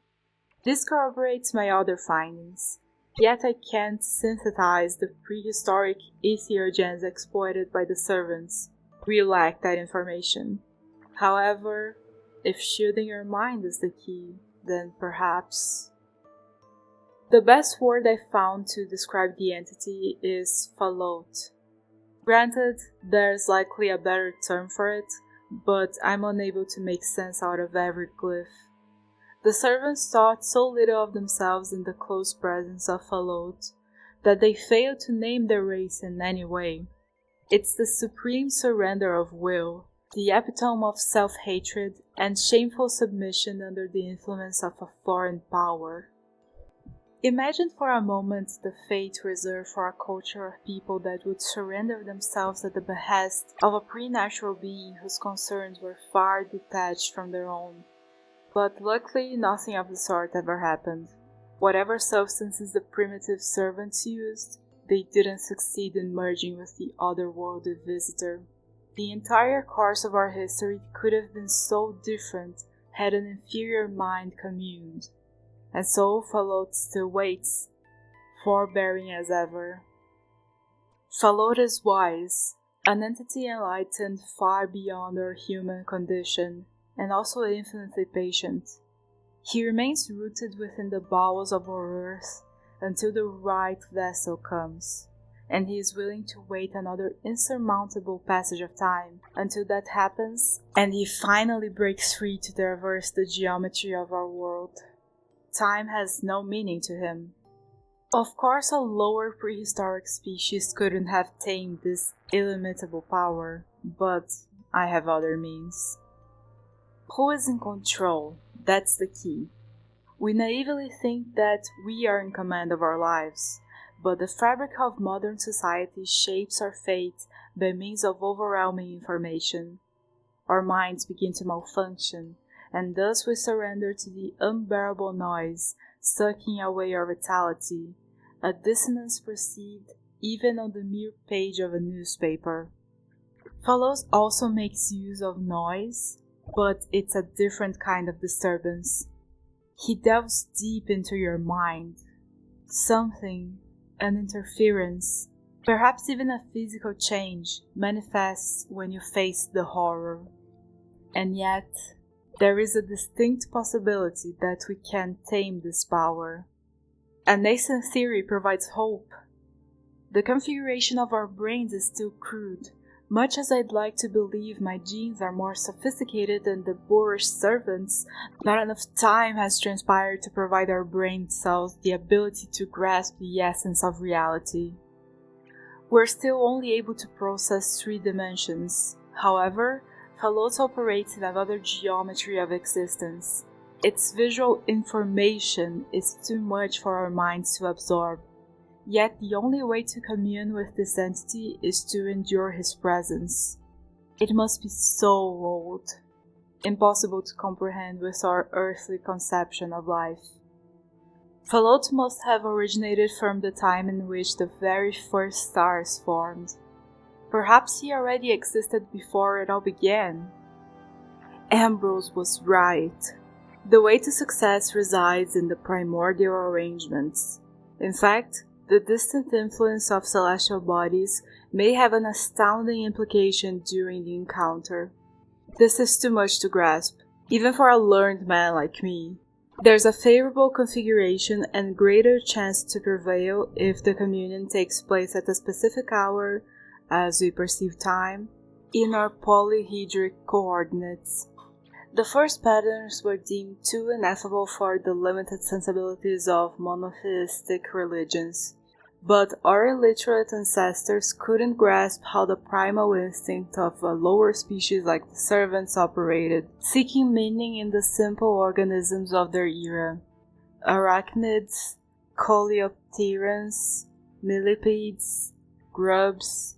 This corroborates my other findings, yet I can't synthesize the prehistoric entheogens exploited by the servants. We lack that information. However, if shielding your mind is the key, then perhaps... The best word I found to describe the entity is falot. Granted, there's likely a better term for it, but I'm unable to make sense out of every glyph. The servants thought so little of themselves in the close presence of falot that they failed to name their race in any way. It's the supreme surrender of will, the epitome of self-hatred and shameful submission under the influence of a foreign power. Imagine for a moment the fate reserved for a culture of people that would surrender themselves at the behest of a pre-natural being whose concerns were far detached from their own. But luckily, nothing of the sort ever happened. Whatever substances the primitive servants used, they didn't succeed in merging with the otherworldly visitor. The entire course of our history could have been so different had an inferior mind communed. And so Falot still waits, forbearing as ever. Falot is wise, an entity enlightened far beyond our human condition, and also infinitely patient. He remains rooted within the bowels of our earth until the right vessel comes, and he is willing to wait another insurmountable passage of time until that happens and he finally breaks free to traverse the geometry of our world. Time has no meaning to him. Of course, a lower prehistoric species couldn't have tamed this illimitable power, but I have other means. Who is in control? That's the key. We naively think that we are in command of our lives, but the fabric of modern society shapes our fate by means of overwhelming information. Our minds begin to malfunction, and thus we surrender to the unbearable noise, sucking away our vitality, a dissonance perceived even on the mere page of a newspaper. Fallows also makes use of noise, but it's a different kind of disturbance. He delves deep into your mind. Something, an interference, perhaps even a physical change, manifests when you face the horror. And yet, there is a distinct possibility that we can tame this power. A nascent theory provides hope. The configuration of our brains is still crude. Much as I'd like to believe my genes are more sophisticated than the boorish servants, not enough time has transpired to provide our brain cells the ability to grasp the essence of reality. We're still only able to process 3 dimensions. However, Fallows operates in another geometry of existence. Its visual information is too much for our minds to absorb. Yet the only way to commune with this entity is to endure his presence. It must be so old, impossible to comprehend with our earthly conception of life. Fallout must have originated from the time in which the very first stars formed. Perhaps he already existed before it all began. Ambrose was right. The way to success resides in the primordial arrangements. In fact, the distant influence of celestial bodies may have an astounding implication during the encounter. This is too much to grasp, even for a learned man like me. There's a favorable configuration and greater chance to prevail if the communion takes place at a specific hour, as we perceive time, in our polyhedric coordinates. The first patterns were deemed too ineffable for the limited sensibilities of monotheistic religions, but our illiterate ancestors couldn't grasp how the primal instinct of a lower species like the servants operated, seeking meaning in the simple organisms of their era. Arachnids, coleopterans, millipedes, grubs,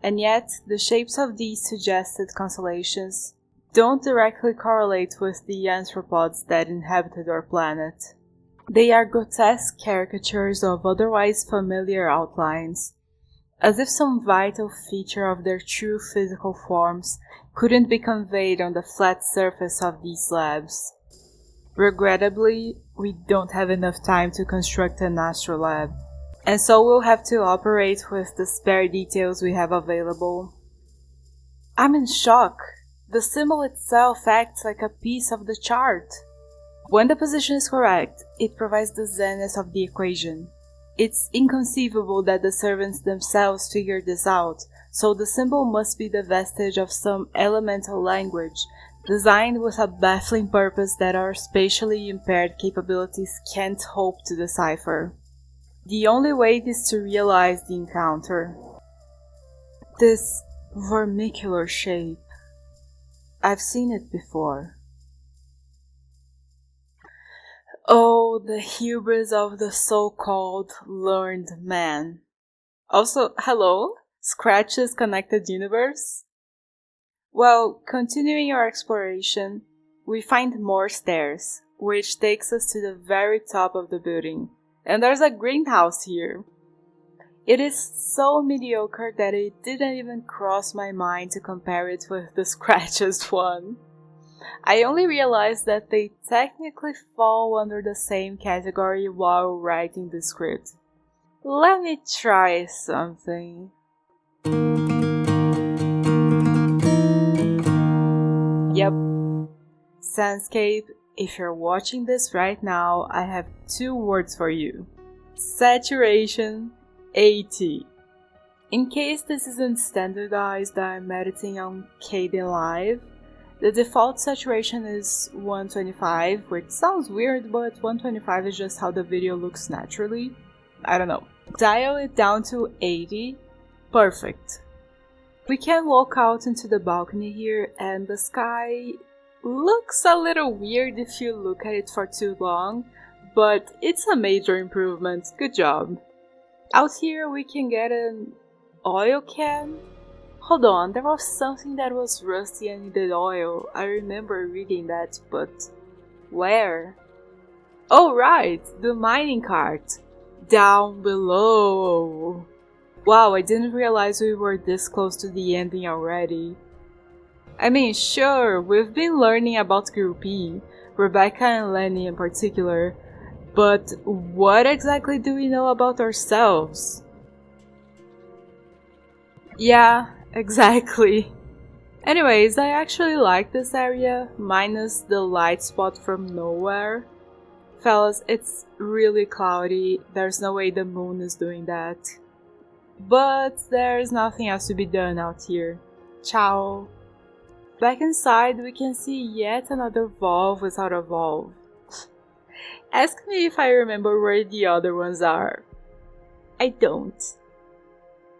and yet the shapes of these suggested constellations don't directly correlate with the anthropods that inhabited our planet. They are grotesque caricatures of otherwise familiar outlines, as if some vital feature of their true physical forms couldn't be conveyed on the flat surface of these slabs. Regrettably, we don't have enough time to construct an astrolab, and so we'll have to operate with the spare details we have available. I'm in shock. The symbol itself acts like a piece of the chart. When the position is correct, it provides the zenith of the equation. It's inconceivable that the servants themselves figured this out, so the symbol must be the vestige of some elemental language, designed with a baffling purpose that our spatially impaired capabilities can't hope to decipher. The only way is to realize the encounter. This vermicular shape. I've seen it before. Oh, the hubris of the so-called learned man. Also, hello? Scratch's Connected Universe? Well, continuing our exploration, we find more stairs, which takes us to the very top of the building. And there's a greenhouse here. It is so mediocre that it didn't even cross my mind to compare it with the Scratch's one. I only realized that they technically fall under the same category while writing the script. Let me try something. Yep. Sandscape, if you're watching this right now, I have 2 words for you. Saturation 80. In case this isn't standardized, I'm editing on Kden Live. The default saturation is 125, which sounds weird, but 125 is just how the video looks naturally. I don't know. Dial it down to 80. Perfect. We can walk out into the balcony here, and the sky looks a little weird if you look at it for too long, but it's a major improvement. Good job. Out here we can get an oil can. Hold on, there was something that was rusty and needed oil. I remember reading that, but where? Oh right, the mining cart. Down below. Wow, I didn't realize we were this close to the ending already. I mean, sure, we've been learning about Group E, Rebecca and Lenny in particular, but what exactly do we know about ourselves? Yeah, exactly. Anyways, I actually like this area, minus the light spot from nowhere. Fellas, it's really cloudy, there's no way the moon is doing that. But there's nothing else to be done out here. Ciao. Back inside, we can see yet another valve without a valve. Ask me if I remember where the other ones are. I don't.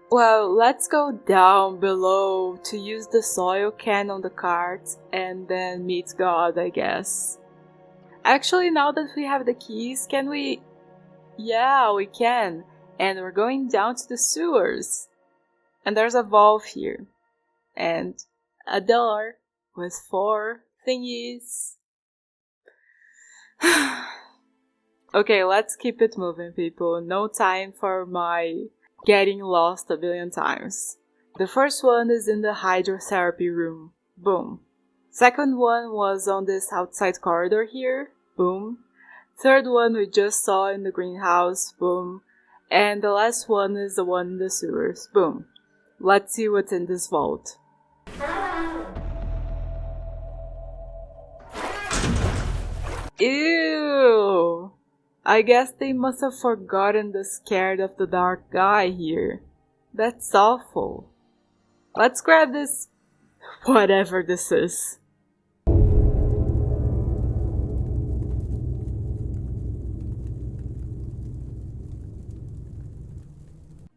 Well, let's go down below to use the soil can on the cart and then meet God, I guess. Actually, now that we have the keys, can we... Yeah, we can. And we're going down to the sewers. And there's a valve here. And a door with 4 thingies. Okay, let's keep it moving, people. No time for my getting lost a billion times. The first one is in the hydrotherapy room. Boom. Second one was on this outside corridor here. Boom. Third one we just saw in the greenhouse. Boom. And the last one is the one in the sewers. Boom. Let's see what's in this vault. Ew! I guess they must have forgotten the scared of the dark guy here. That's awful. Let's grab this... whatever this is.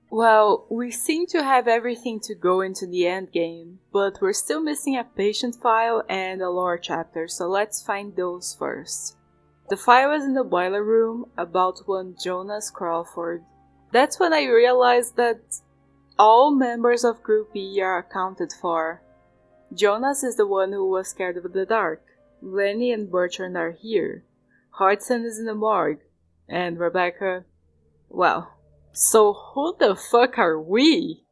Well, we seem to have everything to go into the endgame, but we're still missing a patient file and a lore chapter, so let's find those first. The file is in the boiler room about one Jonas Crawford. That's when I realized that all members of Group E are accounted for. Jonas is the one who was scared of the dark. Lenny and Bertrand are here. Hudson is in the morgue. And Rebecca... well... so who the fuck are we?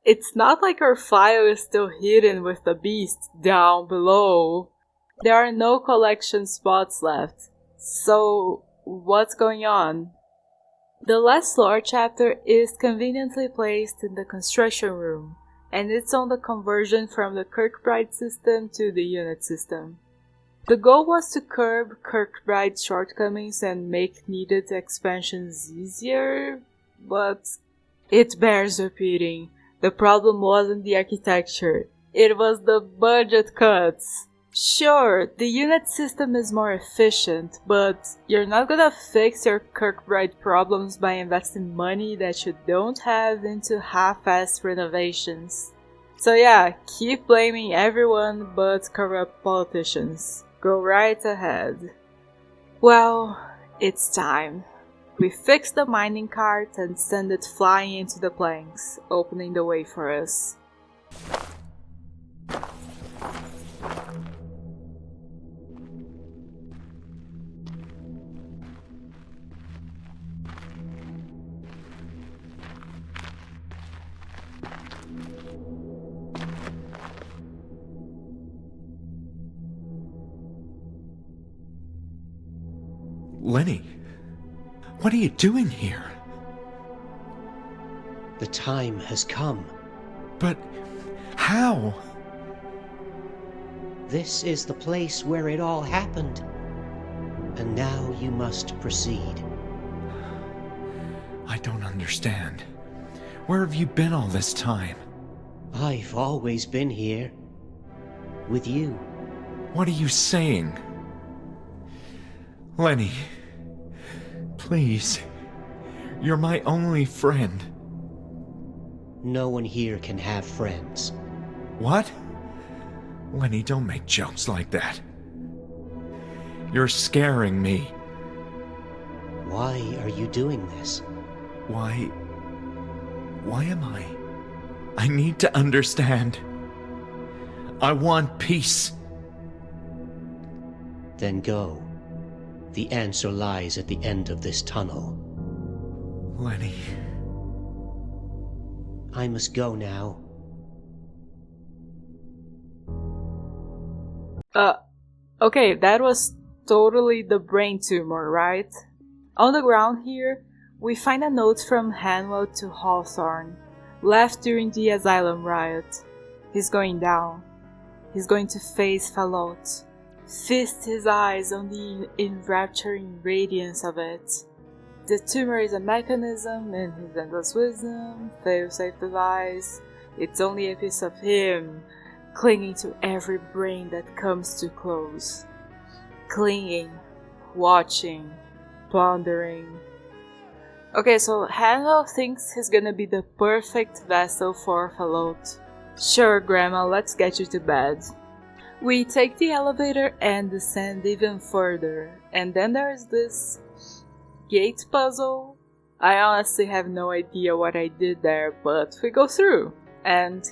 It's not like our file is still hidden with the beast down below. There are no collection spots left. So, what's going on? The last lore chapter is conveniently placed in the construction room, and it's on the conversion from the Kirkbride system to the unit system. The goal was to curb Kirkbride's shortcomings and make needed expansions easier, but it bears repeating. The problem wasn't the architecture, it was the budget cuts. Sure, the unit system is more efficient, but you're not gonna fix your Kirkbride problems by investing money that you don't have into half-assed renovations. So yeah, keep blaming everyone but corrupt politicians. Go right ahead. Well, it's time. We fix the mining cart and send it flying into the planks, opening the way for us. Lenny, what are you doing here? The time has come. But how? This is the place where it all happened. And now you must proceed. I don't understand. Where have you been all this time? I've always been here. With you. What are you saying? Lenny, please. You're my only friend. No one here can have friends. What? Lenny, don't make jokes like that. You're scaring me. Why are you doing this? Why am I? I need to understand. I want peace. Then go. The answer lies at the end of this tunnel. Lenny. I must go now. Okay, that was totally the brain tumor, right? On the ground here, we find a note from Hanwell to Hawthorne, left during the ASYLUM riot. He's going down. He's going to face Fallout. Feast his eyes on the enrapturing radiance of it. The tumor is a mechanism in his endless wisdom, fail-safe device. It's only a piece of him, clinging to every brain that comes too close. Clinging, watching, pondering. Okay, so Hanwell thinks he's gonna be the perfect vessel for Fallout. Sure, Grandma, let's get you to bed. We take the elevator and descend even further, and then there's this gate puzzle. I honestly have no idea what I did there, but we go through, and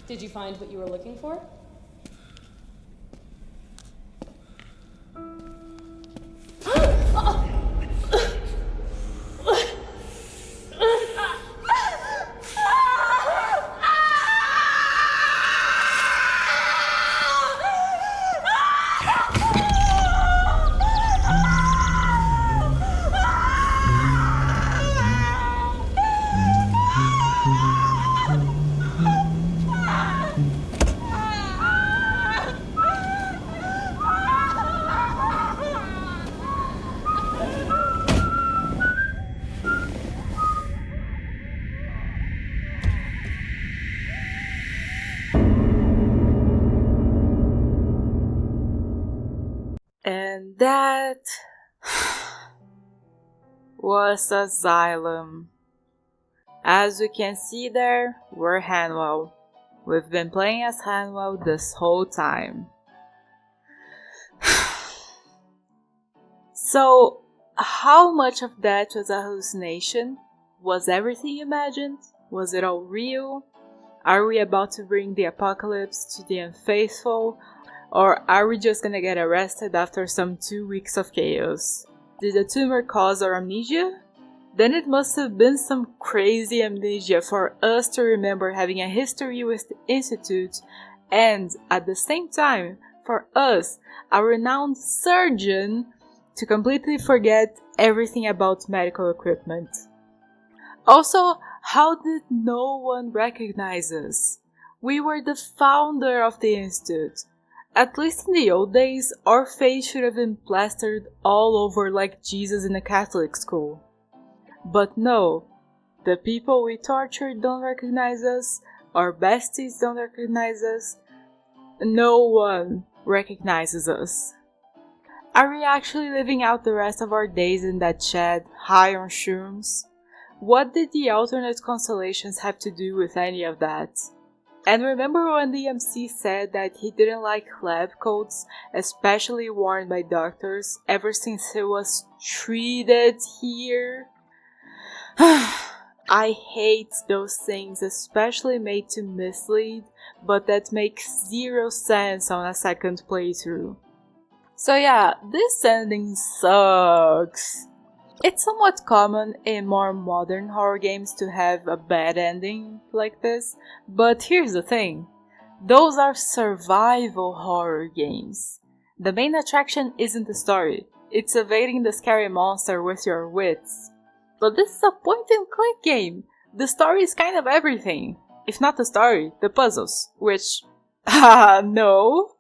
Did you find what you were looking for? And that was ASYLUM. As you can see there, we're Hanwell. We've been playing as Hanwell this whole time. So, how much of that was a hallucination? Was everything imagined? Was it all real? Are we about to bring the apocalypse to the unfaithful? Or are we just gonna get arrested after some 2 weeks of chaos? Did the tumor cause our amnesia? Then it must have been some crazy amnesia for us to remember having a history with the Institute, and at the same time, for us, a renowned surgeon, to completely forget everything about medical equipment. Also, how did no one recognize us? We were the founder of the Institute. At least in the old days, our face should have been plastered all over like Jesus in a Catholic school. But no, the people we tortured don't recognize us, our besties don't recognize us, no one recognizes us. Are we actually living out the rest of our days in that shed, high on shrooms? What did the alternate constellations have to do with any of that? And remember when the MC said that he didn't like lab coats, especially worn by doctors, ever since he was treated here? I hate those things, especially made to mislead, but that makes zero sense on a second playthrough. So yeah, this ending sucks. It's somewhat common in more modern horror games to have a bad ending like this, but here's the thing. Those are survival horror games. The main attraction isn't the story, it's evading the scary monster with your wits. But this is a point-and-click game. The story is kind of everything. If not the story, the puzzles, which... no!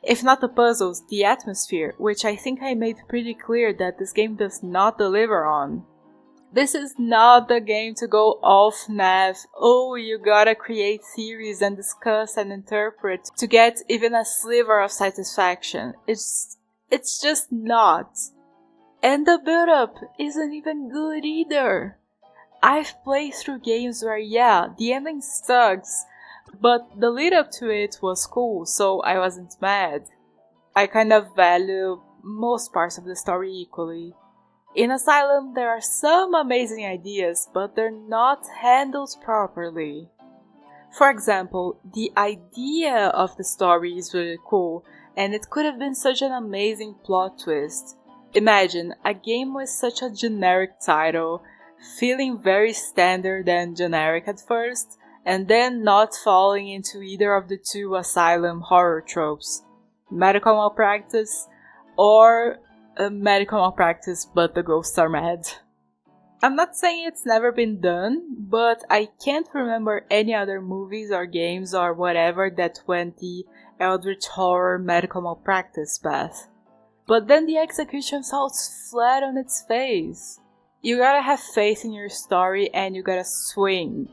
If not the puzzles, the atmosphere, which I think I made pretty clear that this game does not deliver on. This is not the game to go all FNAF, oh you gotta create theories and discuss and interpret to get even a sliver of satisfaction. It's just not. And the build-up isn't even good either. I've played through games where yeah, the ending sucks, but the lead up to it was cool, so I wasn't mad. I kind of value most parts of the story equally. In ASYLUM there are some amazing ideas, but they're not handled properly. For example, the idea of the story is really cool, and it could have been such an amazing plot twist. Imagine a game with such a generic title, feeling very standard and generic at first, and then not falling into either of the two ASYLUM horror tropes. Medical malpractice, or a medical malpractice but the ghosts are mad. I'm not saying it's never been done, but I can't remember any other movies or games or whatever that went the eldritch horror medical malpractice path. But then the execution falls flat on its face. You gotta have faith in your story and you gotta swing.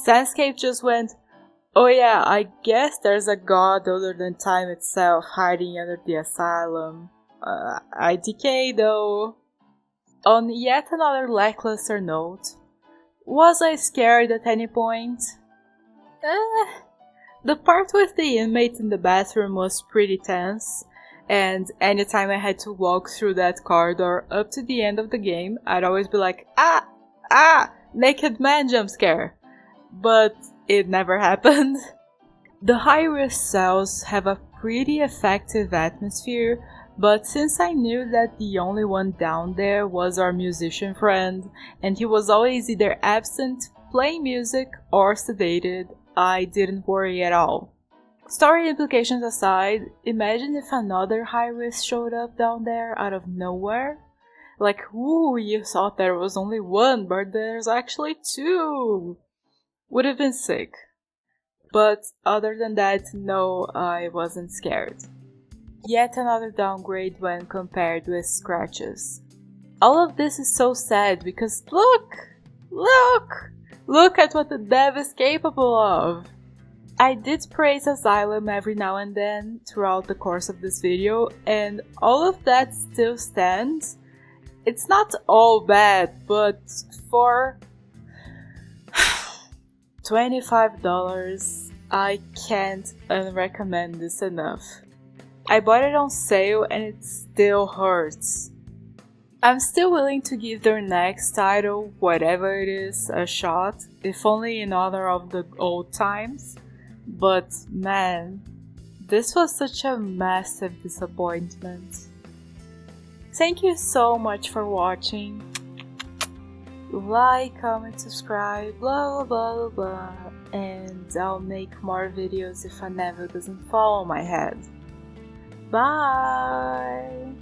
Sandscape just went, oh yeah, I guess there's a god other than time itself hiding under the ASYLUM. IDK though. On yet another lackluster note, was I scared at any point? The part with the inmates in the bathroom was pretty tense, and anytime I had to walk through that corridor up to the end of the game, I'd always be like, naked man jump scare. But it never happened. The high-risk cells have a pretty effective atmosphere, but since I knew that the only one down there was our musician friend, and he was always either absent, playing music, or sedated, I didn't worry at all. Story implications aside, imagine if another high-risk showed up down there out of nowhere. Like, ooh, you thought there was only one, but there's actually two! Would have been sick. But other than that, no, I wasn't scared. Yet another downgrade when compared with Scratches. All of this is so sad because look at what the dev is capable of. I did praise ASYLUM every now and then throughout the course of this video, and all of that still stands. It's not all bad, but for $25, I can't unrecommend this enough. I bought it on sale and it still hurts. I'm still willing to give their next title, whatever it is, a shot, if only in honor of the old times. But man, this was such a massive disappointment. Thank you so much for watching. Like, comment, subscribe, blah blah blah blah, and I'll make more videos if a never doesn't fall on my head. Bye!